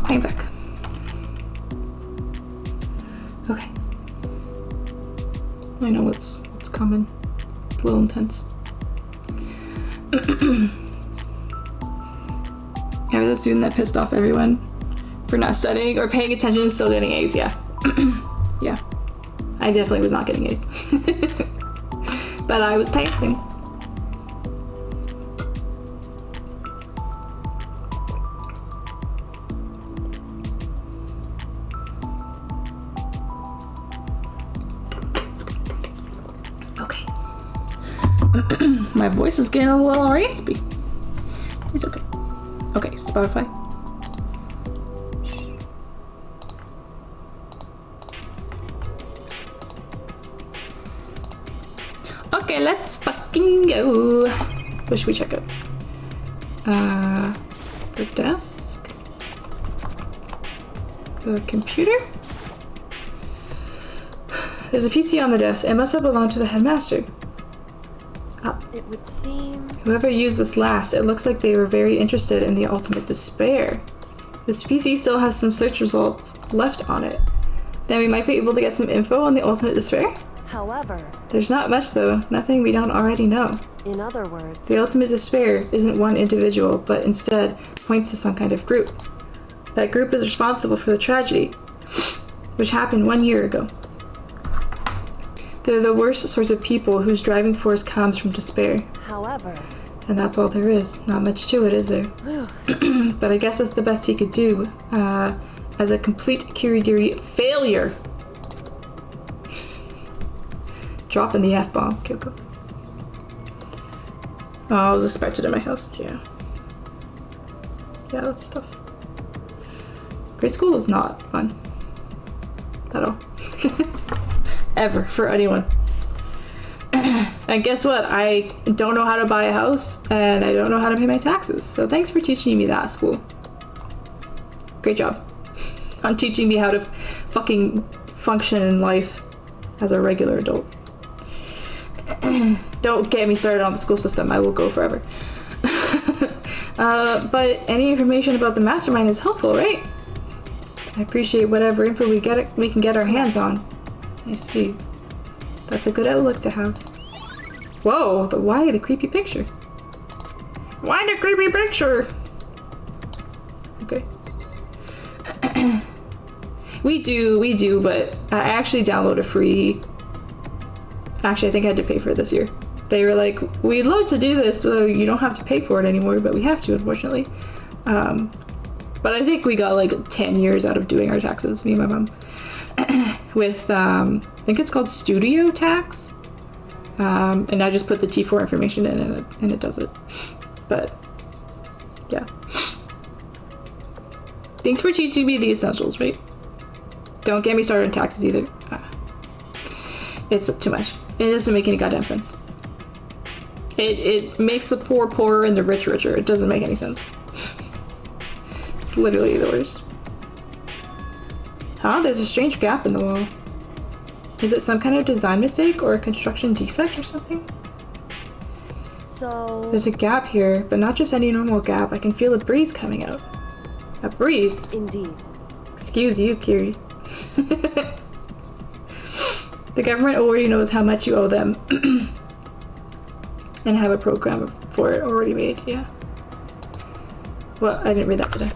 I'm back. Okay. I know what's coming. It's a little intense. I was a student that pissed off everyone for not studying or paying attention and still getting A's, yeah. Yeah. I definitely was not getting A's. But I was passing. My voice is getting a little raspy. It's okay. Okay, Spotify. Okay, let's fucking go. What should we check out? The desk? The computer? There's a PC on the desk. It must have belonged to the headmaster. It would seem... Whoever used this last, it looks like they were very interested in the ultimate despair. This PC still has some search results left on it. Then we might be able to get some info on the ultimate despair? However... There's not much though, nothing we don't already know. In other words... The ultimate despair isn't one individual, but instead points to some kind of group. That group is responsible for the tragedy, which happened 1 year ago. They're the worst sorts of people whose driving force comes from despair. However... And that's all there is. Not much to it, is there? But I guess that's the best he could do, as a complete Kirigiri failure. Dropping the F-bomb, Kyoko. Oh, I was expected in my house. Yeah. Yeah, that's tough. Grade school is not fun. At all. Ever, for anyone. And guess what? I don't know how to buy a house, and I don't know how to pay my taxes. So thanks for teaching me that, school. Great job. On teaching me how to fucking function in life as a regular adult. Don't get me started on the school system. I will go forever. But any information about the mastermind is helpful, right? I appreciate whatever info we can get our hands on. I see. That's a good outlook to have. Whoa, why the creepy picture? Why the creepy picture? Okay. we do, but I actually downloaded a free... Actually, I think I had to pay for it this year. They were like, we'd love to do this, so you don't have to pay for it anymore, but we have to, unfortunately. But I think we got like 10 years out of doing our taxes, me and my mom. With, I think it's called Studio Tax. And I just put the T4 information in and it does it. But, yeah. Thanks for teaching me the essentials, right? Don't get me started on taxes either. It's too much. It doesn't make any goddamn sense. It makes the poor poorer and the rich richer. It doesn't make any sense. It's literally the worst. Huh? There's a strange gap in the wall. Is it some kind of design mistake or a construction defect or something? So... There's a gap here, but not just any normal gap. I can feel a breeze coming out. A breeze? Indeed. Excuse you, Kiri. The government already knows how much you owe them. And have a program for it already made, yeah. Well, I didn't read that today.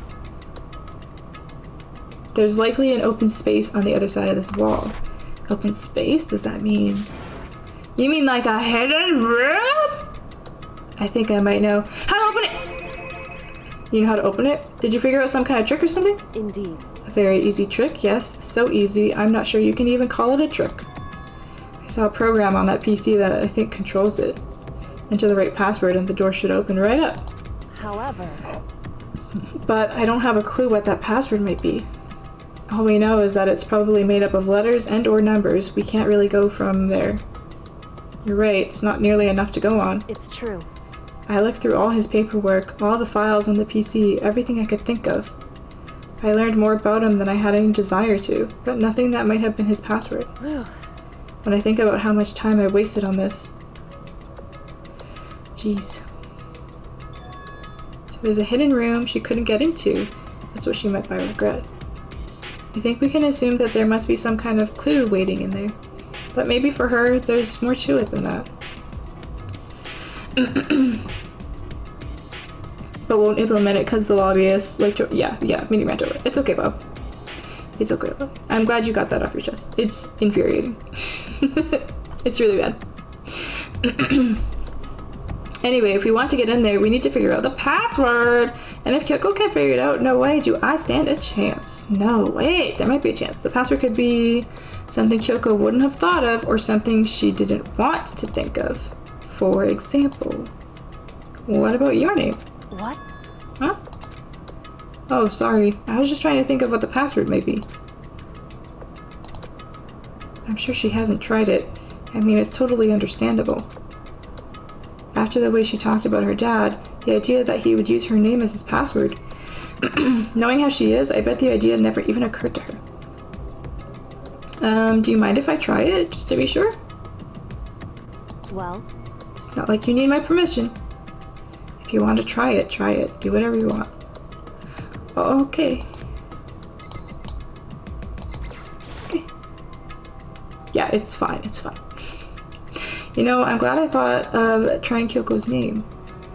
There's likely an open space on the other side of this wall. Open space? Does that mean... You mean like a hidden room? I think I might know how to open it! You know how to open it? Did you figure out some kind of trick or something? Indeed. A very easy trick, yes. So easy, I'm not sure you can even call it a trick. I saw a program on that PC that I think controls it. Enter the right password and the door should open right up. However... But I don't have a clue what that password might be. All we know is that it's probably made up of letters and or numbers. We can't really go from there. You're right, it's not nearly enough to go on. It's true. I looked through all his paperwork, all the files on the PC, everything I could think of. I learned more about him than I had any desire to, but nothing that might have been his password. When I think about how much time I wasted on this. Jeez. So there's a hidden room she couldn't get into. That's what she meant by regret. I think we can assume that there must be some kind of clue waiting in there. But maybe for her, there's more to it than that. But won't implement it because the lobbyists like to... Yeah, mini rant over. It's okay, Bob. It's okay, Bob. I'm glad you got that off your chest. It's infuriating. It's really bad. Anyway, if we want to get in there, we need to figure out the password. And if Kyoko can't figure it out, no way do I stand a chance. No, wait, there might be a chance. The password could be something Kyoko wouldn't have thought of or something she didn't want to think of. For example, what about your name? What? Huh? Oh, sorry. I was just trying to think of what the password might be. I'm sure she hasn't tried it. I mean, it's totally understandable. After the way she talked about her dad, the idea that he would use her name as his password. Knowing how she is, I bet the idea never even occurred to her. Do you mind if I try it, just to be sure? Well, It's not like you need my permission. If you want to try it, try it. Do whatever you want. Okay. Okay. Yeah, it's fine. It's fine. You know, I'm glad I thought of trying Kyoko's name.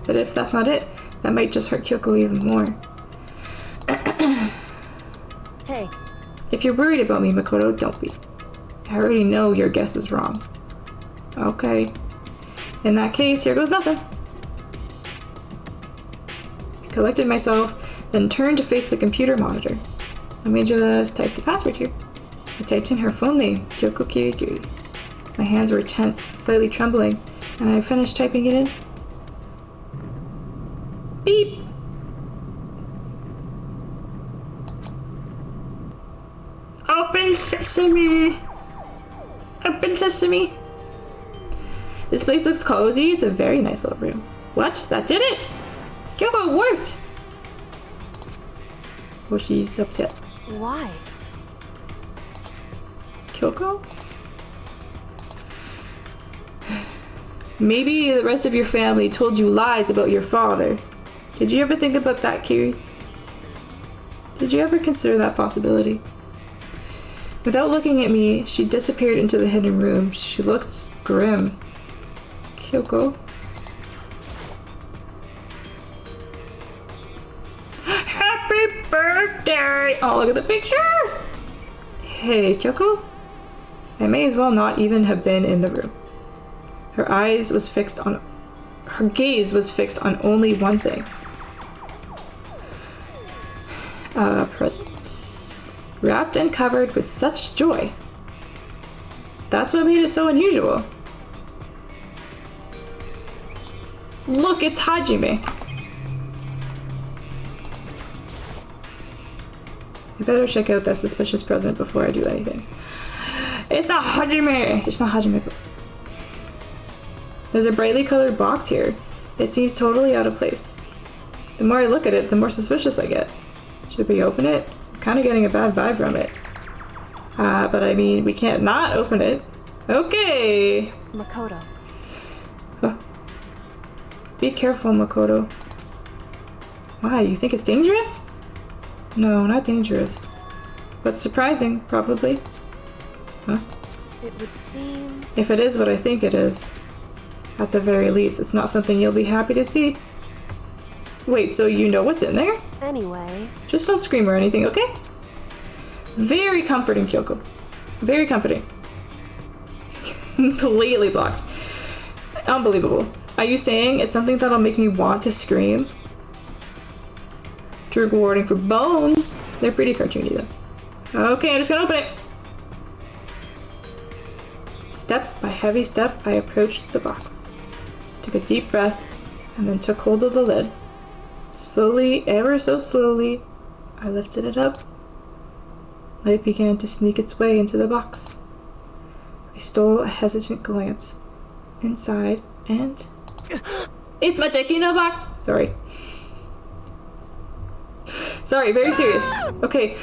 But if that's not it, that might just hurt Kyoko even more. Hey, If you're worried about me, Makoto, don't be. I already know your guess is wrong. Okay. In that case, here goes nothing. I collected myself, then turned to face the computer monitor. Let me just type the password here. I typed in her phone name, Kyoko Kirigiri. My hands were tense, slightly trembling, and I finished typing it in. Beep! Open sesame! Open sesame! This place looks cozy. It's a very nice little room. What? That did it! Kyoko, it worked! Oh, she's upset. why? Kyoko? Maybe the rest of your family told you lies about your father. Did you ever think about that, Kiri? Did you ever consider that possibility? Without looking at me, she disappeared into the hidden room. She looked grim. Kyoko? Happy birthday! Oh, look at the picture! Hey, Kyoko? I may as well not even have been in the room. Her gaze was fixed on only one thing. A present. Wrapped and covered with such joy. That's what made it so unusual. Look, it's Hajime. I better check out that suspicious present before I do anything. It's not Hajime! It's not Hajime. There's a brightly colored box here. It seems totally out of place. The more I look at it, the more suspicious I get. Should we open it? I'm kind of getting a bad vibe from it. But I mean, we can't not open it. Okay! Makoto. Huh. Be careful, Makoto. Why, you think it's dangerous? No, not dangerous. But surprising, probably. Huh? It would seem... If it is what I think it is, at the very least, it's not something you'll be happy to see. Wait, so you know what's in there? Anyway, Just don't scream or anything, okay? Very comforting, Kyoko. Very comforting. Completely blocked. Unbelievable. Are you saying it's something that'll make me want to scream? Trigger warning for bones. They're pretty cartoony, though. Okay, I'm just gonna open it. Step by heavy step, I approached the box. Took a deep breath, and then took hold of the lid. Slowly, ever so slowly, I lifted it up. Light began to sneak its way into the box. I stole a hesitant glance inside, and... It's my Tekino box! Sorry. Sorry, very serious. Okay,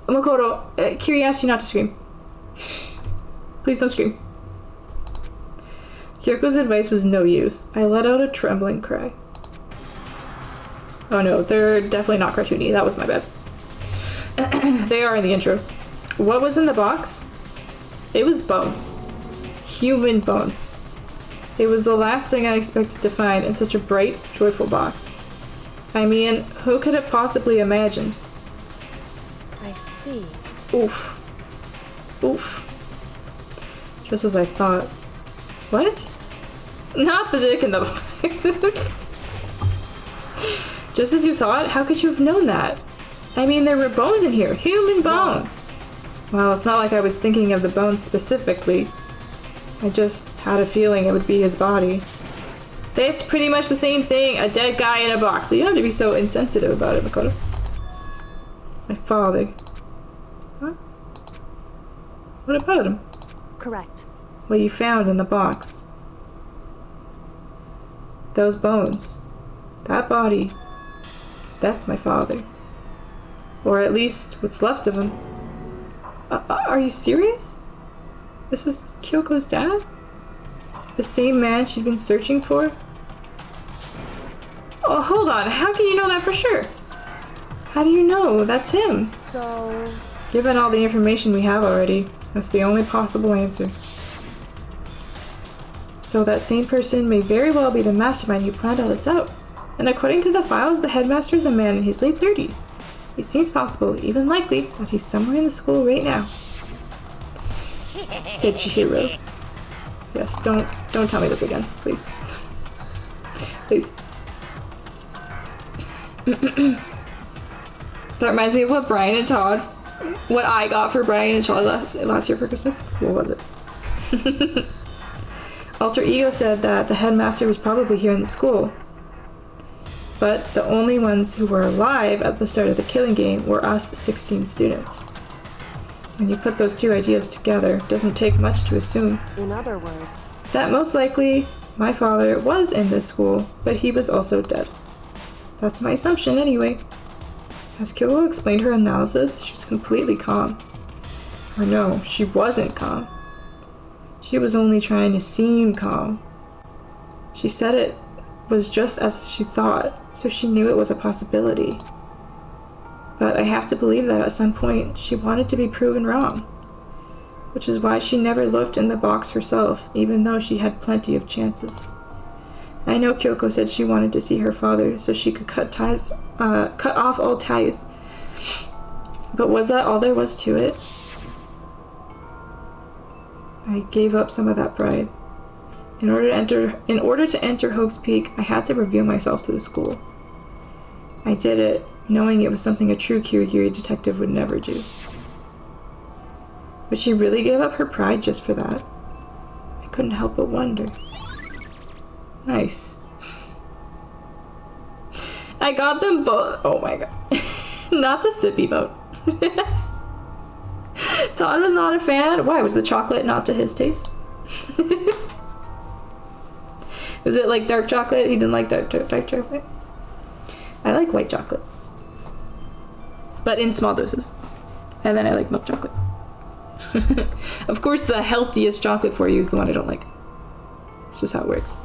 Makoto, Kiri asked you not to scream. Please don't scream. Kyoko's advice was no use. I let out a trembling cry. Oh no, they're definitely not cartoony. That was my bad. They are in the intro. What was in the box? It was bones. Human bones. It was the last thing I expected to find in such a bright, joyful box. I mean, who could have possibly imagined? I see. Oof. Oof. Just as I thought. What? Not the dick in the box. Just as you thought? How could you have known that? I mean, there were bones in here. Human bones. Well, it's not like I was thinking of the bones specifically. I just had a feeling it would be his body. That's pretty much the same thing. A dead guy in a box. So you don't have to be so insensitive about it, Makoto. My father. Huh? What about him? Correct. What you found in the box. Those bones. That body. That's my father. Or at least what's left of him. Are you serious? This is Kyoko's dad? The same man she'd been searching for? Oh, hold on. How can you know that for sure? How do you know that's him? So, Given all the information we have already, that's the only possible answer. So that same person may very well be the mastermind who planned all this out. And according to the files, the headmaster is a man in his late 30s. It seems possible, even likely, that he's somewhere in the school right now. Said Chihiro. Yes, don't tell me this again, please. Please. That reminds me of what Brian and Todd, what I got for Brian and Todd last year for Christmas. What was it? Alter Ego said that the headmaster was probably here in the school, but the only ones who were alive at the start of the killing game were us 16 students. When you put those two ideas together, it doesn't take much to assume in other words, that most likely my father was in this school, but he was also dead. That's my assumption anyway. As Kyoko explained her analysis, she was completely calm. Or no, she wasn't calm. She was only trying to seem calm. She said it was just as she thought, so she knew it was a possibility. But I have to believe that at some point she wanted to be proven wrong, which is why she never looked in the box herself, even though she had plenty of chances. I know Kyoko said she wanted to see her father so she could cut off all ties. But was that all there was to it? I gave up some of that pride. In order to enter Hope's Peak, I had to reveal myself to the school. I did it, knowing it was something a true Kirigiri detective would never do. Would she really give up her pride just for that? I couldn't help but wonder. Nice. I got them both. Oh my god. Not the sippy boat. Todd was not a fan. Why? Was the chocolate not to his taste? Was it like dark chocolate? He didn't like dark chocolate? I like white chocolate. But in small doses. And then I like milk chocolate. Of course, the healthiest chocolate for you is the one I don't like. It's just how it works.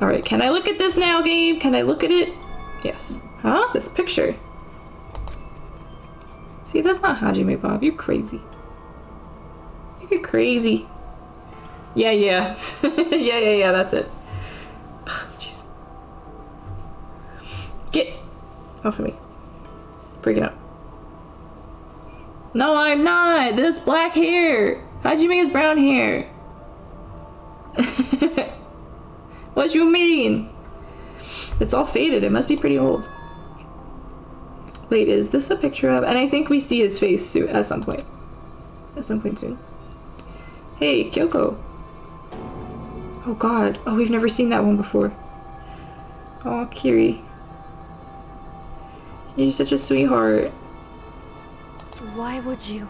Alright, can I look at this now, game? Can I look at it? Yes. Huh? This picture. See, that's not Hajime Bob. You're crazy. You're crazy. Yeah. yeah, that's it. Jeez. Get off of me. Freaking out. No, I'm not. This black hair. Hajime has brown hair. What you mean? It's all faded. It must be pretty old. Wait, is this a picture of... And I think we see his face soon, at some point. At some point soon. Hey, Kyoko. Oh god. Oh, we've never seen that one before. Oh, Kiri. You're such a sweetheart. why would you?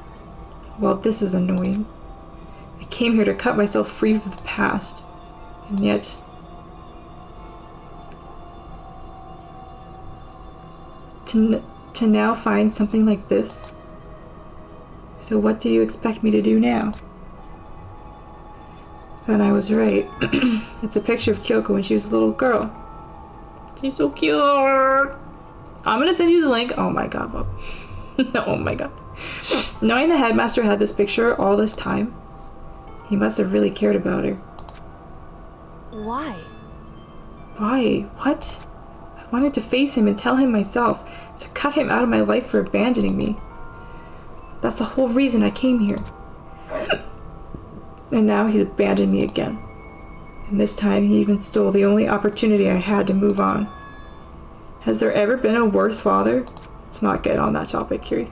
Well, this is annoying. I came here to cut myself free from the past. And yet... To now find something like this? So what do you expect me to do now? Then I was right. It's a picture of Kyoko when she was a little girl. She's so cute! I'm gonna send you the link. Oh my god, Bob. Oh my god. Knowing the headmaster had this picture all this time, he must have really cared about her. Why? Why? What? I wanted to face him and tell him myself, to cut him out of my life for abandoning me. That's the whole reason I came here. And now he's abandoned me again. And this time he even stole the only opportunity I had to move on. Has there ever been a worse father? Let's not get on that topic, Kiri.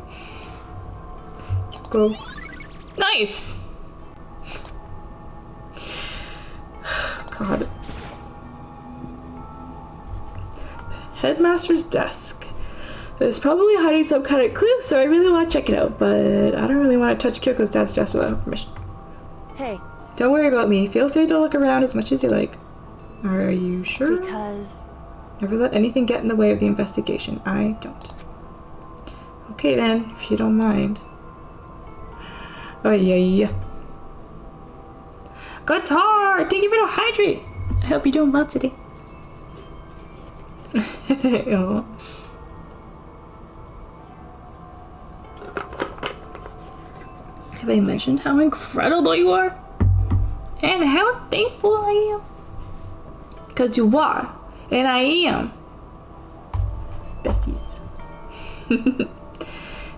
Go. Nice! God. Headmaster's desk. It's probably hiding some kind of clue, so I really want to check it out, but I don't really want to touch Kyoko's dad's desk without her permission. Hey. Don't worry about me. Feel free to look around as much as you like. Are you sure? Because... Never let anything get in the way of the investigation. I don't. Okay then, if you don't mind. Oh yeah. Guitar! Thank you for the hydrate! I hope you're doing well today. Oh. Have I mentioned how incredible you are? And how thankful I am? Because you are, and I am. Besties.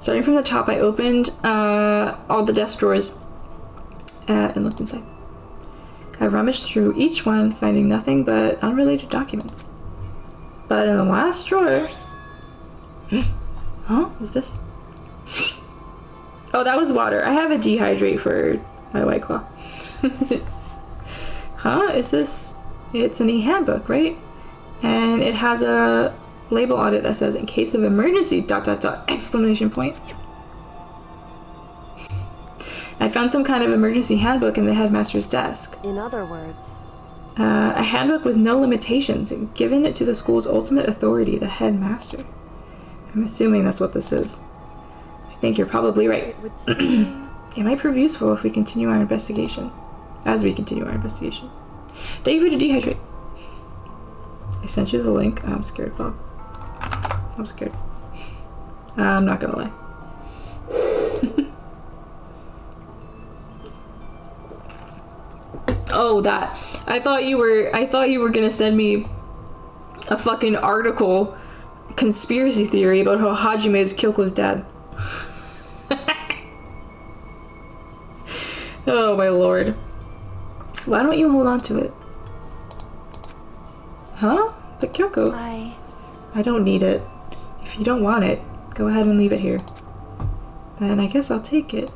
Starting from the top, I opened all the desk drawers and looked inside. I rummaged through each one, finding nothing but unrelated documents. But in the last drawer... Huh? Is this? Oh, that was water. I have a dehydrate for my White Claw. Huh? Is this... It's an e-handbook, right? And it has a label on it that says, in case of emergency, ... exclamation point. I found some kind of emergency handbook in the headmaster's desk. In other words, A handbook with no limitations, and given it to the school's ultimate authority, the headmaster. I'm assuming that's what this is. I think you're probably right. it would seem... It might prove useful if we continue our investigation. As we continue our investigation. Thank you for the dehydrate. I sent you the link. I'm scared, Bob. I'm scared. I'm not gonna lie. Oh, that. I thought you were gonna send me a fucking article, conspiracy theory about how Hajime is Kyoko's dad. Oh my lord. Why don't you hold on to it? Huh? But Kyoko, I don't need it. If you don't want it, go ahead and leave it here. Then I guess I'll take it.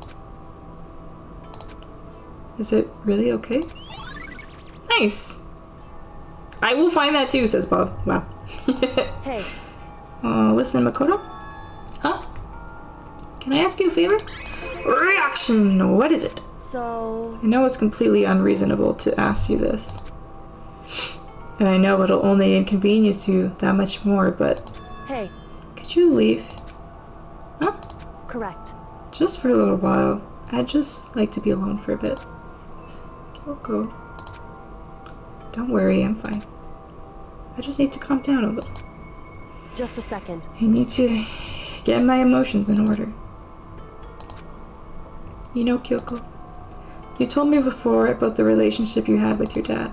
Is it really okay? Nice! I will find that too, says Bob. Wow. Hey. Listen, Makoto? Huh? Can I ask you a favor? Reaction! What is it? So... I know it's completely unreasonable to ask you this. And I know it'll only inconvenience you that much more, but... Hey. Could you leave? Huh? Correct. Just for a little while. I'd just like to be alone for a bit. Kyoko. Don't worry, I'm fine. I just need to calm down a little. Just a second. I need to get my emotions in order. You know, Kyoko, you told me before about the relationship you had with your dad.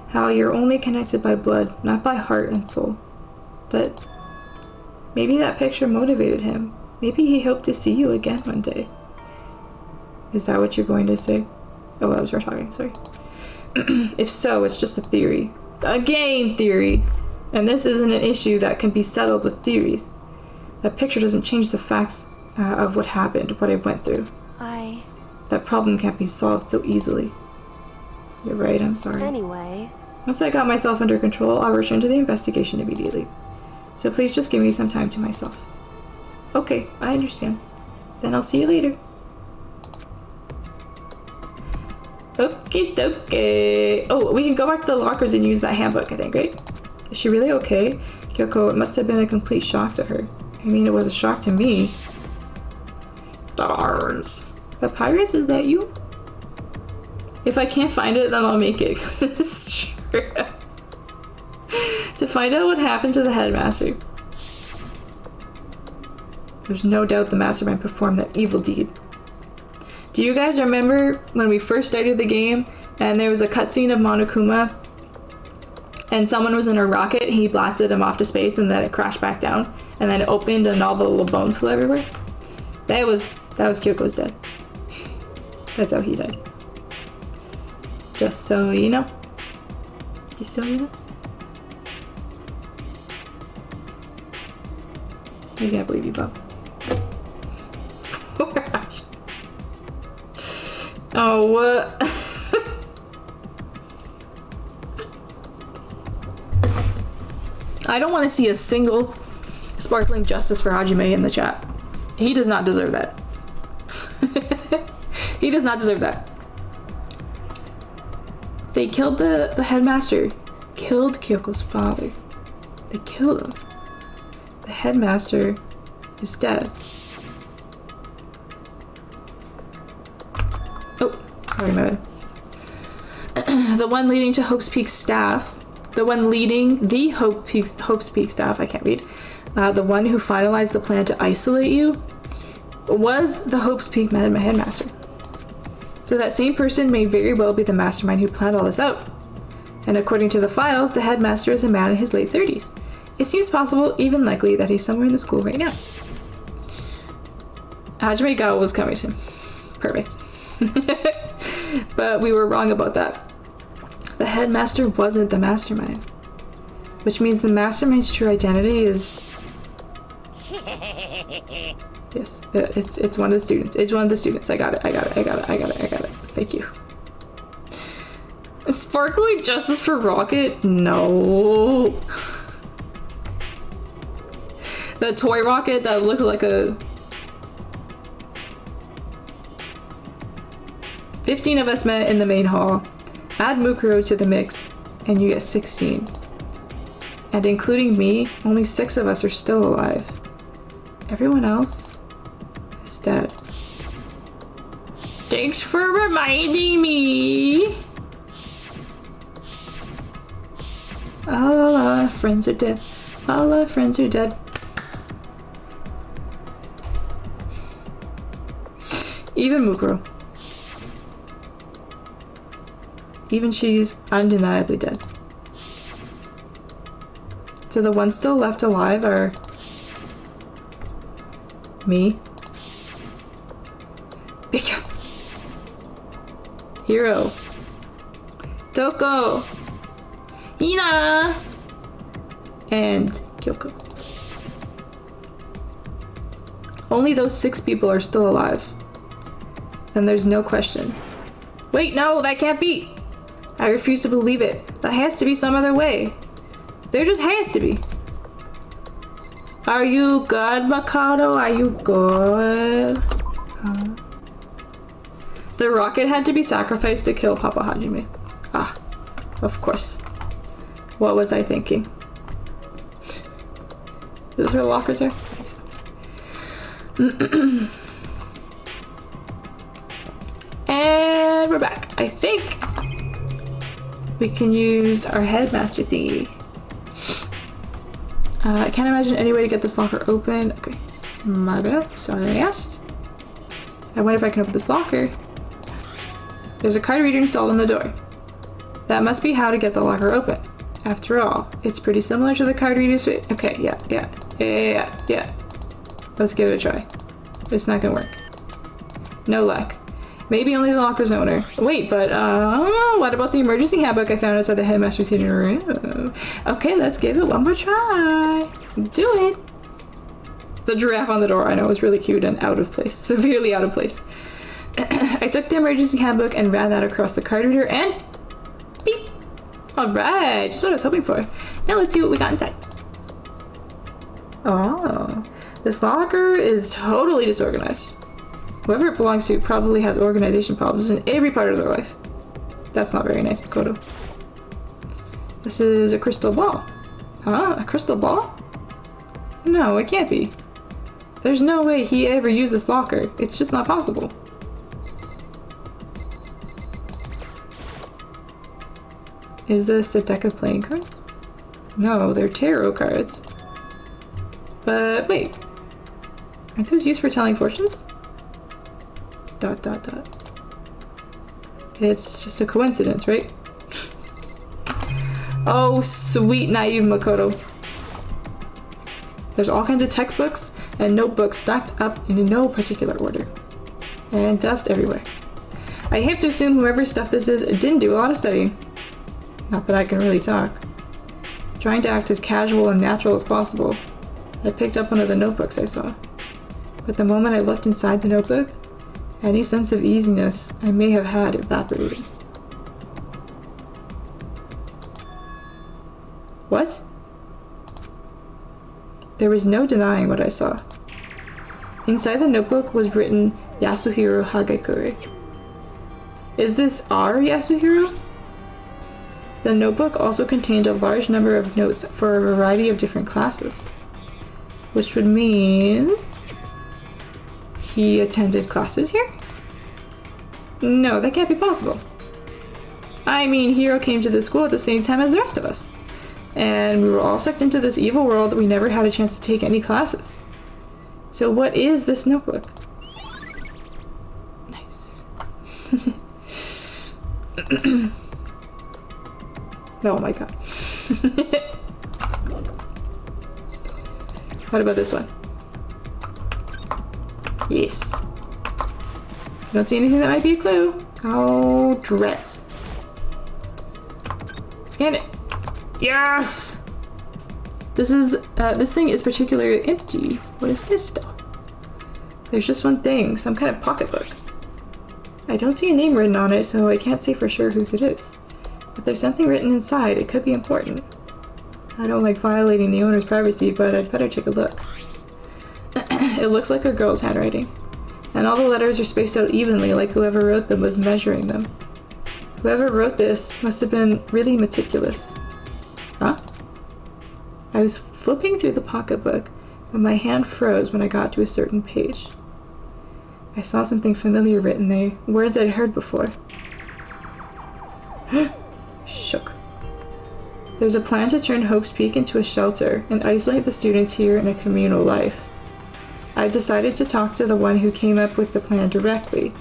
How you're only connected by blood, not by heart and soul. But maybe that picture motivated him. Maybe he hoped to see you again one day. Is that what you're going to say? Oh, that was her talking, sorry. If so, it's just a theory. Again, theory! And this isn't an issue that can be settled with theories. That picture doesn't change the facts of what happened, what I went through. That problem can't be solved so easily. You're right, I'm sorry. Anyway... Once I got myself under control, I'll return to the investigation immediately. So please just give me some time to myself. Okay, I understand. Then I'll see you later. Okie dokie. Oh, we can go back to the lockers and use that handbook, I think, right? Is she really okay? Kyoko, it must have been a complete shock to her. I mean, it was a shock to me. Darns. Papyrus, is that you? If I can't find it, then I'll make it, because it's true. To find out what happened to the headmaster. There's no doubt the mastermind performed that evil deed. Do you guys remember when we first started the game and there was a cutscene of Monokuma and someone was in a rocket and he blasted him off to space and then it crashed back down and then it opened and all the little bones flew everywhere? That was Kyoko's dead. That's how he died. Just so you know. Just so you know. I can't believe you, Bob. Poor Ash. Oh, what? I don't want to see a single sparkling justice for Hajime in the chat. He does not deserve that. He does not deserve that. They killed the headmaster. Killed Kyoko's father. They killed him. The headmaster is dead. Oh, sorry, my bad. The one leading to Hope's Peak staff, the one leading the Hope's Peak staff, I can't read, the one who finalized the plan to isolate you, was the Hope's Peak headmaster. So that same person may very well be the mastermind who planned all this out. And according to the files, the headmaster is a man in his late 30s. It seems possible, even likely, that he's somewhere in the school right now. Hajime Gao was coming to him. Perfect. But we were wrong about that. The headmaster wasn't the mastermind. Which means the mastermind's true identity is... Yes, it's one of the students. It's one of the students. I got it. Thank you. Sparkly justice for Rocket? No. The toy rocket that looked like a... 15 of us met in the main hall. Add Mukuro to the mix, and you get 16. And including me, only 6 of us are still alive. Everyone else is dead. Thanks for reminding me! All our friends are dead. All our friends are dead. Even Mukuro. Even she's undeniably dead. So the ones still left alive are... me. Pika. Hiro. Toko. Ina. And Kyoko. Only those 6 people are still alive. Then there's no question. Wait, no, that can't be! I refuse to believe it. That has to be some other way. There just has to be. Are you good, Makoto? Are you good? Huh? The rocket had to be sacrificed to kill Papa Hajime. Ah, of course. What was I thinking? Is this where the lockers are? I think so. And we're back. I think we can use our headmaster thingy. I can't imagine any way to get this locker open. Okay, my bad. Sorry I asked. I wonder if I can open this locker. There's a card reader installed on the door. That must be how to get the locker open. After all, it's pretty similar to the card reader's... Okay, yeah. Let's give it a try. It's not gonna work. No luck. Maybe only the locker's owner. Wait, but what about the emergency handbook I found outside the headmaster's hidden room? Okay, let's give it one more try. Do it. The giraffe on the door, I know, is really cute and out of place. Severely out of place. I took the emergency handbook and ran that across the card reader and... beep. Alright, just what I was hoping for. Now let's see what we got inside. Oh, this locker is totally disorganized. Whoever it belongs to probably has organization problems in every part of their life. That's not very nice, Makoto. This is a crystal ball. Huh? A crystal ball? No, it can't be. There's no way he ever used this locker. It's just not possible. Is this a deck of playing cards? No, they're tarot cards. But wait. Aren't those used for telling fortunes? ... It's just a coincidence, right? Oh, sweet naive Makoto. There's all kinds of textbooks and notebooks stacked up in no particular order. And dust everywhere. I have to assume whoever stuff this is didn't do a lot of studying. Not that I can really talk. Trying to act as casual and natural as possible, I picked up one of the notebooks I saw. But the moment I looked inside the notebook, any sense of easiness I may have had evaporated. What? There was no denying what I saw. Inside the notebook was written Yasuhiro Hagekure. Is this our Yasuhiro? The notebook also contained a large number of notes for a variety of different classes, which would mean he attended classes here? No, that can't be possible. I mean, Hiro came to the school at the same time as the rest of us. And we were all sucked into this evil world that we never had a chance to take any classes. So what is this notebook? Nice. Oh my god. What about this one? Yes. Don't see anything that might be a clue. Oh, dreads. Scan it. Yes! This thing is particularly empty. What is this though? There's just one thing, some kind of pocketbook. I don't see a name written on it, so I can't say for sure whose it is. But there's something written inside, it could be important. I don't like violating the owner's privacy, but I'd better take a look. It looks like a girl's handwriting. And all the letters are spaced out evenly, like whoever wrote them was measuring them. Whoever wrote this must have been really meticulous. Huh? I was flipping through the pocketbook, but my hand froze when I got to a certain page. I saw something familiar written there, words I'd heard before. Shook. There's a plan to turn Hope's Peak into a shelter and isolate the students here in a communal life. I've decided to talk to the one who came up with the plan directly.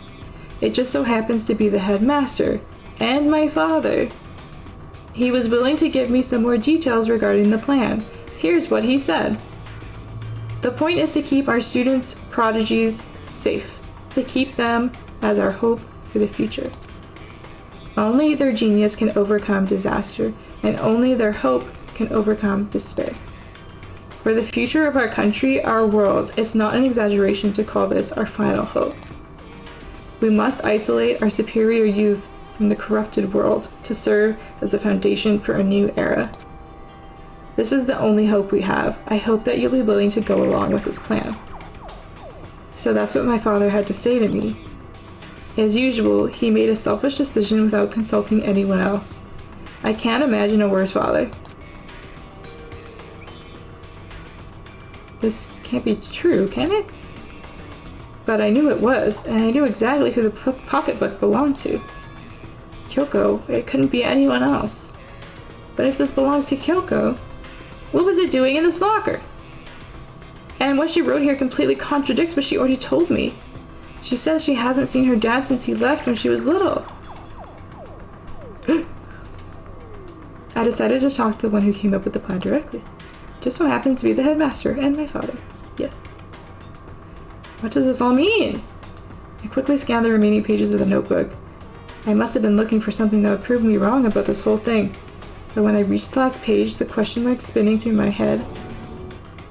It just so happens to be the headmaster, and my father. He was willing to give me some more details regarding the plan. Here's what he said. The point is to keep our students' prodigies safe, to keep them as our hope for the future. Only their genius can overcome disaster, and only their hope can overcome despair. For the future of our country, our world, it's not an exaggeration to call this our final hope. We must isolate our superior youth from the corrupted world to serve as the foundation for a new era. This is the only hope we have. I hope that you'll be willing to go along with this plan. So that's what my father had to say to me. As usual, he made a selfish decision without consulting anyone else. I can't imagine a worse father. This can't be true, can it? But I knew it was, and I knew exactly who the pocketbook belonged to. Kyoko, it couldn't be anyone else. But if this belongs to Kyoko, what was it doing in this locker? And what she wrote here completely contradicts what she already told me. She says she hasn't seen her dad since he left when she was little. I decided to talk to the one who came up with the plan directly. Just so happens to be the headmaster and my father. Yes. What does this all mean? I quickly scanned the remaining pages of the notebook. I must have been looking for something that would prove me wrong about this whole thing. But when I reached the last page, the question mark spinning through my head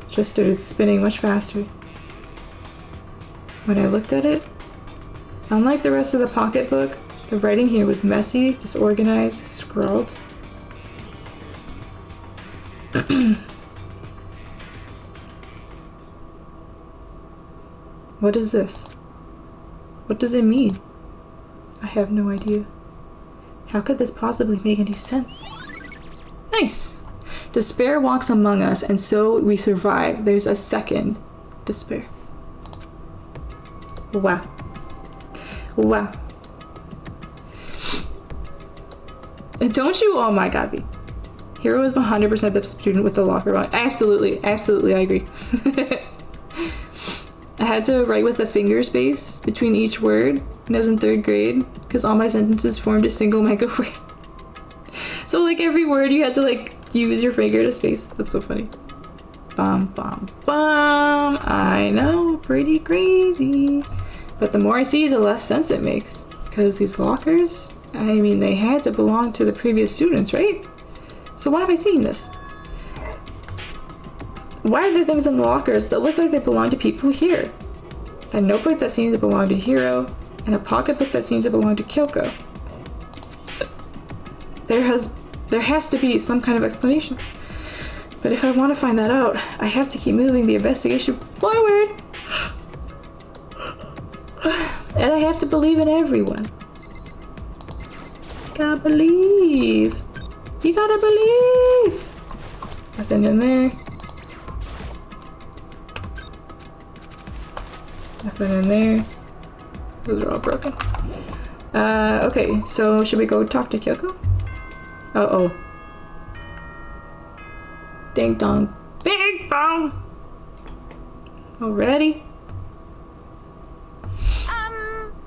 just started spinning much faster. When I looked at it, unlike the rest of the pocketbook, the writing here was messy, disorganized, scrawled. What is this? What does it mean? I have no idea. How could this possibly make any sense? Nice! Despair walks among us, and so we survive. There's a second despair. Wow. Wow. Don't you? Oh my god. Hiro is 100% the student with the locker wrong. Absolutely. Absolutely, I agree. I had to write with a finger space between each word when I was in 3rd grade because all my sentences formed a single mega word. So like every word you had to like use your finger to space. That's so funny. Bum, bum, bum. I know, pretty crazy. But the more I see, the less sense it makes. Because these lockers, I mean, they had to belong to the previous students, right? So why am I seeing this? Why are there things in the lockers that look like they belong to people here? A notebook that seems to belong to Hiro, and a pocketbook that seems to belong to Kyoko. There has to be some kind of explanation. But if I want to find that out, I have to keep moving the investigation forward. And I have to believe in everyone. Gotta believe. You gotta believe. Nothing in there. Nothing in there. Those are all broken. Okay, so should we go talk to Kyoko? Uh-oh. Ding dong. Bing bong! Already?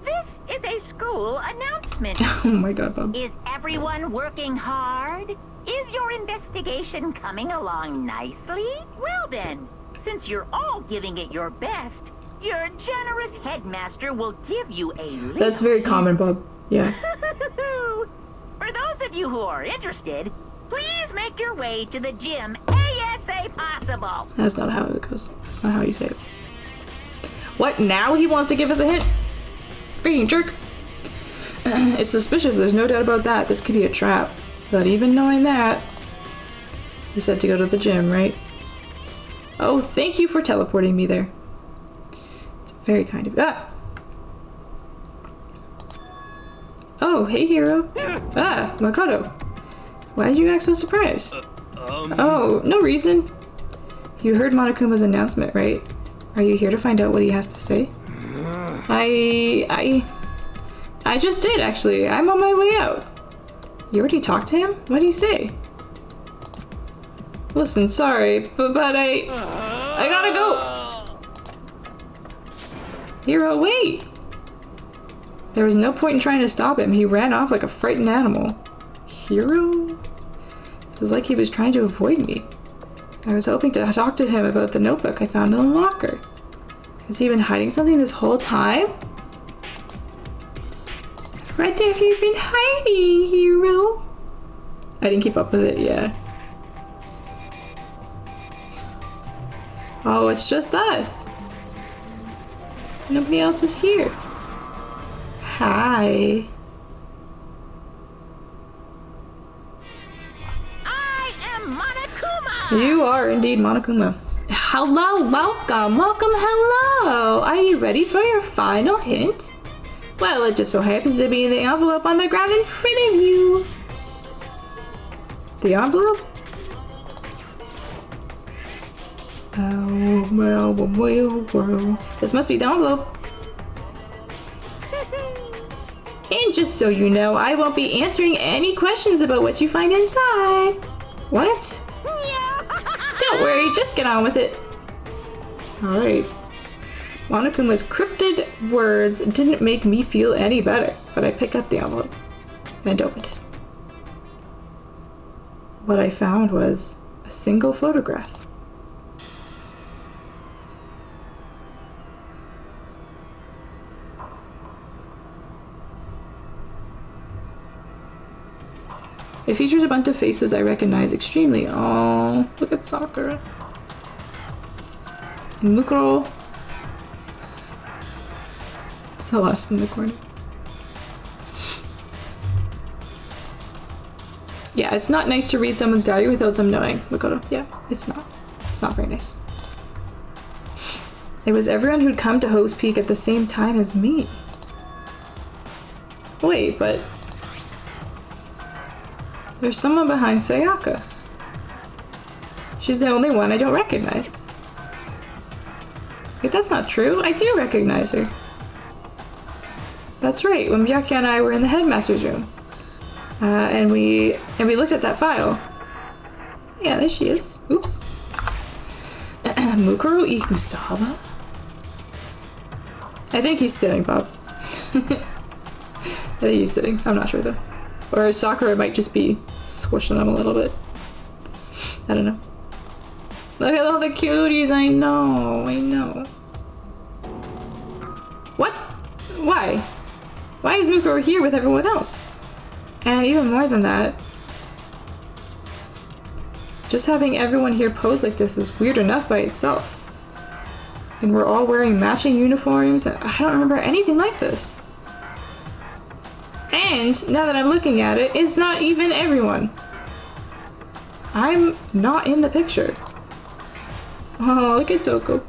This is a school announcement. Oh my god, Bob. Is everyone working hard? Is your investigation coming along nicely? Well then, since you're all giving it your best, your generous headmaster will give you a little... That's very common, Bob. Yeah. For those of you who are interested, please make your way to the gym ASA possible. That's not how it goes. That's not how you say it. What? Now he wants to give us a hint? Freaking jerk. It's suspicious, there's no doubt about that. This could be a trap. But even knowing that, he said to go to the gym, right? Oh, thank you for teleporting me there. It's very kind of you. Ah! Oh, hey, hero. Ah, Makoto. Why did you act so surprised? Oh, no reason. You heard Monokuma's announcement, right? Are you here to find out what he has to say? I just did, actually. I'm on my way out. You already talked to him? What did he say? Listen, sorry, but I gotta go. Hero, wait. There was no point in trying to stop him. He ran off like a frightened animal. Hero? It was like he was trying to avoid me. I was hoping to talk to him about the notebook I found in the locker. Has he been hiding something this whole time? What have you been hiding, hero? I didn't keep up with it, yeah. Oh, it's just us. Nobody else is here. Hi. I am Monokuma! You are indeed Monokuma. Hello, welcome, hello! Are you ready for your final hint? Well, it just so happens to be in the envelope on the ground in front of you. The envelope? Oh, well. This must be the envelope. And just so you know, I won't be answering any questions about what you find inside. What? Don't worry, just get on with it. Alright. Monokuma's cryptid words didn't make me feel any better, but I picked up the envelope and opened it. What I found was a single photograph. It features a bunch of faces I recognize extremely. Oh, look at Sakura. And Mukuro. Celeste in the corner. Yeah, it's not nice to read someone's diary without them knowing. Makoto. Yeah, it's not. It's not very nice. It was everyone who'd come to Hope's Peak at the same time as me. Wait, but... there's someone behind Sayaka. She's the only one I don't recognize. Wait, that's not true. I do recognize her. That's right, when Byakuya and I were in the headmaster's room. And we looked at that file. Yeah, there she is. Oops. Mukuro Ikusaba? I think he's sitting, Bob. I think he's sitting. I'm not sure though. Or Sakura might just be squishing him a little bit. I don't know. Look at all the cuties, I know. What? Why? Why is Mukuro here with everyone else? And even more than that, just having everyone here pose like this is weird enough by itself. And we're all wearing matching uniforms. I don't remember anything like this. And now that I'm looking at it, it's not even everyone. I'm not in the picture. Oh, look at Toko.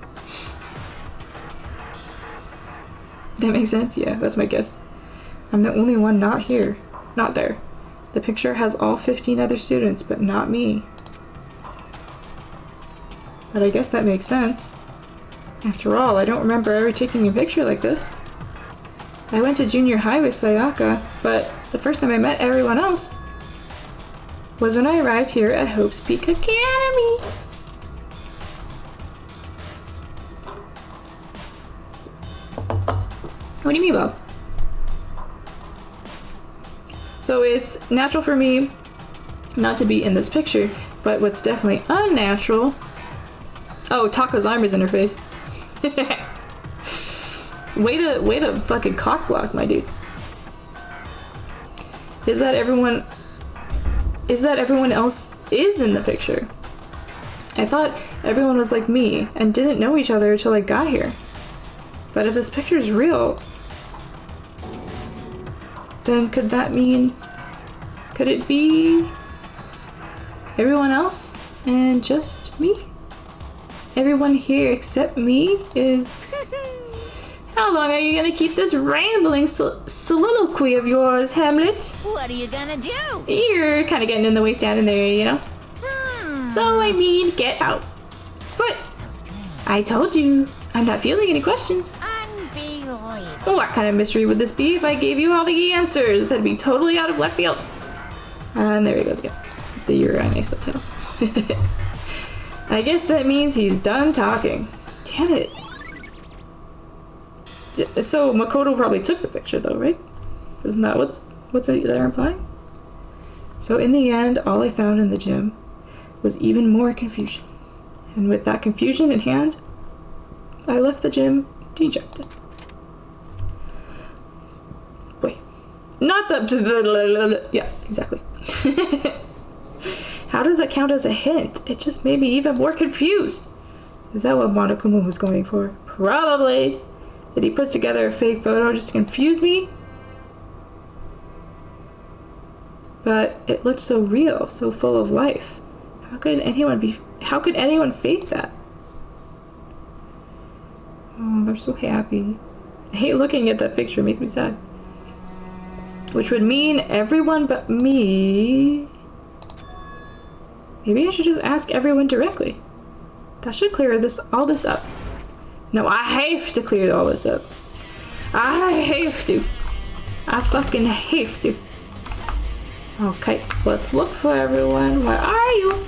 That makes sense? Yeah, that's my guess. I'm the only one not here. Not there. The picture has all 15 other students, but not me. But I guess that makes sense. After all, I don't remember ever taking a picture like this. I went to junior high with Sayaka, but the first time I met everyone else was when I arrived here at Hope's Peak Academy. What do you mean, Bob? So it's natural for me not to be in this picture, but what's definitely unnatural... Oh, Taco's arm is in her face. Way to fucking cock block, my dude. Is that everyone else is in the picture? I thought everyone was like me and didn't know each other until I got here. But if this picture is real, then could it be everyone else and just me? Everyone here except me is... How long are you gonna keep this rambling soliloquy of yours, Hamlet? What are you gonna do? You're kind of getting in the way standing there, you know? So, I mean, get out. But I told you, I'm not feeling any questions. Unbelievable. What kind of mystery would this be if I gave you all the answers? That'd be totally out of left field. And there he goes again. The Uranus subtitles. I guess that means he's done talking. Damn it. So Makoto probably took the picture though, right? Isn't that what's they're implying? So in the end, all I found in the gym was even more confusion. And with that confusion in hand, I left the gym dejected. Wait. Not up to the... Yeah, exactly. How does that count as a hint? It just made me even more confused. Is that what Monokuma was going for? Probably. Did he put together a fake photo just to confuse me? But it looked so real, so full of life. How could anyone fake that? Oh, they're so happy. I hate looking at that picture, it makes me sad. Which would mean everyone but me. Maybe I should just ask everyone directly. That should clear all this up. No, I have to clear all this up. I have to. I fucking have to. Okay, let's look for everyone. Where are you?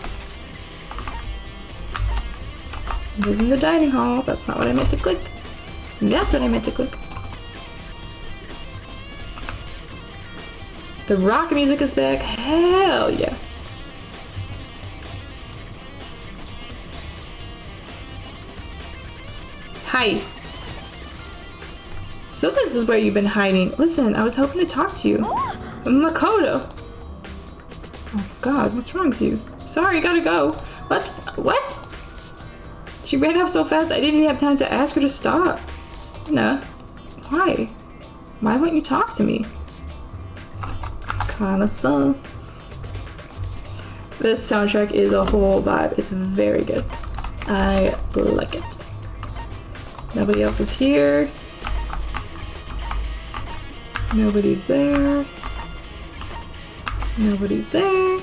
It was in the dining hall. That's not what I meant to click. That's what I meant to click. The rock music is back. Hell yeah. Hi. So this is where you've been hiding. Listen, I was hoping to talk to you. Makoto. Oh god, what's wrong with you? Sorry, gotta go. What? She ran off so fast I didn't even have time to ask her to stop. Nah. Why? Why won't you talk to me? Kinda sus. This soundtrack is a whole vibe. It's very good. I like it. Nobody else is here. Nobody's there. Nobody's there.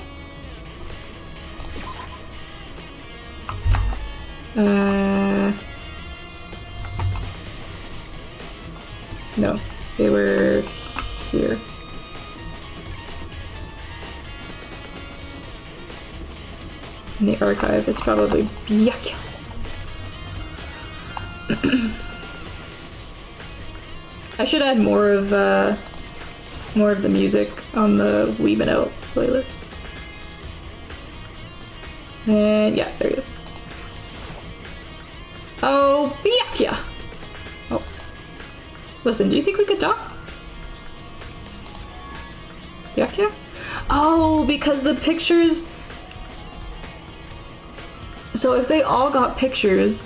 No, they were here. In the archive, it's probably Byakuya. I should add more of the music on the Weebino playlist. And yeah, there he is. Oh, Byakuya! Oh. Listen, do you think we could talk? Byakuya? Oh, because the pictures... So if they all got pictures,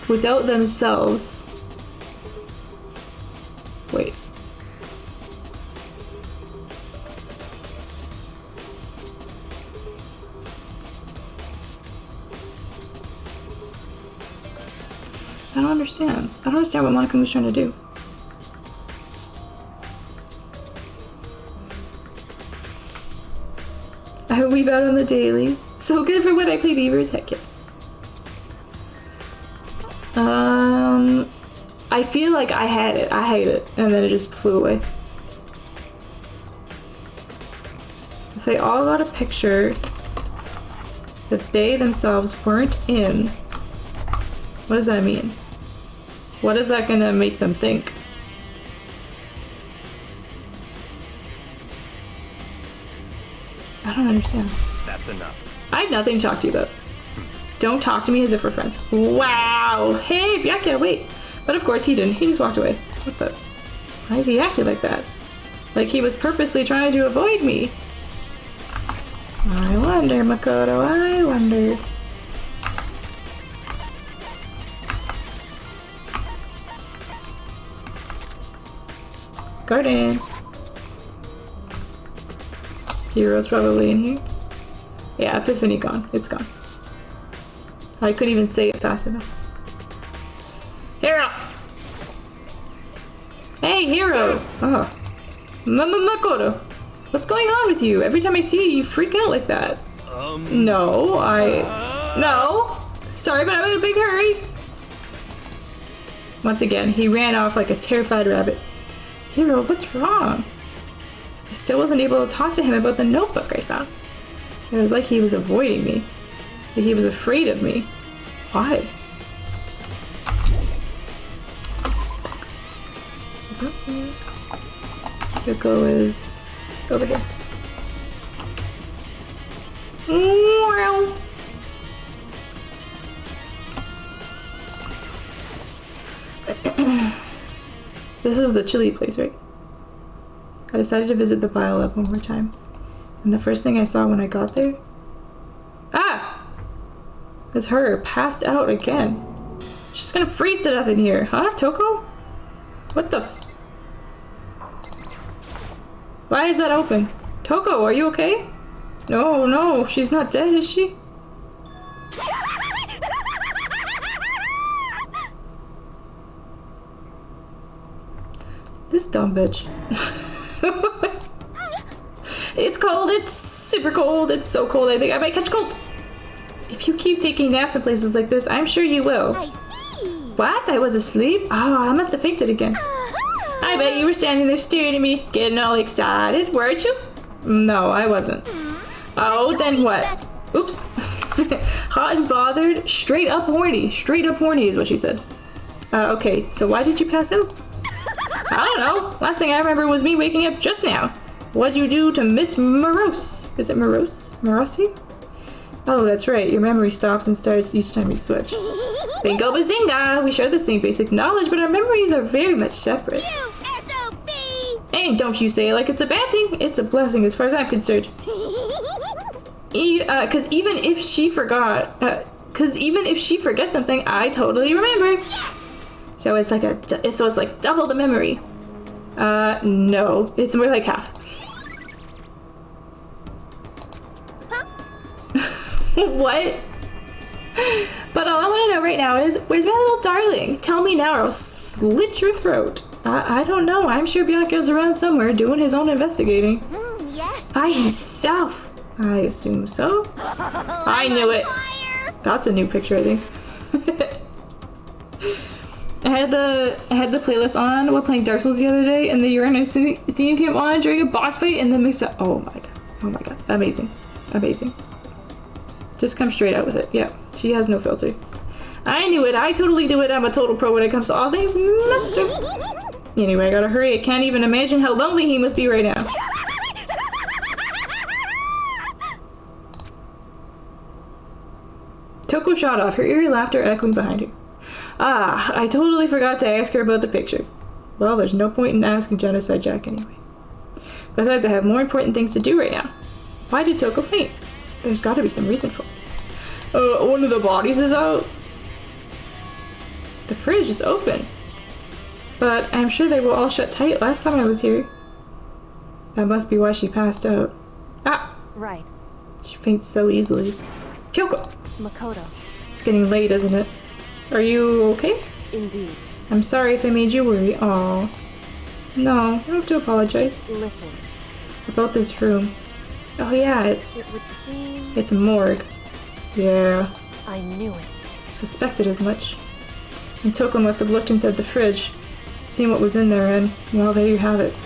without themselves... Wait. I don't understand. I don't understand what Monica was trying to do. I weeb out on the daily. So good for when I play Beavers. Heck yeah. I feel like I had it. I hate it. And then it just flew away. If they all got a picture that they themselves weren't in, what does that mean? What is that gonna make them think? I don't understand. That's enough. I have nothing to talk to you about. Don't talk to me as if we're friends. Wow! Hey, Byakuya, wait! But of course he didn't. He just walked away. What the? Why is he acting like that? Like he was purposely trying to avoid me. I wonder, Makoto, I wonder. Garden. Hero's probably in here. Yeah, Epiphany gone. It's gone. I couldn't even say it fast enough. Hero! Hey, Hero! Oh. Makoto! What's going on with you? Every time I see you, you freak out like that. No. No! Sorry, but I'm in a big hurry! Once again, he ran off like a terrified rabbit. Hero, what's wrong? I still wasn't able to talk to him about the notebook I found. It was like he was avoiding me. Like he was afraid of me. Why? Yoko is over here. Wow. This is the chili place, right? I decided to visit the pile up one more time. And the first thing I saw when I got there... Ah! Was her, passed out again. She's gonna freeze to death in here. Huh, Toko? What the f... Why is that open? Toko, are you okay? No, no, she's not dead, is she? This dumb bitch. It's cold, it's super cold, it's so cold I think I might catch cold. If you keep taking naps in places like this, I'm sure you will. I see. What? I was asleep? Oh, I must have fainted again. I bet you were standing there staring at me, getting all excited, weren't you? No, I wasn't. Oh, then what? Oops. Hot and bothered, straight up horny. Straight up horny is what she said. Okay, so why did you pass out? I don't know. Last thing I remember was me waking up just now. What'd you do to Miss Morose? Is it Morose? Morosi? Oh, that's right. Your memory stops and starts each time you switch. Bingo bazinga! We share the same basic knowledge, but our memories are very much separate. You SOB! And don't you say it like it's a bad thing. It's a blessing as far as I'm concerned. Cause even if she forgot, even if she forgets something, I totally remember. Yes! So it's like double the memory. No, it's more like half. What? But all I want to know right now is, where's my little darling? Tell me now or I'll slit your throat. I don't know. I'm sure Byakuya's around somewhere doing his own investigating. Yes. By himself. I assume so. I knew it. Fire. That's a new picture, I think. I had the playlist on while playing Dark Souls the other day, and the Uranus theme came on during a boss fight, and then mixed up. Oh my god! Oh my god! Amazing, amazing. Just come straight out with it. Yeah, she has no filter. I knew it. I totally knew it. I'm a total pro when it comes to all things master. Anyway, I gotta hurry. I can't even imagine how lonely he must be right now. Toko shot off, her eerie laughter echoing behind her. Ah, I totally forgot to ask her about the picture. Well, there's no point in asking Genocide Jack anyway. Besides, I have more important things to do right now. Why did Toko faint? There's gotta be some reason for it. One of the bodies is out. The fridge is open. But I'm sure they were all shut tight last time I was here. That must be why she passed out. Ah! Right. She faints so easily. Kyoko! Makoto. It's getting late, isn't it? Are you okay? Indeed. I'm sorry if I made you worry. Aw. No, you don't have to apologize. Listen. About this room. Oh yeah, It would seem it's a morgue. Yeah. I knew it. Suspected as much. And Toko must have looked inside the fridge, seen what was in there, and, well, there you have it.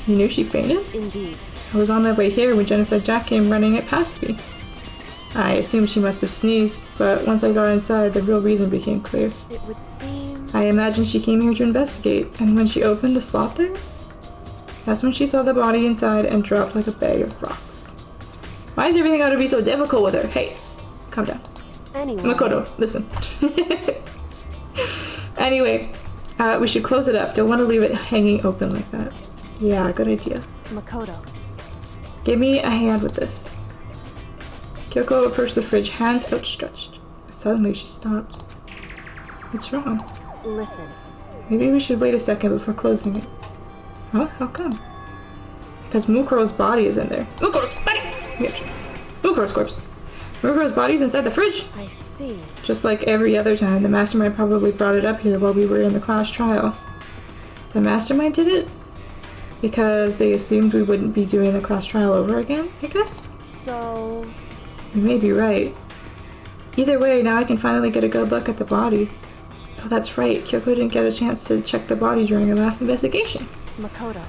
You knew she fainted? Indeed. I was on my way here when Genocide Jack came running it past me. I assumed she must have sneezed, but once I got inside, the real reason became clear. It would seem... I imagined she came here to investigate, and when she opened the slot there, that's when she saw the body inside and dropped like a bag of rocks. Why is everything gotta be so difficult with her? Hey, calm down. Anyway... Makoto, listen. Anyway, we should close it up. Don't want to leave it hanging open like that. Yeah, good idea. Makoto. Give me a hand with this. Kyoko approached the fridge, hands outstretched. Suddenly she stopped. What's wrong? Listen. Maybe we should wait a second before closing it. Huh? How come? Because Mukuro's body is in there. Mukuro's body! Mukuro's corpse. Mukuro's body's inside the fridge! I see. Just like every other time, the mastermind probably brought it up here while we were in the class trial. The mastermind did it? Because they assumed we wouldn't be doing the class trial over again, I guess? So... You may be right. Either way, now I can finally get a good look at the body. Oh, that's right. Kyoko didn't get a chance to check the body during her last investigation. Makoto.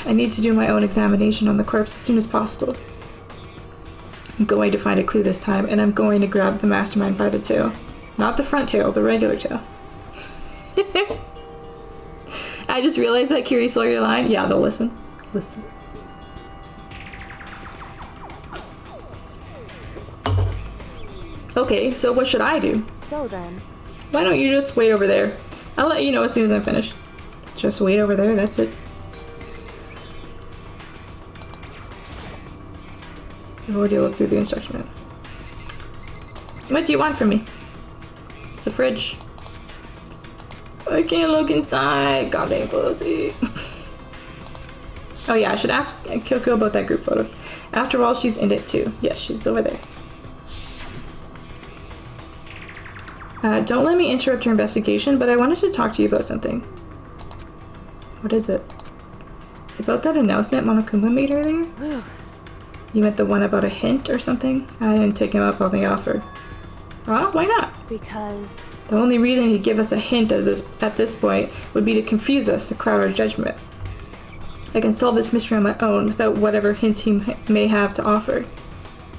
I need to do my own examination on the corpse as soon as possible. I'm going to find a clue this time, and I'm going to grab the mastermind by the tail. Not the front tail, the regular tail. I just realized that Kiri saw your line. Yeah, they'll listen. Listen. Okay, so what should I do? So then... Why don't you just wait over there? I'll let you know as soon as I'm finished. Just wait over there, that's it. I've already looked through the instruction manual. What do you want from me? It's a fridge. I can't look inside. God dang pussy. Oh yeah, I should ask Kyoko about that group photo. After all, she's in it too. Yes, she's over there. Don't let me interrupt your investigation, but I wanted to talk to you about something. What is it? It's about that announcement Monokuma made earlier. You meant the one about a hint or something? I didn't take him up on the offer. Well, why not? Because... The only reason he'd give us a hint at this point would be to confuse us, to cloud our judgment. I can solve this mystery on my own without whatever hints he may have to offer.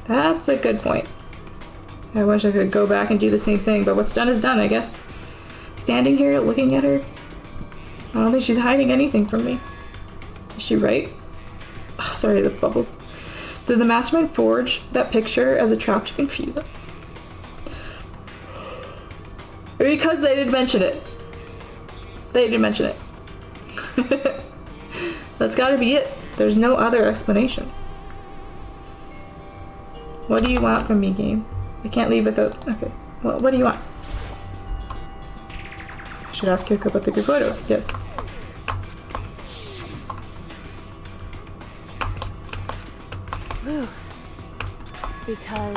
That's a good point. I wish I could go back and do the same thing, but what's done is done, I guess. Standing here, looking at her, I don't think she's hiding anything from me. Is she right? Oh, sorry, the bubbles. Did the mastermind forge that picture as a trap to confuse us? Because they did mention it. They did mention it. That's gotta be it. There's no other explanation. What do you want from me, game? I can't leave without... Okay. Well, what do you want? I should ask Kyoko about the group photo. Yes. Because...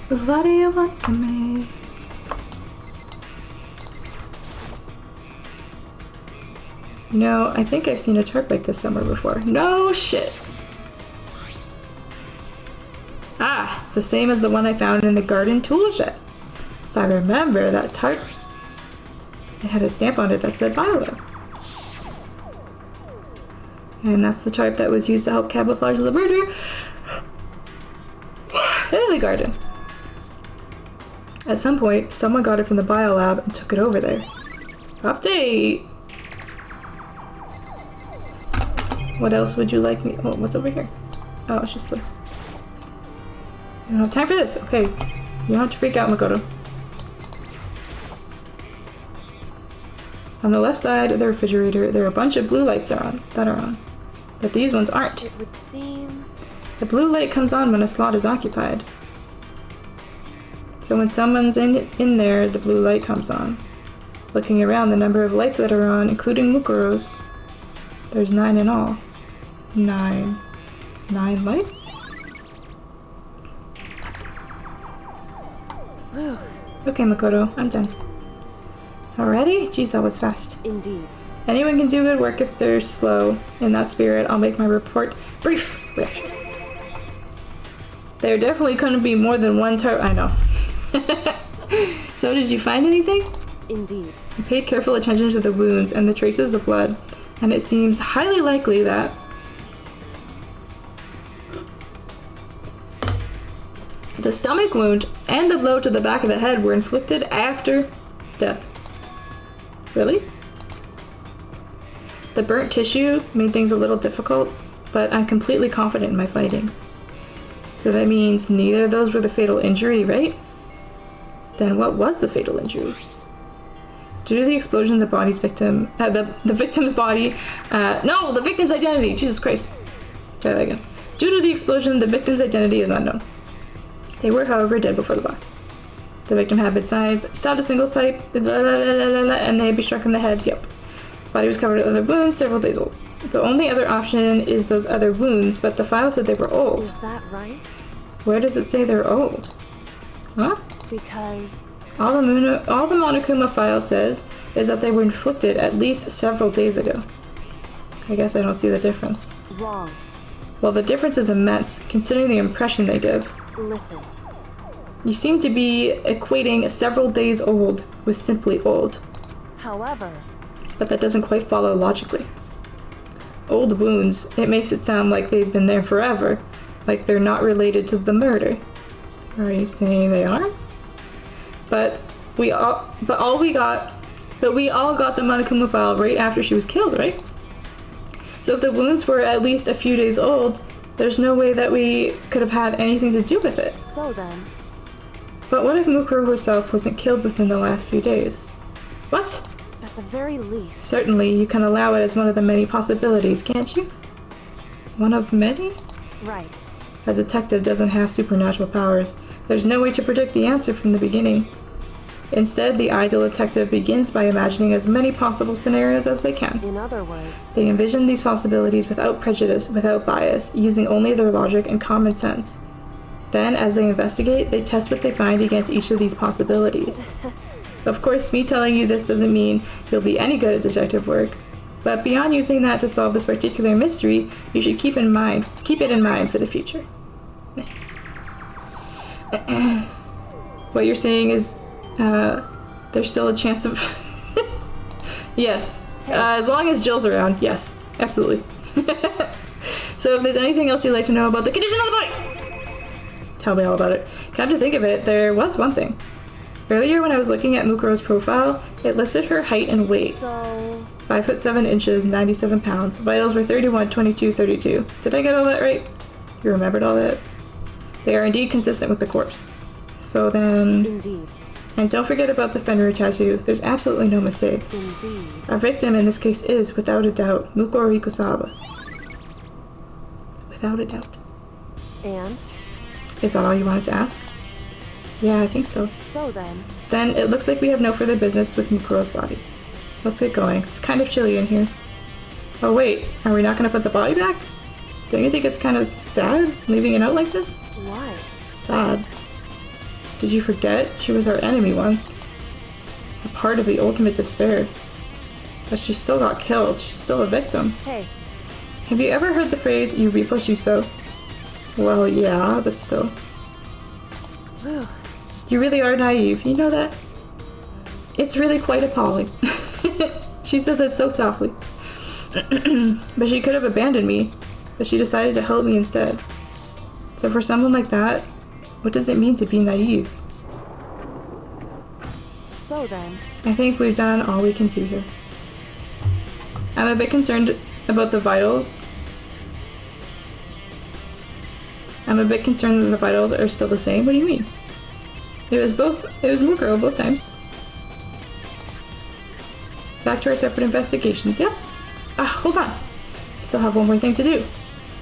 What do you want from me? You know, I think I've seen a tarp like this somewhere before. No shit! Ah, it's the same as the one I found in the garden tool shed. If I remember, that tarp, it had a stamp on it that said Viola. And that's the tarp that was used to help camouflage the murder in the garden. At some point, someone got it from the biolab and took it over there. Update! What else would you like me... Oh, what's over here? Oh, it's just like... I don't have time for this. Okay. You don't have to freak out, Makoto. On the left side of the refrigerator, there are a bunch of blue lights that are on. But these ones aren't. It would seem... The blue light comes on when a slot is occupied. So when someone's in there, the blue light comes on. Looking around, the number of lights that are on, including Mukuro's, there's 9 in all. 9 lights? Okay, Makoto, I'm done. Already? Jeez, that was fast. Indeed. Anyone can do good work if they're slow. In that spirit, I'll make my report brief. Reaction. There definitely couldn't be more than one I know. So did you find anything? Indeed. I paid careful attention to the wounds and the traces of blood, and it seems highly likely that the stomach wound and the blow to the back of the head were inflicted after death. Really? The burnt tissue made things a little difficult, but I'm completely confident in my findings. So that means neither of those were the fatal injury, right? Then what was the fatal injury? Due to the explosion, the body's victim, the victim's body, no, the victim's identity, Jesus Christ. Try that again. Due to the explosion, the victim's identity is unknown. They were, however, dead before the blast. The victim had been stabbed a single site, and they had been struck in the head, yep. Body was covered with other wounds, several days old. The only other option is those other wounds, but the file said they were old. Is that right? Where does it say they're old? Huh? Because... All the Monokuma file says is that they were inflicted at least several days ago. I guess I don't see the difference. Wrong. Well, the difference is immense, considering the impression they give. Listen. You seem to be equating several days old with simply old. However... But that doesn't quite follow logically. Old wounds, it makes it sound like they've been there forever, like they're not related to the murder. Are you saying they are? But we all got the Monokuma file right after she was killed, right? So if the wounds were at least a few days old, there's no way that we could have had anything to do with it. So then... But what if Mukuro herself wasn't killed within the last few days? What? At the very least... Certainly, you can allow it as one of the many possibilities, can't you? One of many? Right. A detective doesn't have supernatural powers. There's no way to predict the answer from the beginning. Instead, the ideal detective begins by imagining as many possible scenarios as they can. In other words... They envision these possibilities without prejudice, without bias, using only their logic and common sense. Then, as they investigate, they test what they find against each of these possibilities. Of course, me telling you this doesn't mean you'll be any good at detective work, but beyond using that to solve this particular mystery, you should keep it in mind for the future. Nice. What you're saying is, there's still a chance of... Yes. As long as Jill's around, yes. Absolutely. So if there's anything else you'd like to know about the condition of the body, tell me all about it. Come to think of it, there was one thing. Earlier when I was looking at Mukuro's profile, it listed her height and weight. So... 5 foot 7 inches, 97 pounds. Vitals were 31, 22, 32. Did I get all that right? You remembered all that? They are indeed consistent with the corpse. So then... Indeed. And don't forget about the Fenrir tattoo. There's absolutely no mistake. Indeed. Our victim in this case is, without a doubt, mukuro ikusaba. Without a doubt. And? Is that all you wanted to ask? Yeah, I think so. So then... Then it looks like we have no further business with Mukuro's body. Let's get going. It's kind of chilly in here. Oh wait, are we not going to put the body back? Don't you think it's kind of sad, leaving it out like this? Why? Sad. Did you forget? She was our enemy once. A part of the ultimate despair. But she still got killed. She's still a victim. Hey. Have you ever heard the phrase, you reap what you sow? Well, yeah, but still. Whew. You really are naive, you know that? It's really quite appalling. She says it so softly. But she could have abandoned me, but she decided to help me instead. So for someone like that, what does it mean to be naive? So then... I think we've done all we can do here. I'm a bit concerned about the vitals. I'm a bit concerned that the vitals are still the same. What do you mean? It was Mukuro both times. Back to our separate investigations, yes? Hold on. Still have one more thing to do.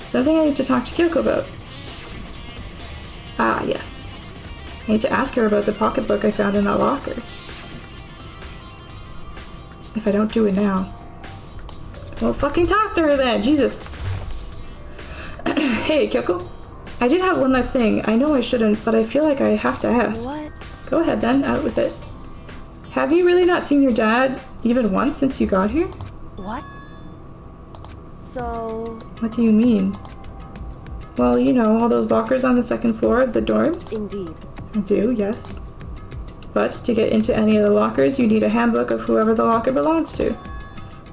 Something I need to talk to Kyoko about. Yes. I need to ask her about the pocketbook I found in that locker. If I don't do it now. Well, fucking talk to her then, Jesus. Hey, Kyoko. I did have one last thing. I know I shouldn't, but I feel like I have to ask. What? Go ahead then, out with it. Have you really not seen your dad even once since you got here? What? So... What do you mean? Well, you know, all those lockers on the second floor of the dorms? Indeed. I do, yes. But to get into any of the lockers, you need a handbook of whoever the locker belongs to.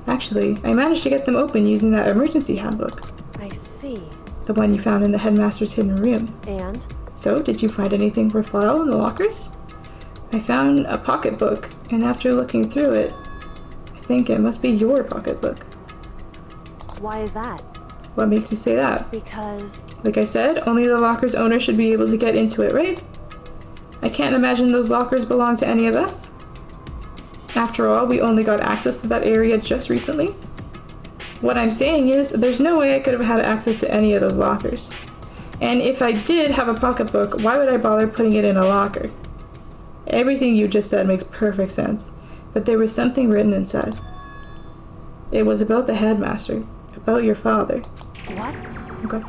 Actually, I managed to get them open using that emergency handbook. I see. The one you found in the headmaster's hidden room. And? So, did you find anything worthwhile in the lockers? I found a pocketbook, and after looking through it, I think it must be your pocketbook. Why is that? What makes you say that? Because... Like I said, only the locker's owner should be able to get into it, right? I can't imagine those lockers belong to any of us. After all, we only got access to that area just recently. What I'm saying is, there's no way I could have had access to any of those lockers. And if I did have a pocketbook, why would I bother putting it in a locker? Everything you just said makes perfect sense, but there was something written inside. It was about the headmaster, about your father. What? Okay.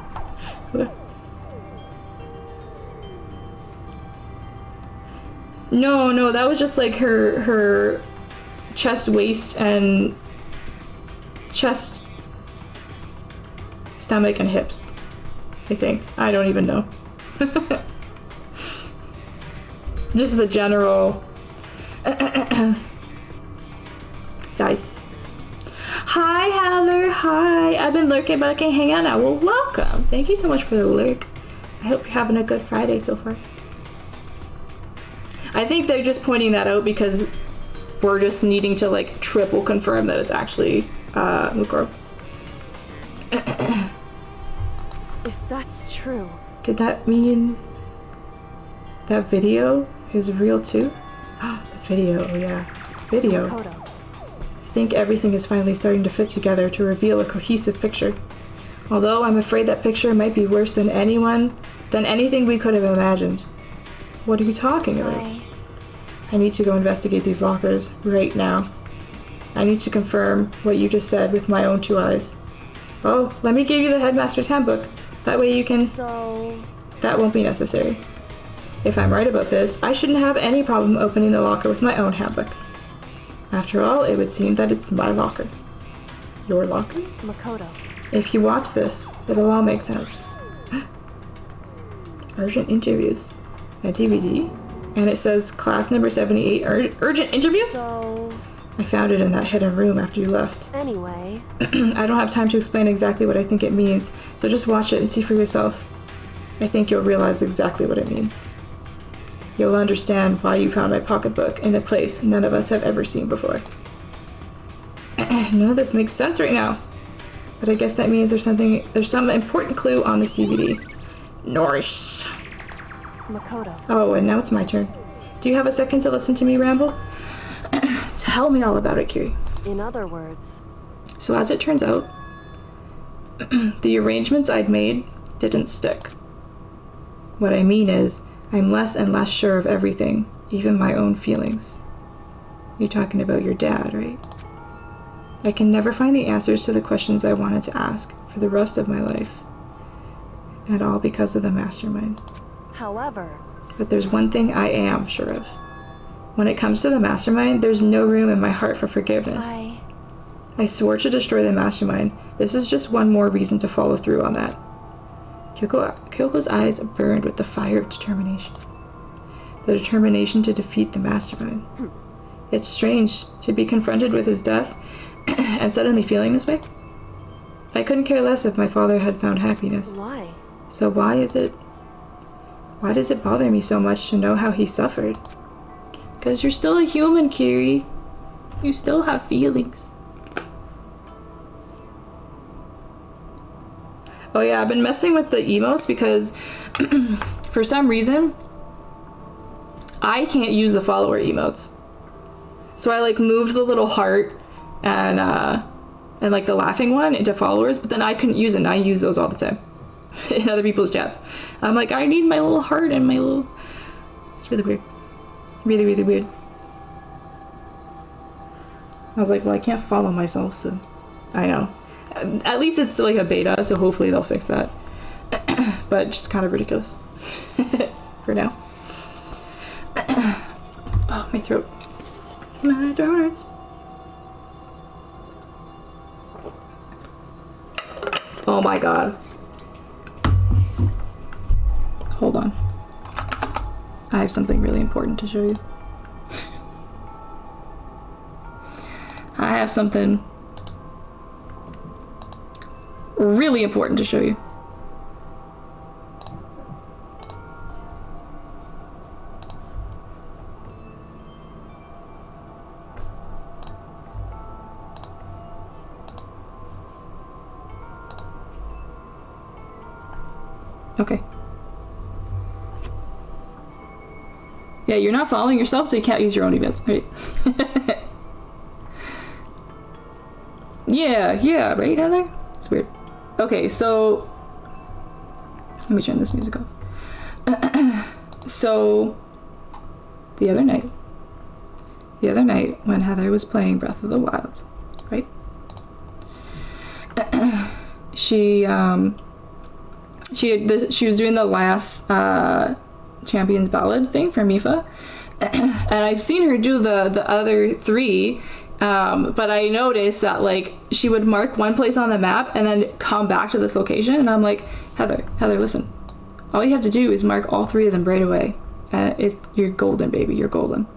No, that was just like her chest, waist, and chest, stomach, and hips. I think. I don't even know. Just the general size. Hi, Heather. Hi. I've been lurking, but I can't hang out now. Well, welcome. Thank you so much for the lurk. I hope you're having a good Friday so far. I think they're just pointing that out because we're just needing to like triple confirm that it's actually mukuro. If that's true... Could that mean that video is real too? The video, oh yeah. Video. Makoto. I think everything is finally starting to fit together to reveal a cohesive picture. Although I'm afraid that picture might be worse than anything we could have imagined. What are you talking about? I need to go investigate these lockers right now. I need to confirm what you just said with my own 2 eyes. Oh, let me give you the headmaster's handbook. That way you can... So... That won't be necessary. If I'm right about this, I shouldn't have any problem opening the locker with my own handbook. After all, it would seem that it's my locker. Your locker? Makoto. If you watch this, it'll all make sense. Urgent interviews. A DVD? And it says class number 78 urgent interviews? So... I found it in that hidden room after you left. Anyway... I don't have time to explain exactly what I think it means, so just watch it and see for yourself. I think you'll realize exactly what it means. You'll understand why you found my pocketbook in a place none of us have ever seen before. None of this makes sense right now. But I guess that means there's some important clue on this DVD. Norse. Makoto. Oh, and now it's my turn. Do you have a second to listen to me ramble? Tell me all about it, Kiri. In other words... So as it turns out, the arrangements I'd made didn't stick. What I mean is, I'm less and less sure of everything, even my own feelings. You're talking about your dad, right? I can never find the answers to the questions I wanted to ask for the rest of my life. And all because of the mastermind. However... But there's one thing I am sure of. When it comes to the mastermind, there's no room in my heart for forgiveness. I swore to destroy the mastermind. This is just one more reason to follow through on that. Kyoko's eyes burned with the fire of determination. The determination to defeat the mastermind. It's strange to be confronted with his death and suddenly feeling this way. I couldn't care less if my father had found happiness. Why? So why does it bother me so much to know how he suffered? Because you're still a human, Kiri. You still have feelings. Oh yeah, I've been messing with the emotes because for some reason I can't use the follower emotes. So I like moved the little heart and like the laughing one into followers, but then I couldn't use it and I use those all the time in other people's chats. I'm like, I need my little heart and my little... It's really weird. Really, really weird. I was like, well, I can't follow myself, so... I know. At least it's like a beta, so hopefully they'll fix that. But just kind of ridiculous. For now. Oh, my throat. My throat hurts. Oh my god. Hold on. I have something really important to show you. I have something really important to show you. Okay. Yeah, you're not following yourself, so you can't use your own events. Right? Yeah, right, Heather? It's weird. Okay, so let me turn this music off. So the other night when Heather was playing Breath of the Wild, right? She was doing the last Champions Ballad thing for Mifa, and I've seen her do the other 3, but I noticed that like she would mark one place on the map and then come back to this location, and I'm like, Heather, listen, all you have to do is mark all 3 of them right away, and you're golden, baby, you're golden.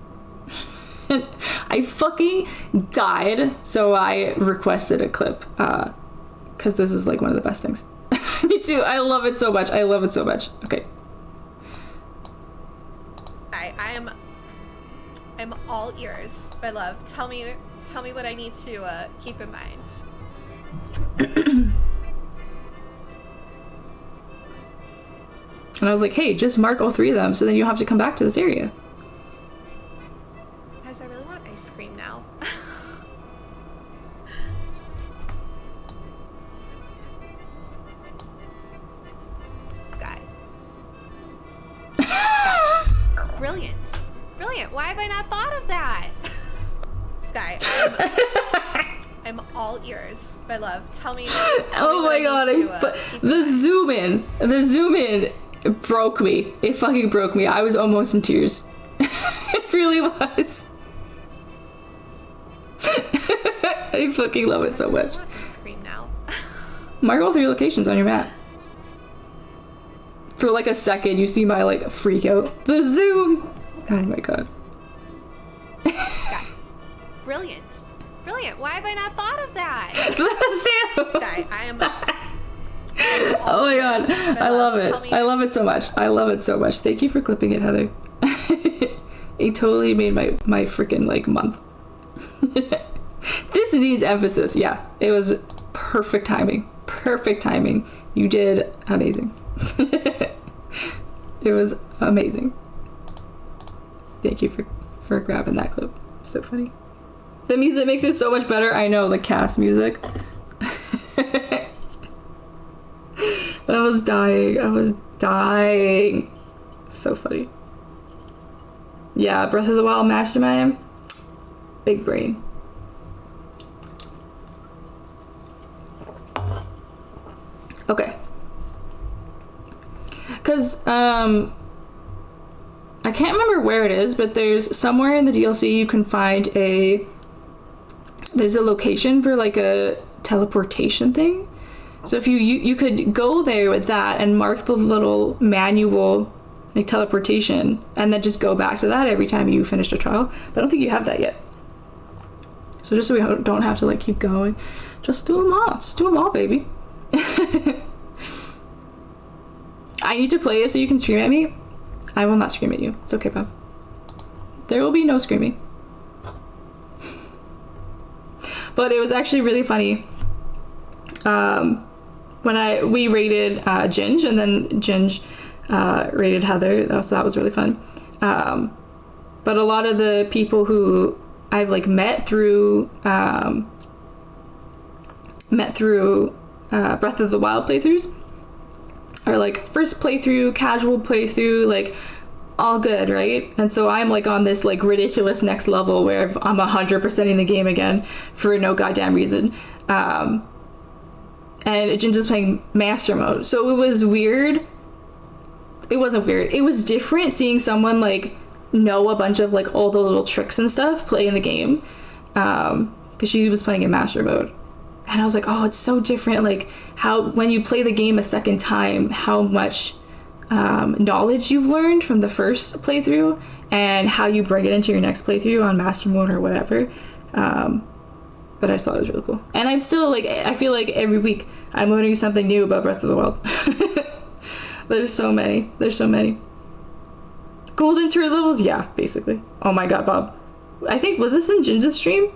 And I fucking died, so I requested a clip, because this is like one of the best things. Me too. I love it so much. Okay. I'm all ears, my love. Tell me what I need to keep in mind. And I was like, hey, just mark all 3 of them so then you don't have to come back to this area. Guys, I really want ice cream now. Sky. Brilliant. Why have I not thought of that? Sky, I'm all ears, my love. Tell me Oh my god, the zoom in broke me. It fucking broke me. I was almost in tears. It really was. I fucking love it so much. I want ice cream now. Mark all 3 locations on your map. For like a second, you see my like freak out. The zoom! Sky. Oh my god. Sky. Brilliant. Why have I not thought of that? The zoom! Sky, Oh my god. I love it. I love it so much. Thank you for clipping it, Heather. It totally made my freaking like month. This needs emphasis. Yeah, it was perfect timing. You did amazing. It was amazing. Thank you for grabbing that clip. So funny. The music makes it so much better. I know, the cast music. I was dying. So funny. Yeah, Breath of the Wild Mastermind. Big brain. Okay. Because, I can't remember where it is, but there's somewhere in the DLC you can find there's a location for like a teleportation thing. So if you could go there with that and mark the little manual like teleportation and then just go back to that every time you finished a trial. But I don't think you have that yet. So just so we don't have to like keep going, just do them all. Just do them all, baby. I need to play it so you can scream at me. I will not scream at you. It's okay, Bob. There will be no screaming. But it was actually really funny. When we rated Ginge, and then Ginge rated Heather, so that was really fun. But a lot of the people who I've like met through Breath of the Wild playthroughs are like first playthrough, casual playthrough, like all good, right? And so I'm like on this like ridiculous next level where I'm 100%ing the game again for no goddamn reason. And Jinja's playing master mode, so it was weird. It wasn't weird. It was different seeing someone like know a bunch of like all the little tricks and stuff play in the game, because she was playing in master mode. And I was like, oh, it's so different, like how when you play the game a second time, how much knowledge you've learned from the first playthrough and how you bring it into your next playthrough on Master Mode or whatever. But I just thought it was really cool. And I'm still like, I feel like every week I'm learning something new about Breath of the Wild. There's so many. There's so many. Golden turret levels? Yeah, basically. Oh my god, Bob. I think, was this in Jinja's stream?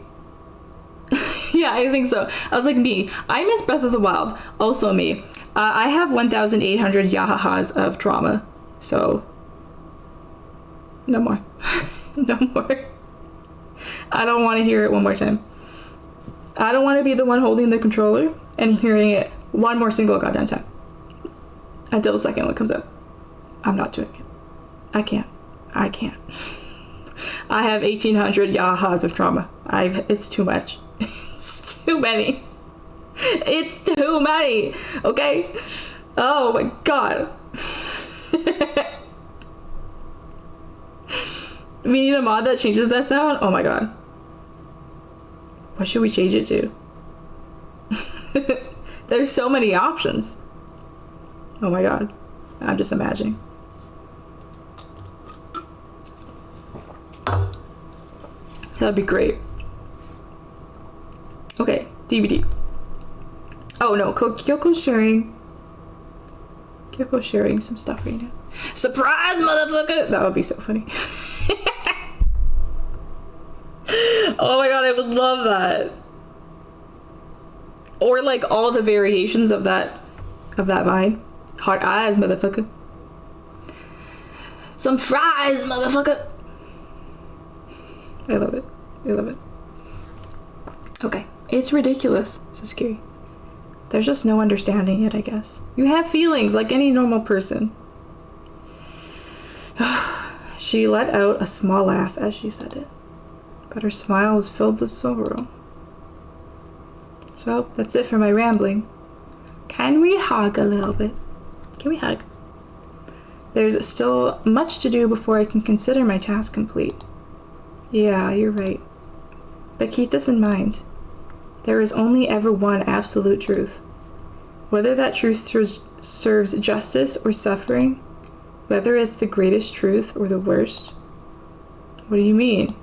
Yeah, I think so. I was like, me. I miss Breath of the Wild. Also me. I have 1,800 yahahas of trauma. So, no more. No more. I don't want to hear it one more time. I don't want to be the one holding the controller and hearing it one more single goddamn time. Until the second one comes out. I'm not doing it. I can't. I can't. I have 1,800 yahas of trauma. It's too much. It's too many. It's too many. Okay? Oh my god. We need a mod that changes that sound? Oh my god. What should we change it to? There's so many options. Oh my god. I'm just imagining. That'd be great. Okay, DVD. Oh no, Kyoko's sharing some stuff right now. Surprise, motherfucker! That would be so funny. Oh my god, I would love that. Or like all the variations of that vine. Heart eyes, motherfucker. Some fries, motherfucker. I love it. I love it. Okay. It's ridiculous, says Kiri. There's just no understanding it, I guess. You have feelings like any normal person. She let out a small laugh as she said it, but her smile was filled with sorrow. So, that's it for my rambling. Can we hug a little bit? Can we hug? There's still much to do before I can consider my task complete. Yeah, you're right. But keep this in mind. There is only ever one absolute truth. Whether that truth serves justice or suffering, whether it's the greatest truth or the worst. What do you mean?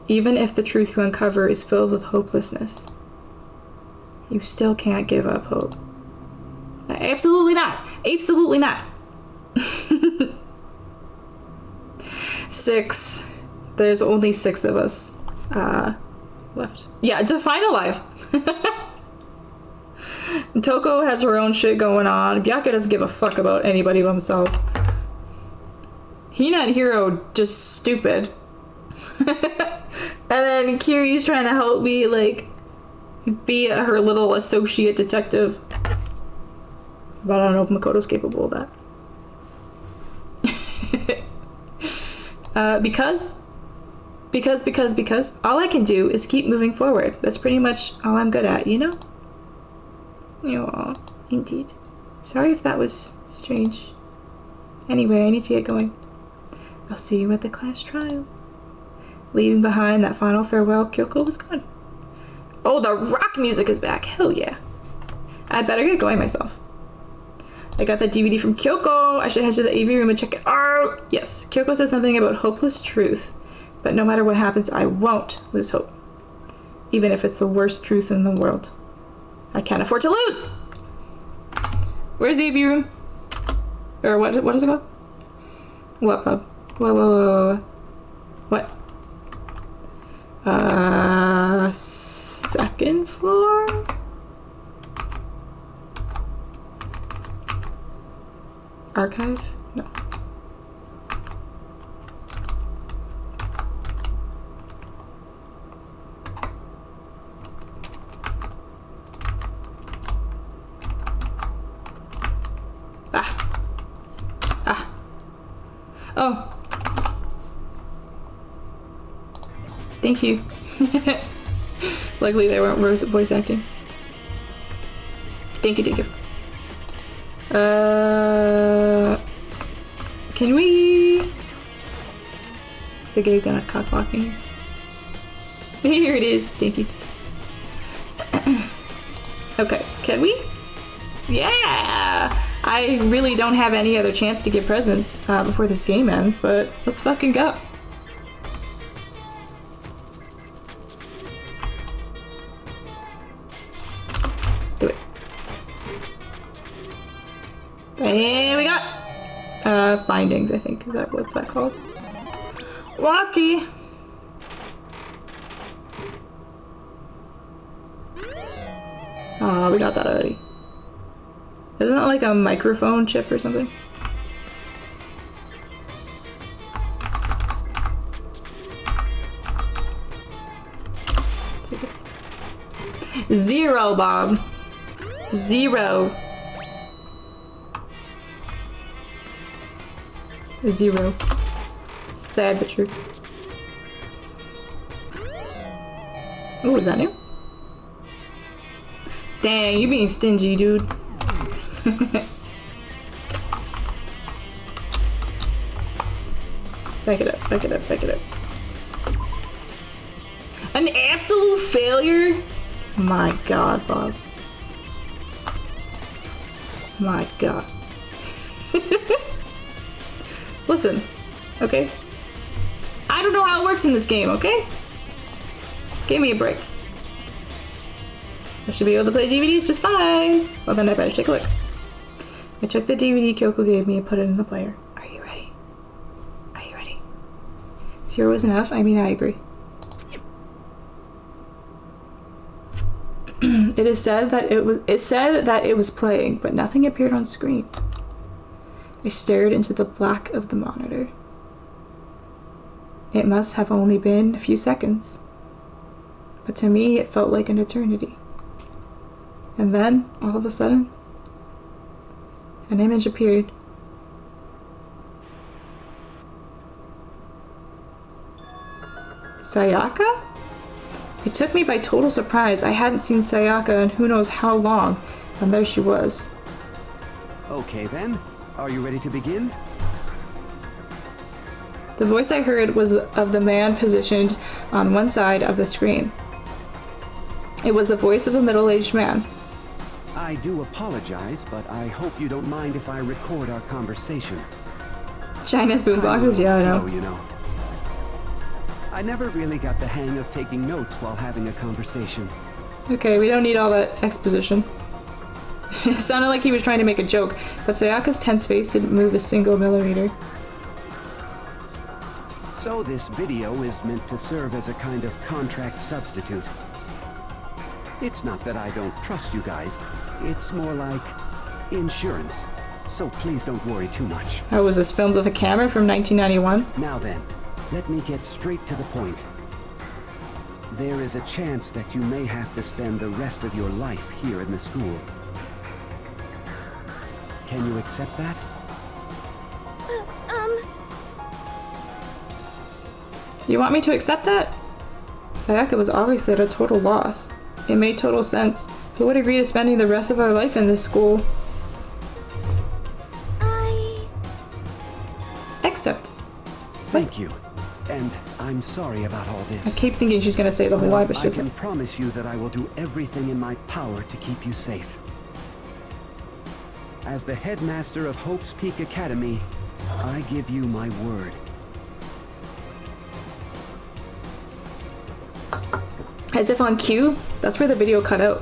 Even if the truth you uncover is filled with hopelessness, you still can't give up hope. Absolutely not. Absolutely not. 6. There's only 6 of us left. Yeah, Define Alive. Toko has her own shit going on. Byakuya doesn't give a fuck about anybody but himself. Hina and Hiro just stupid. And then Kiri's trying to help me, like, be her little associate detective. But I don't know if Makoto's capable of that. Because all I can do is keep moving forward. That's pretty much all I'm good at, you know? Aw, indeed. Sorry if that was strange. Anyway, I need to get going. I'll see you at the class trial. Leaving behind that final farewell, Kyoko was gone. Oh, the rock music is back. Hell yeah. I'd better get going myself. I got that DVD from Kyoko. I should head to the AV room and check it out. Yes, Kyoko said something about hopeless truth. But no matter what happens, I won't lose hope. Even if it's the worst truth in the world. I can't afford to lose! Where's the AV room? Or what is it called? What, bub? What? Second floor? Archive? No. Oh. Thank you. Luckily they weren't voice acting. Thank you. Can we... Is the guy gonna cock blocking? Here it is. Thank you. Okay, can we? Yeah! I really don't have any other chance to give presents before this game ends, but let's fucking go. Do it. And we got bindings, I think. Is that what's that called? Lucky. Oh, we got that already. Isn't that like a microphone chip or something? Take this. 0, Bob. 0. 0. Sad but true. Oh, is that new? Dang, you're being stingy, dude. Back it up, back it up, back it up. An absolute failure? My god, Bob. My god. Listen, okay? I don't know how it works in this game, okay? Give me a break. I should be able to play DVDs just fine. Well, then I better take a look. I took the DVD Kyoko gave me and put it in the player. Are you ready? Are you ready? 0 was enough? I mean, I agree. It said that it was playing, but nothing appeared on screen. I stared into the black of the monitor. It must have only been a few seconds, but to me it felt like an eternity. And then, all of a sudden, an image appeared. Sayaka? It took me by total surprise. I hadn't seen Sayaka in who knows how long, and there she was. Okay then, are you ready to begin? The voice I heard was of the man positioned on one side of the screen. It was the voice of a middle-aged man. I do apologize, but I hope you don't mind if I record our conversation. China's boomboxes, yeah, I know. Slow, you know. I never really got the hang of taking notes while having a conversation. Okay, we don't need all that exposition. It sounded like he was trying to make a joke, but Sayaka's tense face didn't move a single millimeter. So this video is meant to serve as a kind of contract substitute. It's not that I don't trust you guys. It's more like insurance. So please don't worry too much. Oh, was this filmed with a camera from 1991? Now then, let me get straight to the point. There is a chance that you may have to spend the rest of your life here in the school. Can you accept that? You want me to accept that? Sayaka was obviously at a total loss. It made total sense. Who would agree to spending the rest of our life in this school? Accept. Thank you. And I'm sorry about all this. I keep thinking she's gonna say the whole lie, but she I can doesn't. promise you that I will do everything in my power to keep you safe. As the headmaster of Hope's Peak Academy, I give you my word. As if on cue, that's where the video cut out.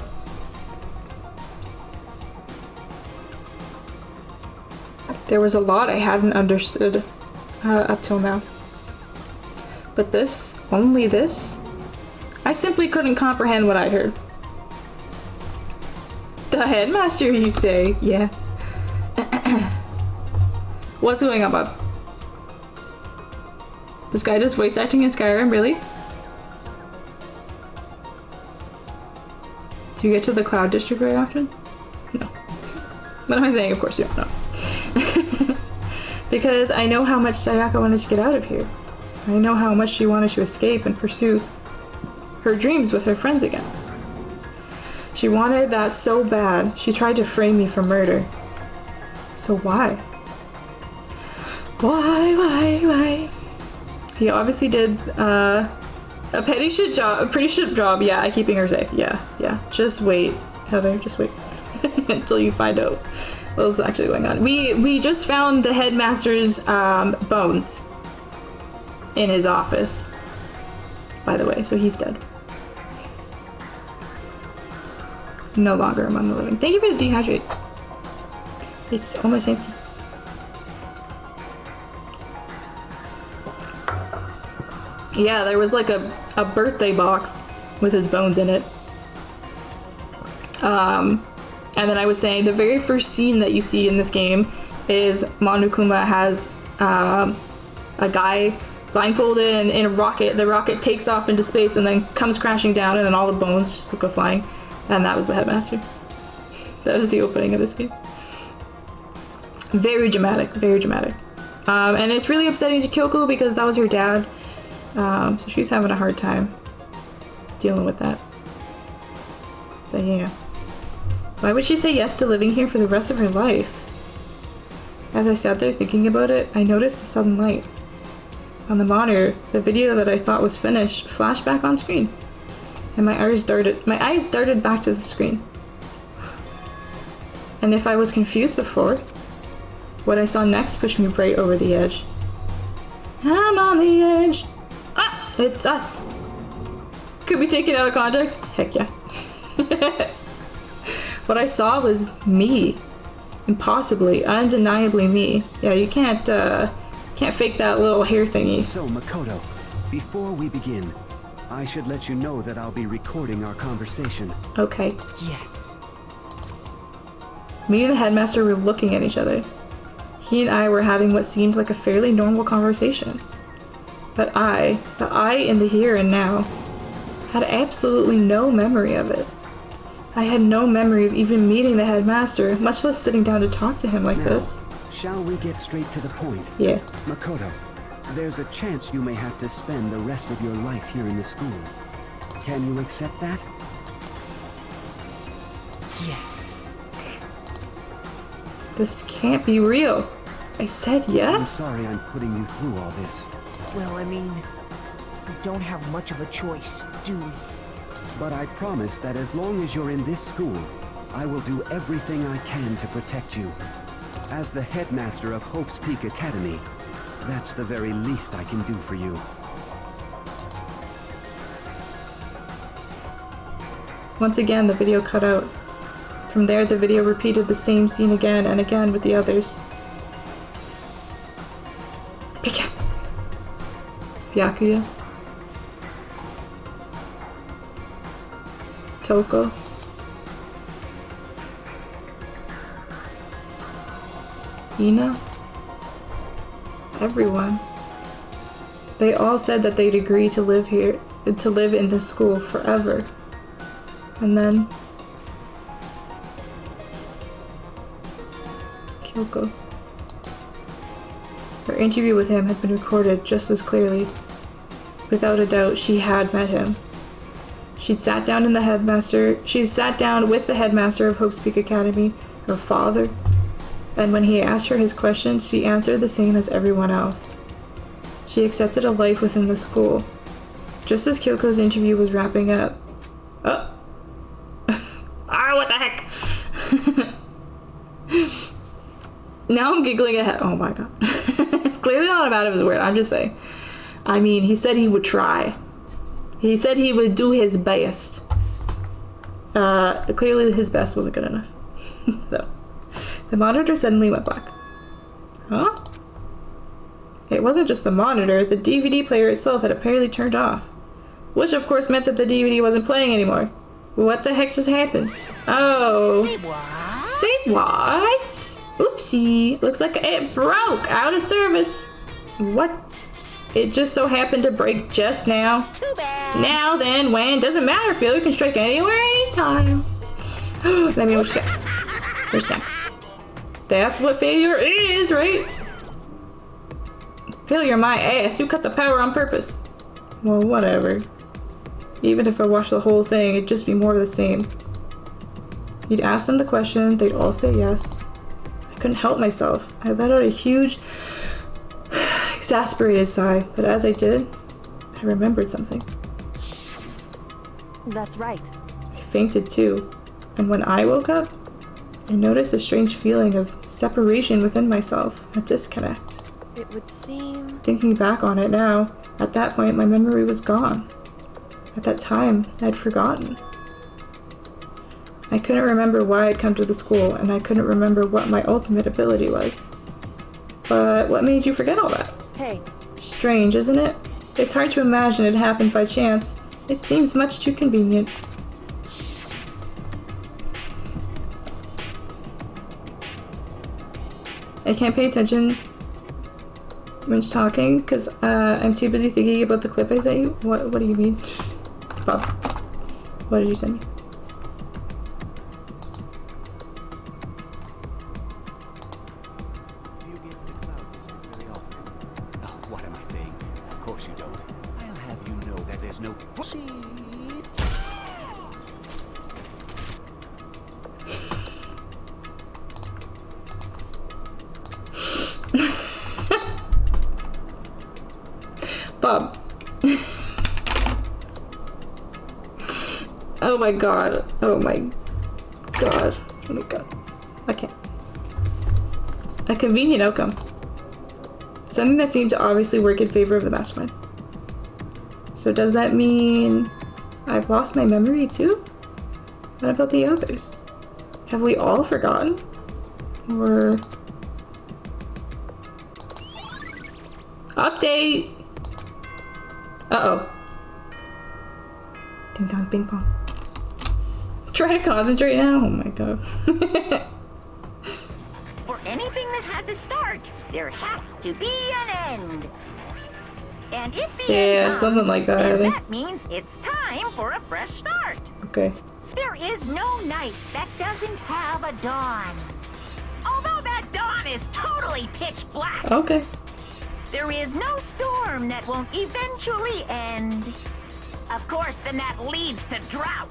There was a lot I hadn't understood up till now. But this, only this, I simply couldn't comprehend what I heard. The headmaster, you say? Yeah. What's going on, Bob? This guy does voice acting in Skyrim, really? Do you get to the Cloud District very often? No. What am I saying? Of course you don't know. Because I know how much Sayaka wanted to get out of here. I know how much she wanted to escape and pursue her dreams with her friends again. She wanted that so bad, she tried to frame me for murder. So why? Why? He obviously did, a pretty shit job, yeah, keeping her safe. Yeah. Just wait, Heather, just wait. Until you find out what was actually going on. We just found the headmaster's bones in his office, by the way, so he's dead. No longer among the living. Thank you for the dehydrate. It's almost empty. Yeah, there was like a birthday box with his bones in it. And then I was saying the very first scene that you see in this game is Monokuma has a guy blindfolded and in a rocket. The rocket takes off into space and then comes crashing down, and then all the bones just go flying. And that was the headmaster. That was the opening of this game. Very dramatic, very dramatic. And it's really upsetting to Kyoko because that was her dad. So she's having a hard time dealing with that. But yeah. Why would she say yes to living here for the rest of her life? As I sat there thinking about it, I noticed a sudden light. On the monitor, the video that I thought was finished flashed back on screen. And my eyes darted back to the screen. And if I was confused before, what I saw next pushed me right over the edge. I'm on the edge. Ah, it's us. Could be taken out of context? Heck yeah. What I saw was me. Impossibly, undeniably me. Yeah, you can't fake that little hair thingy. So, Makoto, before we begin, I should let you know that I'll be recording our conversation. Okay. Yes. Me and the headmaster were looking at each other. He and I were having what seemed like a fairly normal conversation. But I in the here and now, had absolutely no memory of it. I had no memory of even meeting the headmaster, much less sitting down to talk to him like this. Shall we get straight to the point? Yeah. Makoto, there's a chance you may have to spend the rest of your life here in the school. Can you accept that? Yes. This can't be real. I said yes? I'm sorry I'm putting you through all this. Well, I mean, we don't have much of a choice, do we? But I promise that as long as you're in this school, I will do everything I can to protect you. As the headmaster of Hope's Peak Academy, that's the very least I can do for you. Once again, the video cut out. From there, the video repeated the same scene again and again with the others. Pika! Byakuya. Toko. Ina. Everyone. They all said that they'd agree to live here, to live in this school forever. And then Kyoko. Her interview with him had been recorded just as clearly. Without a doubt, she had met him. She'd sat down with the headmaster of Hope's Peak Academy, her father, and when he asked her his questions, she answered the same as everyone else. She accepted a life within the school. Just as Kyoko's interview was wrapping up. Oh! Ah, what the heck? Now I'm giggling ahead. Oh my god. Clearly not about it was weird. I'm just saying. I mean, he said he would try. He said he would do his best. Clearly his best wasn't good enough. So, the monitor suddenly went black. Huh? It wasn't just the monitor. The DVD player itself had apparently turned off. Which of course meant that the DVD wasn't playing anymore. What the heck just happened? Oh. Say what? Say what? Oopsie. Looks like it broke. Out of service. What? It just so happened to break just now. Too bad. Now then, when? Doesn't matter. Failure can strike anywhere, anytime. Let me know what you got. First snack. That's what failure is, right? Failure my ass. You cut the power on purpose. Well, whatever. Even if I watched the whole thing, it'd just be more of the same. You'd ask them the question, they'd all say yes. I couldn't help myself. I let out a huge, exasperated sigh, but as I did, I remembered something. That's right. I fainted too, and when I woke up, I noticed a strange feeling of separation within myself, a disconnect. It would seem... Thinking back on it now, at that point my memory was gone. At that time, I'd forgotten. I couldn't remember why I'd come to the school, and I couldn't remember what my ultimate ability was. But what made you forget all that? Hey, Strange, isn't it? It's hard to imagine it happened by chance. It seems much too convenient. I can't pay attention when she's talking because I'm too busy thinking about the clip I sent you. What do you mean? Bob, what did you send me? You get to the cloud district very often. Oh, what am I saying? Of course you don't. I'll have you know that there's no pussy. Bob. Oh my god. Oh my god. Oh my god. I can't. A convenient outcome. Something that seemed to obviously work in favor of the mastermind. So does that mean I've lost my memory too? What about the others? Have we all forgotten? Or... Update! Uh-oh. Ding dong, ping pong. Try to concentrate now? Oh my god. For anything that has a start, there has to be an end. And if the end Yeah, comes, something like that, I then think. that means it's time for a fresh start. Okay. There is no night that doesn't have a dawn. Although that dawn is totally pitch black. Okay. There is no storm that won't eventually end. Of course, then that leads to drought.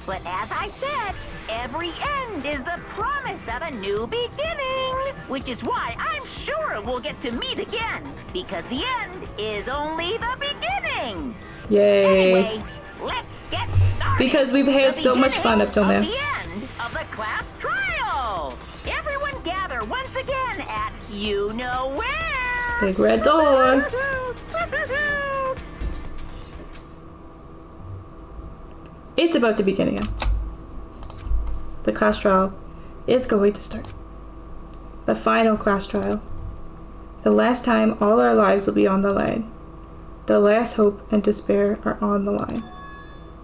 But as I said, every end is the promise of a new beginning. Which is why I'm sure we'll get to meet again. Because the end is only the beginning. Yay. Anyway, let's get started. Because we've had The so much fun up till now. beginning of the end of the class trial. Everyone gather once again at you know where. Big red door. It's about to begin again. The class trial is going to start. The final class trial. The last time all our lives will be on the line. The last hope and despair are on the line.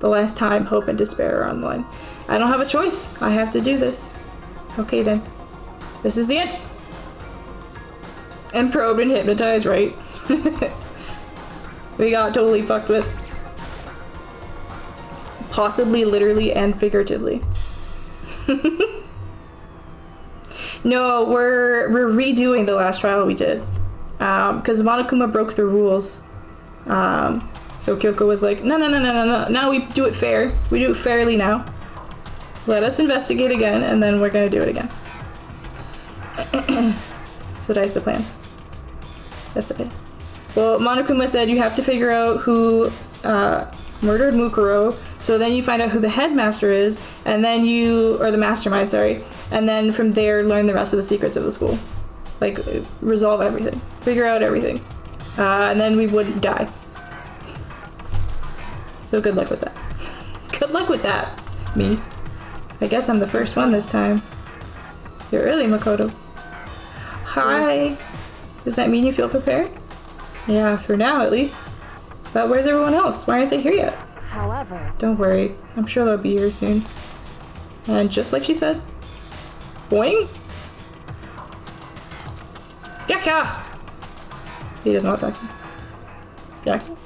The last time hope and despair are on the line. I don't have a choice. I have to do this. Okay then. This is the end. And probed and hypnotized, right? We got totally fucked with. Possibly literally and figuratively. No, we're redoing the last trial we did. Because Monokuma broke the rules. So Kyoko was like, no. Now we do it fair. We do it fairly now. Let us investigate again, and then we're gonna do it again. So that's the plan. That's the plan. Well, Monokuma said you have to figure out who murdered Mukuro, so then you find out who the headmaster is, and then or the mastermind, sorry, and then from there learn the rest of the secrets of the school. Like, resolve everything. Figure out everything. And then we wouldn't die. So good luck with that. Good luck with that, me. I guess I'm the first one this time. You're early, Makoto. Hi. Does that mean you feel prepared? Yeah, for now at least. But where's everyone else? Why aren't they here yet? however... Don't worry. I'm sure they'll be here soon. And just like she said, boing! Yaka! He doesn't want to talk to me. Yaka?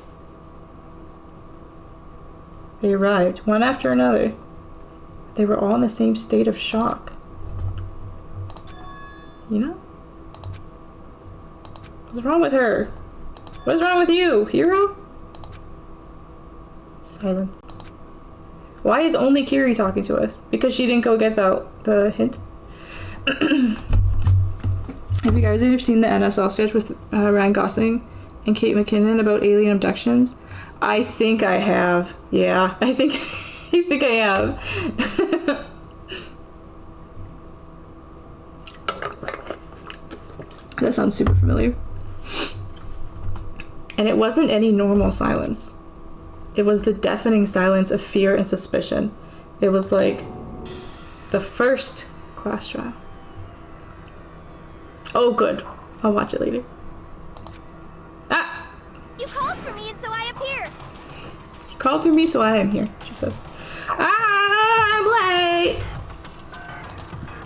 They arrived, one after another. They were all in the same state of shock. You know? What's wrong with her? What's wrong with you, hero? Silence. Why is only Kiri talking to us? Because she didn't go get the hint? Have you guys ever seen the NSL sketch with Ryan Gosling and Kate McKinnon about alien abductions? I think I have. Yeah, I think I have. That sounds super familiar. And it wasn't any normal silence. It was the deafening silence of fear and suspicion. It was like the first class trial. Oh, good. I'll watch it later. Ah! You called for me and so I appeared. You called for me, so I am here, she says. Ah, I'm late!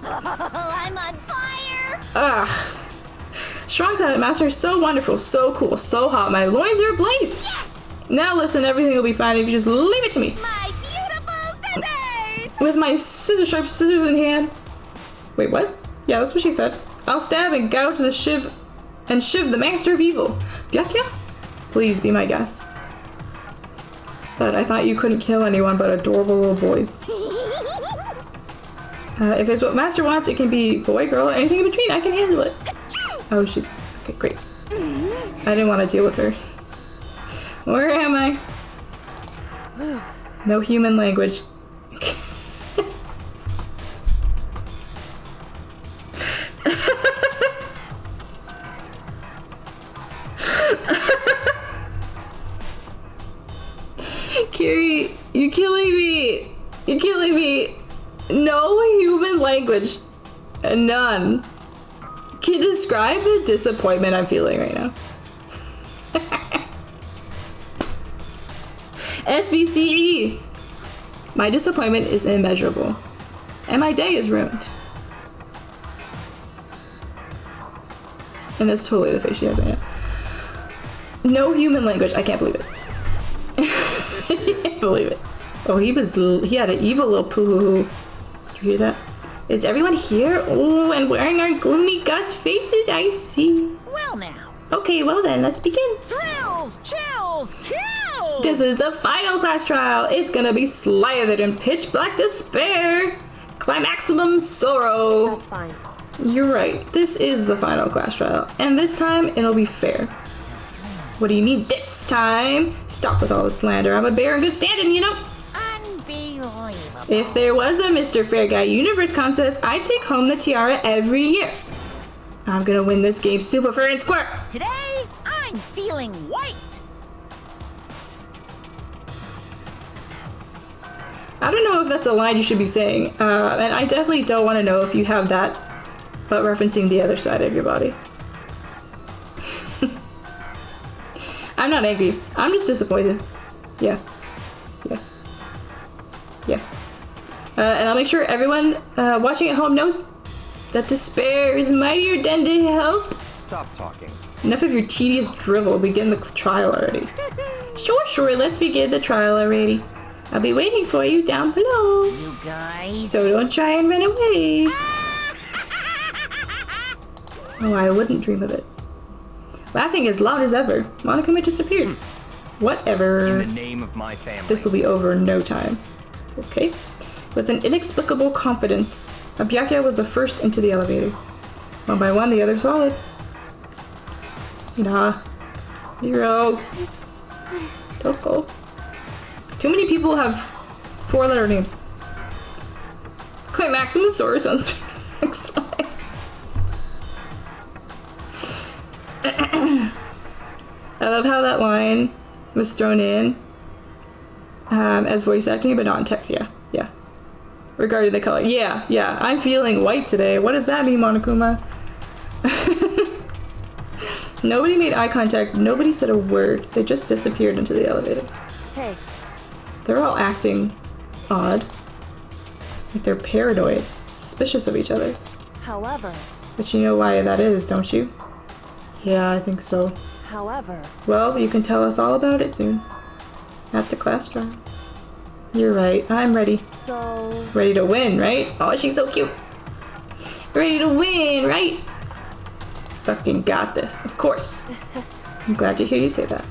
I'm on fire. Ugh. Strong Silent Master is so wonderful, so cool, so hot. My loins are ablaze. Yes! Now listen, everything will be fine if you just leave it to me. My beautiful scissors! With my sharp scissors in hand. Wait, what? Yeah, that's what she said. I'll stab and gouge the shiv the master of evil. Byakya? Please be my guest. But I thought you couldn't kill anyone but adorable little boys. If it's what Master wants, it can be boy, girl, anything in between. I can handle it. Oh, she's... Okay, great. I didn't want to deal with her. Where am I? No human language. Kiri, you're killing me. You're killing me. No human language. None. Can you describe the disappointment I'm feeling right now? SBCE. My disappointment is immeasurable. And my day is ruined. And that's totally the face she has right now. No human language. I can't believe it. I can't believe it. Oh, he had an evil little poo-hoo-hoo. Did you hear that? Is everyone here? Oh, and wearing our gloomy gust faces, I see. Well now. Okay, well then, let's begin. Thrills, chills, kills! This is the final class trial. It's gonna be slathered in pitch black despair. Climaximum sorrow. That's fine. You're right. This is the final class trial. And this time, it'll be fair. What do you mean this time? Stop with all the slander. I'm a bear in good standing, you know? Unbelievable. If there was a Mr. Fair Guy Universe contest, I'd take home the tiara every year. I'm gonna win this game super fair and square. Today, I'm feeling white. I don't know if that's a line you should be saying, and I definitely don't want to know if you have that, but referencing the other side of your body. I'm not angry. I'm just disappointed. Yeah. And I'll make sure everyone watching at home knows that despair is mightier than to help. Stop talking. Enough of your tedious drivel. Begin the trial already. Sure. Let's begin the trial already. I'll be waiting for you down below. You guys. So don't try and run away. Oh, I wouldn't dream of it. Laughing as loud as ever. Monokuma disappeared. Whatever. In the name of my family. This will be over in no time. Okay. With an inexplicable confidence, Byakya was the first into the elevator. One by one, the others followed. Nah. Hero. Don't go. Too many people have 4-letter names. Climaximosaurus sounds excellent. I love how that line was thrown in as voice acting, but not in text. Yeah. Regarding the color. Yeah. I'm feeling white today. What does that mean, Monokuma? Nobody made eye contact. Nobody said a word. They just disappeared into the elevator. Hey, They're all acting odd. Like they're paranoid, suspicious of each other. however, But you know why that is, don't you? Yeah, I think so. however, Well, you can tell us all about it soon. At the class trial. You're right. I'm ready. so Ready to win, right? Oh, she's so cute. Ready to win, right? Fucking got this. Of course. I'm glad to hear you say that.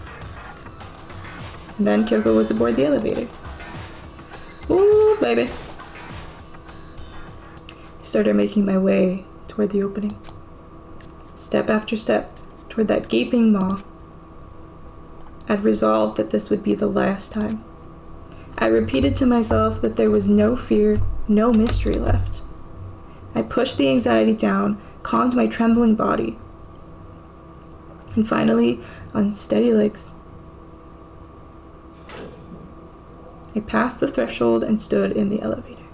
And then Kyoko was aboard the elevator. Ooh, baby. I started making my way toward the opening. Step after step toward that gaping maw. I'd resolved that this would be the last time. I repeated to myself that there was no fear, no mystery left. I pushed the anxiety down, calmed my trembling body. and finally on steady legs. I passed the threshold and stood in the elevator.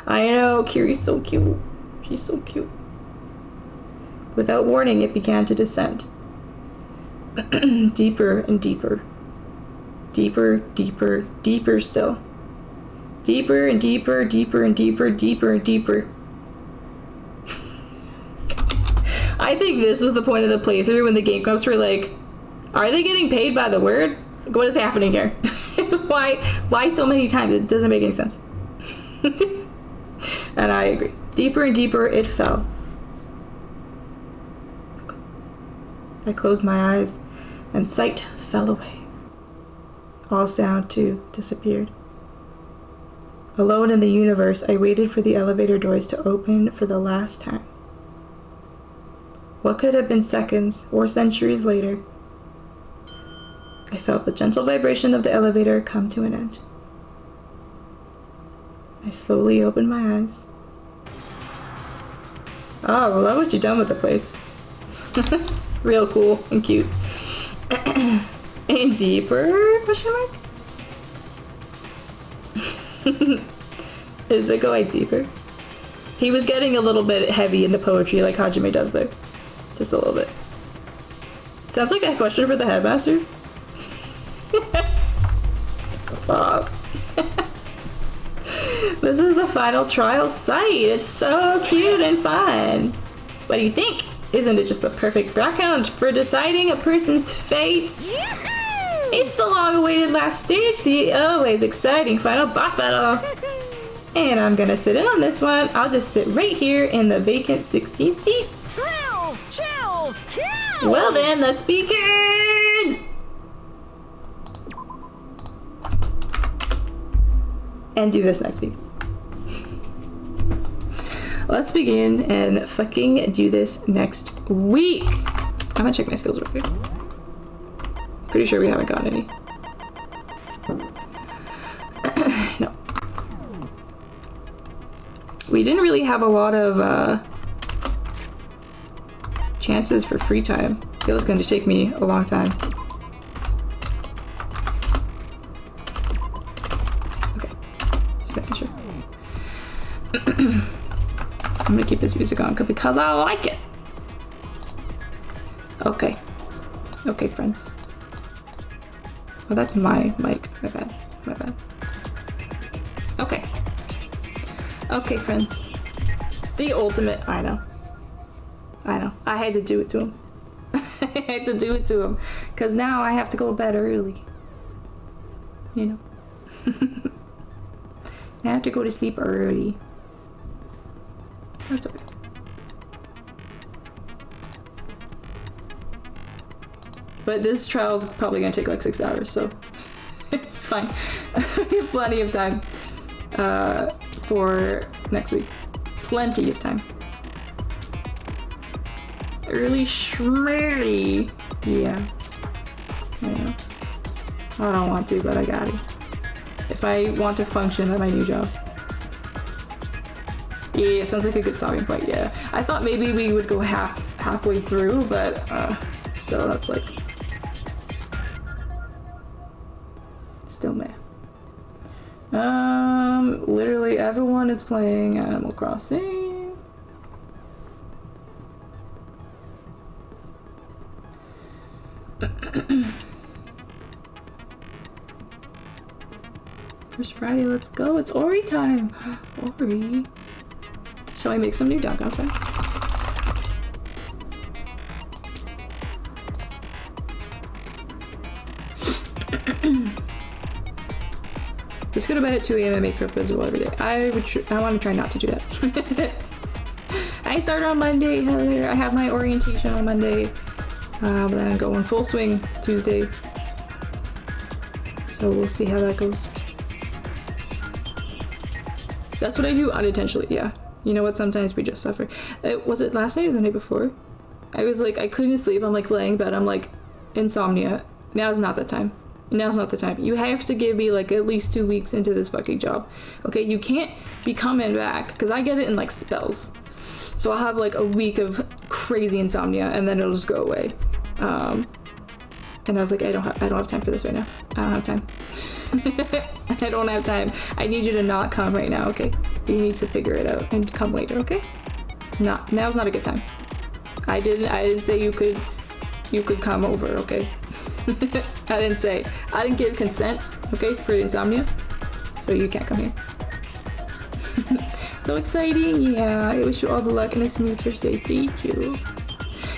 I know, Kiri's so cute. She's so cute. Without warning, it began to descend. Deeper and deeper. Deeper, deeper, deeper still. Deeper and deeper, deeper and deeper, deeper and deeper. I think this was the point of the playthrough when the game comes for like, are they getting paid by the word? Like, what is happening here? Why so many times? It doesn't make any sense. And I agree. Deeper and deeper it fell. I closed my eyes and sight fell away. All sound too disappeared. Alone in the universe, I waited for the elevator doors to open for the last time. What could have been seconds or centuries later, I felt the gentle vibration of the elevator come to an end. I slowly opened my eyes. Oh, I love what you've done with the place. Real cool and cute. And deeper? Question mark? Is it going deeper? He was getting a little bit heavy in the poetry like Hajime does there. Just a little bit. Sounds like a question for the headmaster. Stop. This is the final trial site. It's so cute and fun. What do you think? Isn't it just the perfect background for deciding a person's fate? It's the long-awaited last stage, the always exciting final boss battle. And I'm gonna sit in on this one. I'll just sit right here in the vacant 16th seat. Thrills, chills, kills! Well then, let's begin! And do this next week. Let's begin and fucking do this next week. I'm gonna check my skills real quick. Pretty sure we haven't gotten any. No. We didn't really have a lot of chances for free time. I feel it's gonna take me a long time. Okay, just making sure. I'm gonna keep this music on because I like it. Okay. Okay, friends. Oh, that's my mic. My bad. My bad. Okay. Okay, friends. The ultimate. I know. I know. I had to do it to him. I had to do it to him. Because now I have to go to bed early. You know. I have to go to sleep early. That's okay. But this trial is probably gonna take like 6 hours, so it's fine. We have plenty of time for next week. Plenty of time. Early schmirly. Yeah. I know. I don't want to, but I got it. If I want to function at my new job. Yeah, sounds like a good stopping point, yeah. I thought maybe we would go halfway through, but still, that's like... Still meh. Literally everyone is playing Animal Crossing. First Friday, let's go. It's Ori time. Ori. Shall we make some new dog outfits? Just go to bed at 2 a.m. and make prep visible every day. I want to try not to do that. I start on Monday, Heather. I have my orientation on Monday. Then I'm going full swing Tuesday. So we'll see how that goes. That's what I do unintentionally, yeah. You know what? Sometimes we just suffer. Was it last night or the night before? I was like, I couldn't sleep. I'm like laying in bed. I'm like, insomnia. Now's not the time. Now's not the time. You have to give me like at least 2 weeks into this fucking job. Okay, you can't be coming back because I get it in like spells. So I'll have like a week of crazy insomnia, and then it'll just go away. And I was like, I don't have time for this right now. I don't have time. I don't have time. I need you to not come right now, okay? You need to figure it out and come later, okay? Now's not a good time. I didn't say you could come over, okay? I didn't give consent, okay, for insomnia. So you can't come here. So exciting, yeah. I wish you all the luck and a smooth first day. Thank you.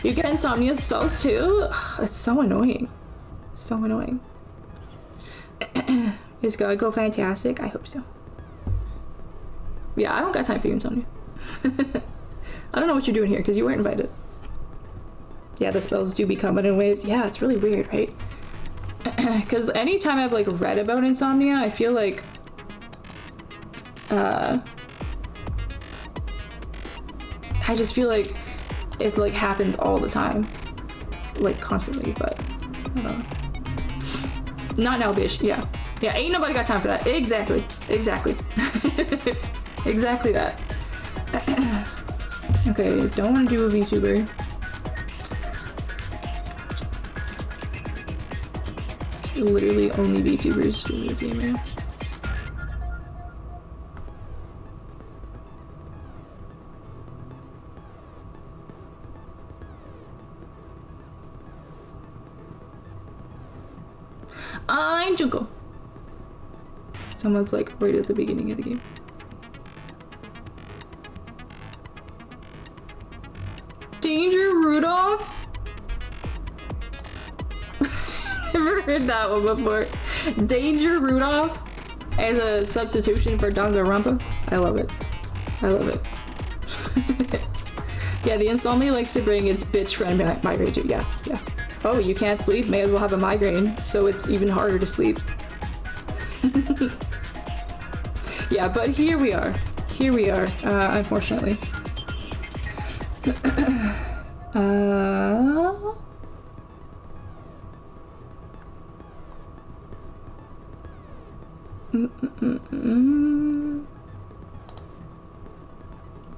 You get insomnia spells too? Ugh, it's so annoying. So annoying. Is God go fantastic? I hope so. Yeah, I don't got time for your insomnia. I don't know what you're doing here because you weren't invited. Yeah, the spells do become in waves. Yeah, it's really weird, right? Because anytime I've like read about insomnia, I feel like I just feel like it like happens all the time, like constantly. But I don't know. Not now, bitch. Yeah, ain't nobody got time for that. Exactly. Exactly that. Okay, don't want to do a VTuber. Literally only VTubers stream this game right now. I'm Junko. Someone's like right at the beginning of the game. Danger Rudolph? Never heard that one before. Danger Rudolph as a substitution for Danganronpa. I love it. I love it. Yeah, the insomnia likes to bring its bitch friend migraine too. Yeah. Oh, you can't sleep? May as well have a migraine, so it's even harder to sleep. Yeah, but here we are. Unfortunately.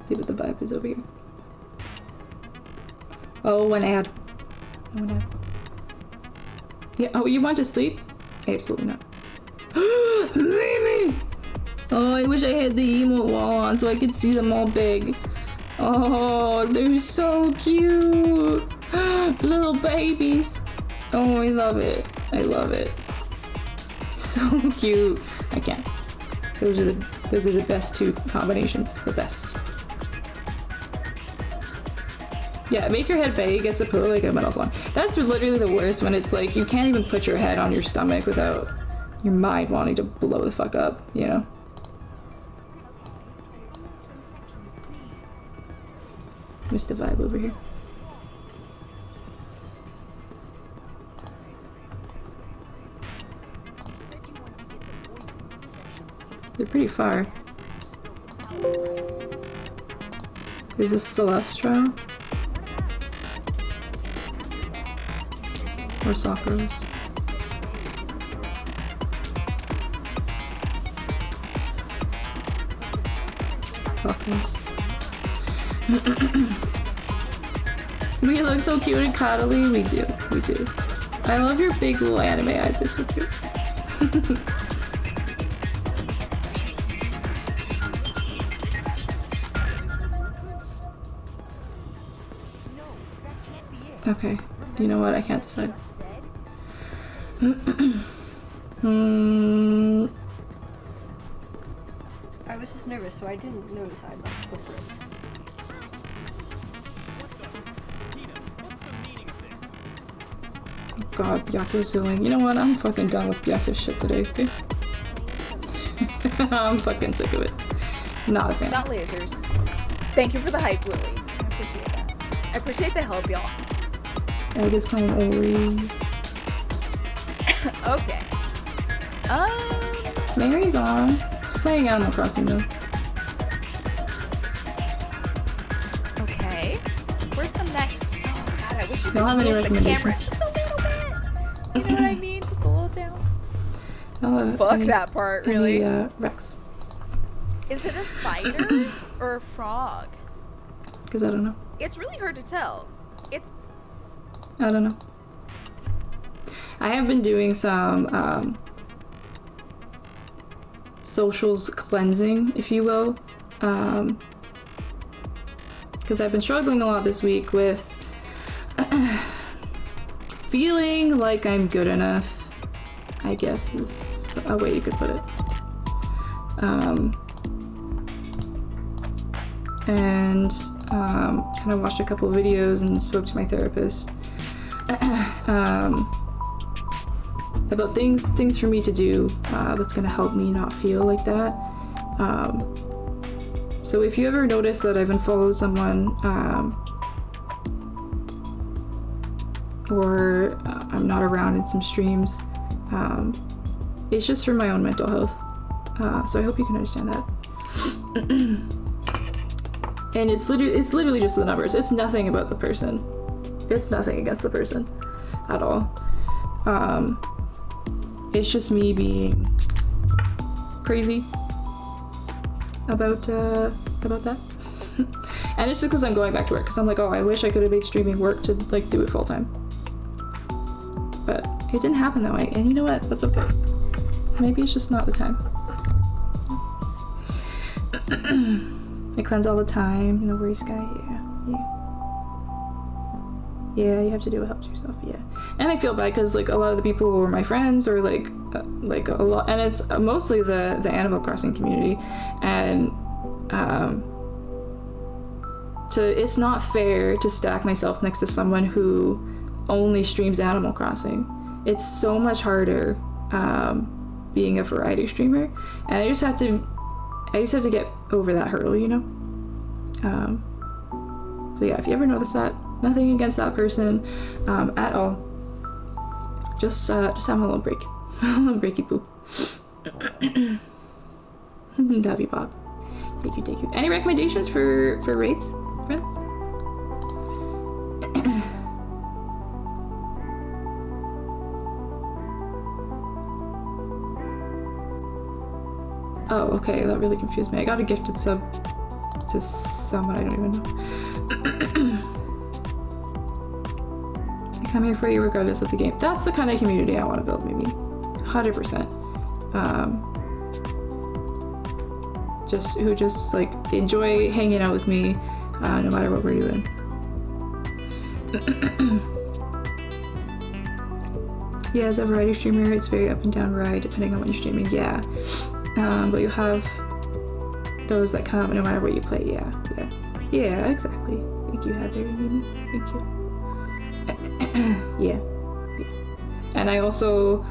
See what the vibe is over here. Oh, one ad. Yeah, oh, you want to sleep? Absolutely not. Mimi! Oh, I wish I had the emote wall on so I could see them all big. Oh, they're so cute. Little babies. Oh, I love it. So cute. I can't. Those are the best two combinations. The best. Yeah, make your head big as opposed to like a metal swan. That's literally the worst when it's like you can't even put your head on your stomach without your mind wanting to blow the fuck up, you know? Missed the vibe over here. They're pretty far. Is this Celestro? Or Sakura's? Sakura's. We look so cute and cuddly. We do. I love your big little anime eyes. They're so cute. Okay, you know what? I can't decide. I was just nervous, so I didn't notice I left footprints. God, Byakuya's healing. You know what? I'm fucking done with Byakuya's shit today, okay? I'm fucking sick of it. Not a fan. Not lasers. Thank you for the hype, Lily. I appreciate that. I appreciate the help, y'all. I just call him Ori. Okay. Mary's on. She's playing Animal Crossing though. Okay. Where's the next? Oh god, I wish you could Don't have any move the camera recommendations. just a little bit. You know what I mean? Just a little down. Fuck that part, really. Rex. Is it a spider or a frog? Because I don't know. It's really hard to tell. It's I don't know. I have been doing some socials cleansing, if you will, because I've been struggling a lot this week with feeling like I'm good enough, I guess is a way you could put it. And kind of watched a couple videos and spoke to my therapist about things for me to do that's gonna help me not feel like that. So if you ever notice that I've unfollowed someone or I'm not around in some streams, it's just for my own mental health. So I hope you can understand that. And it's literally just the numbers. It's nothing about the person. It's nothing against the person at all. It's just me being crazy about that. And it's just because I'm going back to work, because I'm like, oh, I wish I could have made streaming work to like do it full time. But it didn't happen that way, and you know what? That's okay. Maybe it's just not the time. I cleanse all the time. No worries, Sky. Yeah, you have to do what helps yourself. Yeah, and I feel bad because like a lot of the people who are my friends or like a lot, and it's mostly the Animal Crossing community, and it's not fair to stack myself next to someone who only streams Animal Crossing. It's so much harder being a variety streamer, and I just have to get over that hurdle, you know? So yeah, if you ever notice that, nothing against that person at all. Just have a little break. A little breaky poo. That'd be Bob. Thank you. Any recommendations for raids, friends? Oh, okay, that really confused me. I got a gifted sub to someone I don't even know. I come here for you regardless of the game. That's the kind of community I want to build, maybe. 100%. Who just like enjoy hanging out with me no matter what we're doing. Yeah, as a variety streamer, it's very up and down ride depending on what you're streaming. Yeah. But you have those that come no matter what you play. Yeah, exactly. Thank you, Heather. Thank you. Yeah. And I also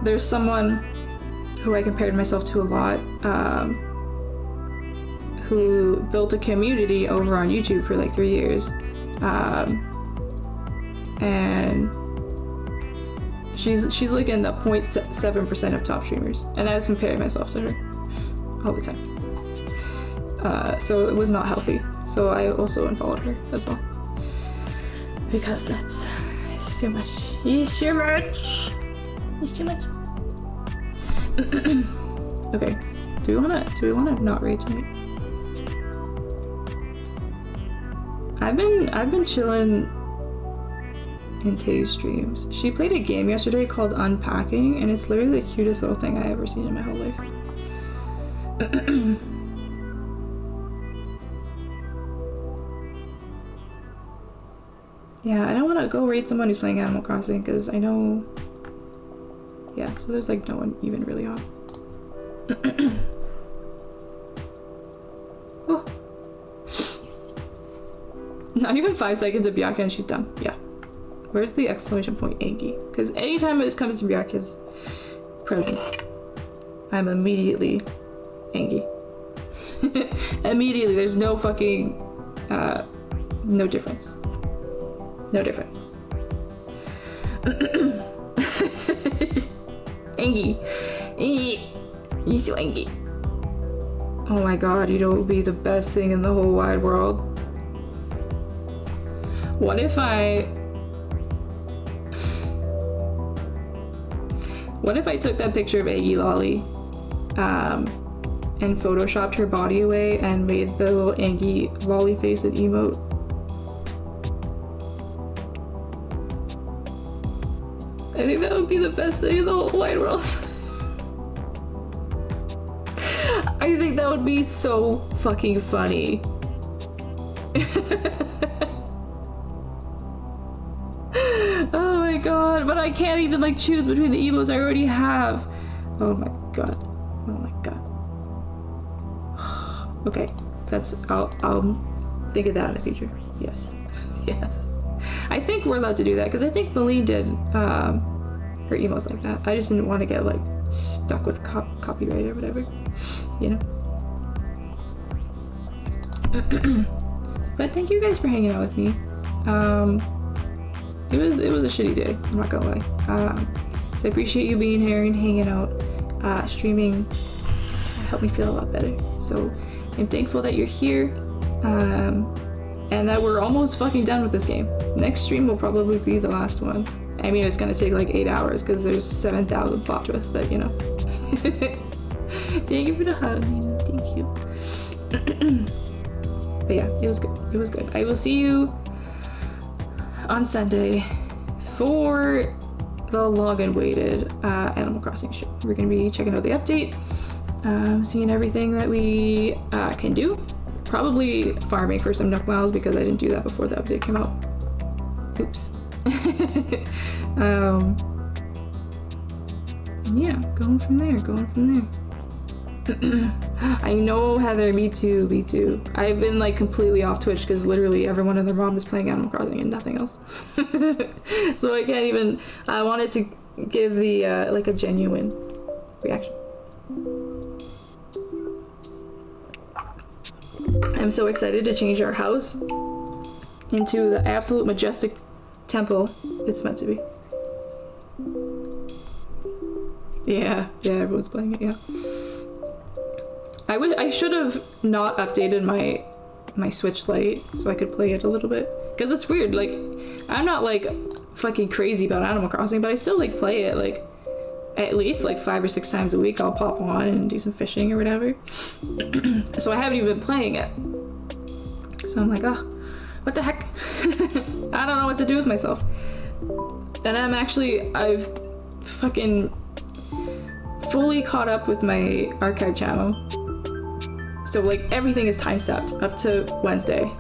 there's someone who I compared myself to a lot, who built a community over on YouTube for like 3 years, and she's like in the 0.7% of top streamers, and I was comparing myself to her all the time. So it was not healthy. So I also unfollowed her as well, because it's too much. It's too much. Okay. Do we wanna not raid tonight? I've been chilling in Tay's streams. She played a game yesterday called Unpacking, and it's literally the cutest little thing I ever seen in my whole life. Yeah, I don't want to go raid someone who's playing Animal Crossing, because I know... Yeah, so there's like no one even really on. Oh. Not even 5 seconds of Bianca and she's done. Yeah. Where's the exclamation point, Angie? Because anytime it comes to Bianca's presence, I'm immediately Angie. Immediately, there's no fucking, no difference. No difference. Angie. You're so Angie. Oh my god, you know what would be the best thing in the whole wide world? What if I took that picture of Aggie Lolly, and photoshopped her body away and made the little Angie lolly face and emote. I think that would be the best thing in the whole wide world. I think that would be so fucking funny. Oh my god, but I can't even like choose between the emotes I already have. Oh my god. Oh my god. Okay, I'll think of that in the future. Yes. Yes. I think we're allowed to do that because I think Malene did her emotes like that. I just didn't want to get like stuck with copyright or whatever, you know. But thank you guys for hanging out with me. It was a shitty day, I'm not gonna lie. So I appreciate you being here and hanging out. Streaming helped me feel a lot better. So I'm thankful that you're here. And that we're almost fucking done with this game. Next stream will probably be the last one. I mean, it's gonna take like 8 hours because there's 7,000 plot twists, but you know. Thank you for the hug, Nina. Thank you. But yeah, it was good. It was good. I will see you on Sunday for the login weighted Animal Crossing shit. We're gonna be checking out the update, seeing everything that we can do. Probably farming for some Nook Miles because I didn't do that before the update came out. Oops. And yeah, going from there. I know, Heather, me too. I've been like completely off Twitch because literally everyone in the ROM is playing Animal Crossing and nothing else. So I can't even, I wanted to give the like a genuine reaction. I'm so excited to change our house into the absolute majestic temple it's meant to be. Yeah, everyone's playing it, yeah. I should have not updated my Switch Lite so I could play it a little bit. Because it's weird, like, I'm not like fucking crazy about Animal Crossing, but I still like play it like at least like 5 or 6 times a week. I'll pop on and do some fishing or whatever. So I haven't even been playing it. So I'm like, oh, what the heck? I don't know what to do with myself. And I've fucking fully caught up with my archive channel. So like everything is time stamped up to Wednesday.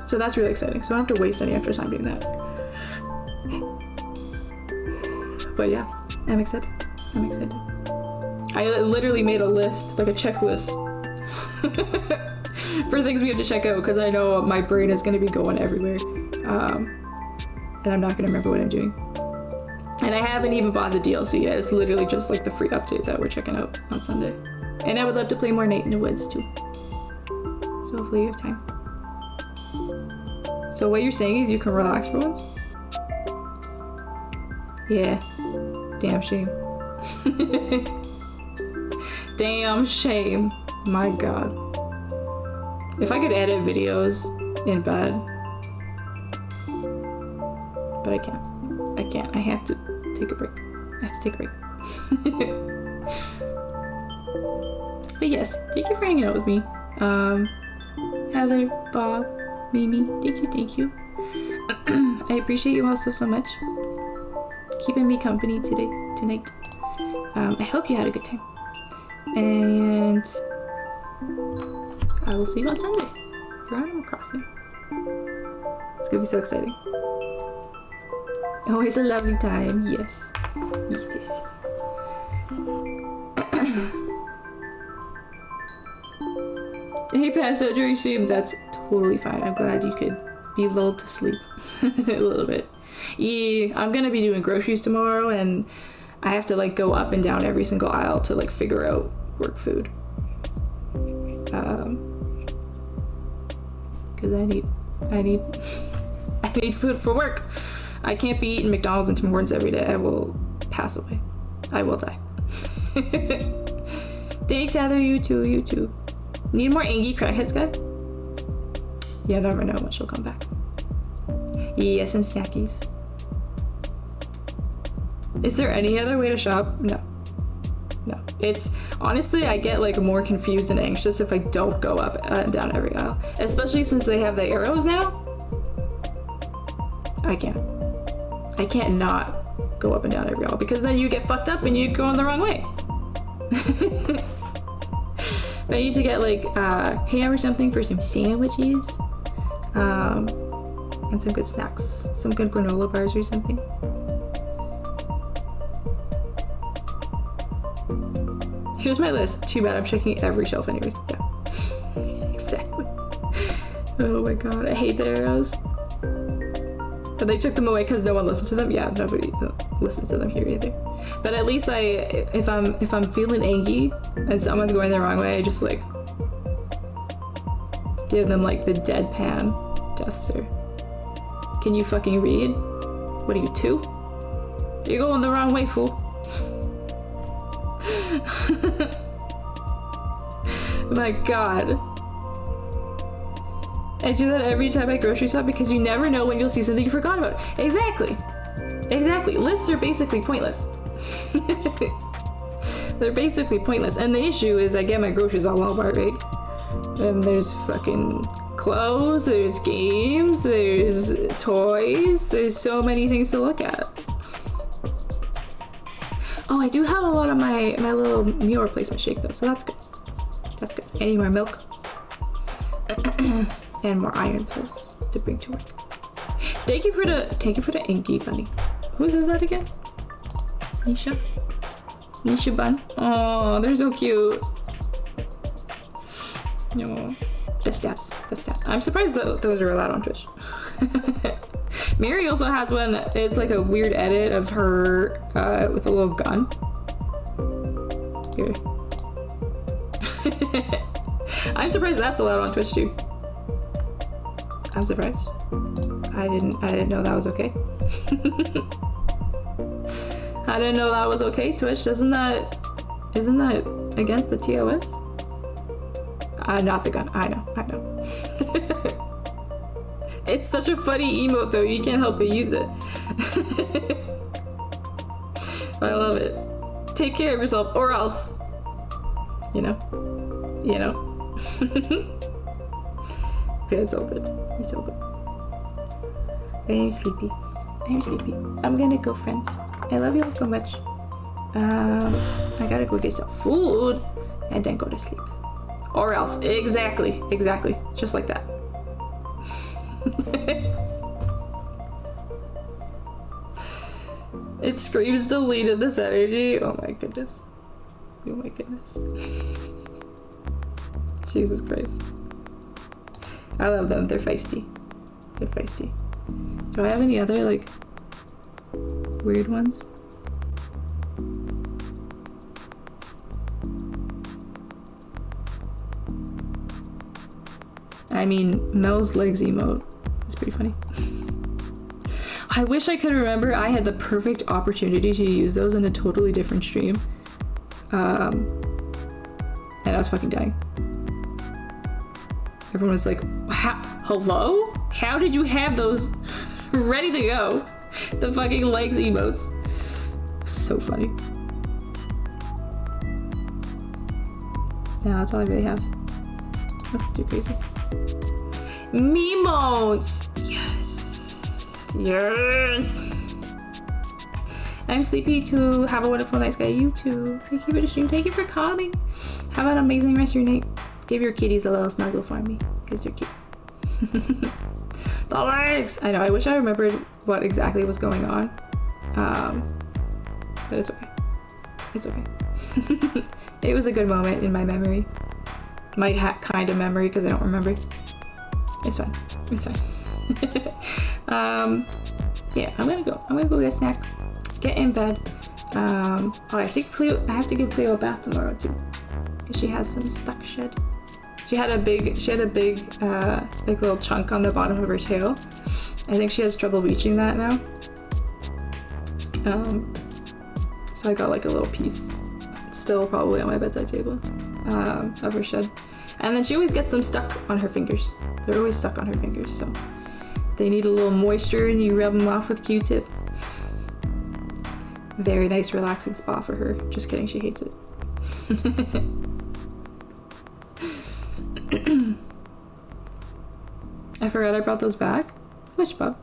So that's really exciting. So I don't have to waste any extra time doing that. But yeah, I'm excited. I literally made a list, like a checklist for things we have to check out because I know my brain is going to be going everywhere. And I'm not going to remember what I'm doing. And I haven't even bought the DLC yet. It's literally just like the free update that we're checking out on Sunday. And I would love to play more Night in the Woods too. So hopefully you have time. So what you're saying is you can relax for once? Yeah. Damn shame. Damn shame. My god. If I could edit videos in bed. But I can't. I have to take a break. But yes, thank you for hanging out with me. Heather, Bob, Mimi, thank you. I appreciate you also so much. Keeping me company tonight. I hope you had a good time. And I will see you on Sunday for Animal Crossing. It's gonna be so exciting. Always a lovely time, yes. Hey, passed out during stream. That's totally fine. I'm glad you could be lulled to sleep a little bit. Yeah, I'm gonna be doing groceries tomorrow, and I have to like go up and down every single aisle to like figure out work food. Because I need food for work. I can't be eating McDonald's and Tim Hortons every day. I will pass away. I will die. Thanks, Heather. You too. Need more Angie crackheads, guy? You never know when she'll come back. Yeah, some snackies. Is there any other way to shop? No. No. It's honestly, I get like more confused and anxious if I don't go up and down every aisle, especially since they have the arrows now. I can't not go up and down every aisle because then you get fucked up and you go in the wrong way. But I need to get like ham or something for some sandwiches, and some good snacks, some good granola bars or something. Here's my list. Too bad I'm checking every shelf anyways. Yeah. Exactly. Oh my god, I hate the arrows. But they took them away because no one listened to them. Yeah, nobody listens to them here either. But at least if I'm feeling angry and someone's going the wrong way, I just like give them like the deadpan death stare. Can you fucking read? What are you, 2? You're going the wrong way, fool. My god. I do that every time I grocery shop because you never know when you'll see something you forgot about. Exactly. Exactly. Lists are basically pointless. They're basically pointless. And the issue is I get my groceries on Walmart, right? And there's fucking clothes, there's games, there's toys, there's so many things to look at. Oh, I do have a lot of my little meal replacement shake though, so that's good. That's good. I need more milk. And more iron pills to bring to work. Thank you for the inky bunny. Whose is that again? Nisha? Nisha Bun? Oh, they're so cute. No. The steps. I'm surprised that those are allowed on Twitch. Mary also has one. It's like a weird edit of her with a little gun. Here. I'm surprised that's allowed on Twitch too. I'm surprised. I didn't know that was okay. I didn't know that was okay. Twitch, isn't that against the TOS? Not the gun. I know. It's such a funny emote though. You can't help but use it. I love it. Take care of yourself, or else. You know. Okay, it's all good. It's all good. I'm sleepy. I'm gonna go, friends. I love you all so much. I gotta go get some food and then go to sleep. Or else. Exactly. Just like that. It screams deleted this energy. Oh my goodness. Jesus Christ. I love them. They're feisty. Do I have any other like weird ones? I mean, Mel's legs emote is pretty funny. I wish I could remember. I had the perfect opportunity to use those in a totally different stream. And I was fucking dying. Everyone was like, hello? How did you have those ready to go? The fucking legs emotes. So funny. No, that's all I really have. Nothing too crazy. Memotes! Yes! I'm sleepy too. Have a wonderful night, guy. You too. Thank you for the stream. Thank you for coming. Have an amazing rest of your night. Give your kitties a little snuggle for me, because they're cute. The legs! I know, I wish I remembered what exactly was going on. But it's okay. It's okay. It was a good moment in my memory. My kind of memory, because I don't remember. It's fine. Yeah, I'm gonna go get a snack. Get in bed. Oh, I have to give Cleo a bath tomorrow too, because she has some stuck shed. She had a big like little chunk on the bottom of her tail. I think she has trouble reaching that now. So I got like a little piece, still probably on my bedside table, of her shed. And then she always gets them stuck on her fingers. They're always stuck on her fingers, so they need a little moisture and you rub them off with Q-tip. Very nice relaxing spa for her. Just kidding, she hates it. I forgot I brought those back. Which Bob?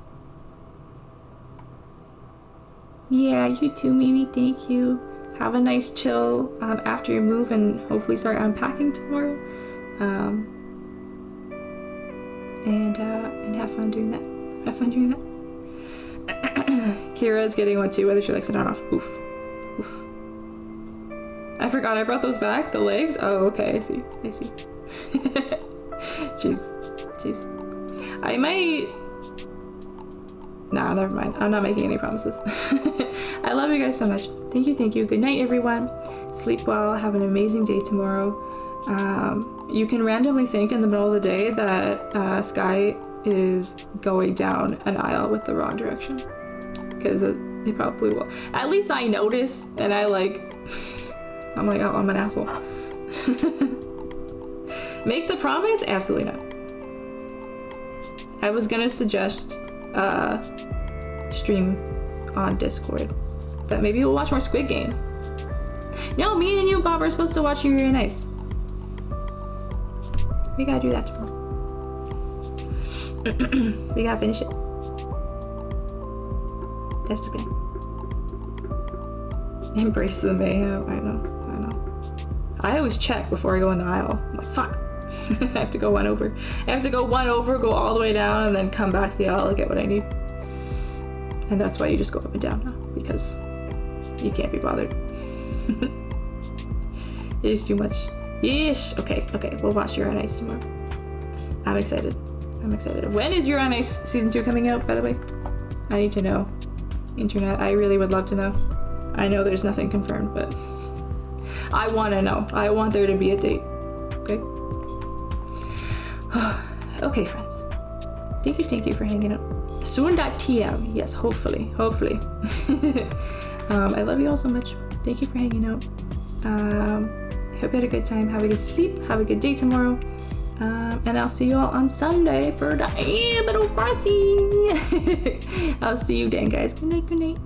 Yeah, you too, Mimi. Thank you. Have a nice chill after your move, and hopefully start unpacking tomorrow. And have fun doing that. Have fun doing that. Kira's getting one too, whether she likes it or not. Oof. Oof. I forgot I brought those back. The legs. Oh, okay. I see. I see. Jeez. Jeez. I might. Nah, never mind. I'm not making any promises. I love you guys so much. Thank you, thank you. Good night, everyone. Sleep well. Have an amazing day tomorrow. You can randomly think in the middle of the day that Sky is going down an aisle with the wrong direction. Because it probably will. At least I notice, and I'm like, oh, I'm an asshole. Make the promise? Absolutely not. I was gonna suggest stream on Discord, but maybe we'll watch more Squid Game. No, me and you, Bob, are supposed to watch Yuri on Ice. We gotta do that tomorrow. We gotta finish it. That's the plan. Embrace the mayhem. I know. I always check before I go in the aisle. I'm like, fuck. I have to go one over. I have to go one over, go all the way down, and then come back to the aisle to get what I need. And that's why you just go up and down now, because you can't be bothered. It is too much. Yeesh. Okay, we'll watch You're on Ice tomorrow. I'm excited. When is You're on Ice season 2 coming out, by the way? I need to know. Internet, I really would love to know. I know there's nothing confirmed, but I want to know. I want there to be a date. Okay? Okay, friends. Thank you for hanging out. Soon.tm. Yes, hopefully. I love you all so much. Thank you for hanging out. Hope you had a good time. Have a good sleep. Have a good day tomorrow. And I'll see you all on Sunday for the Animal Crossing. I'll see you then, guys. Good night.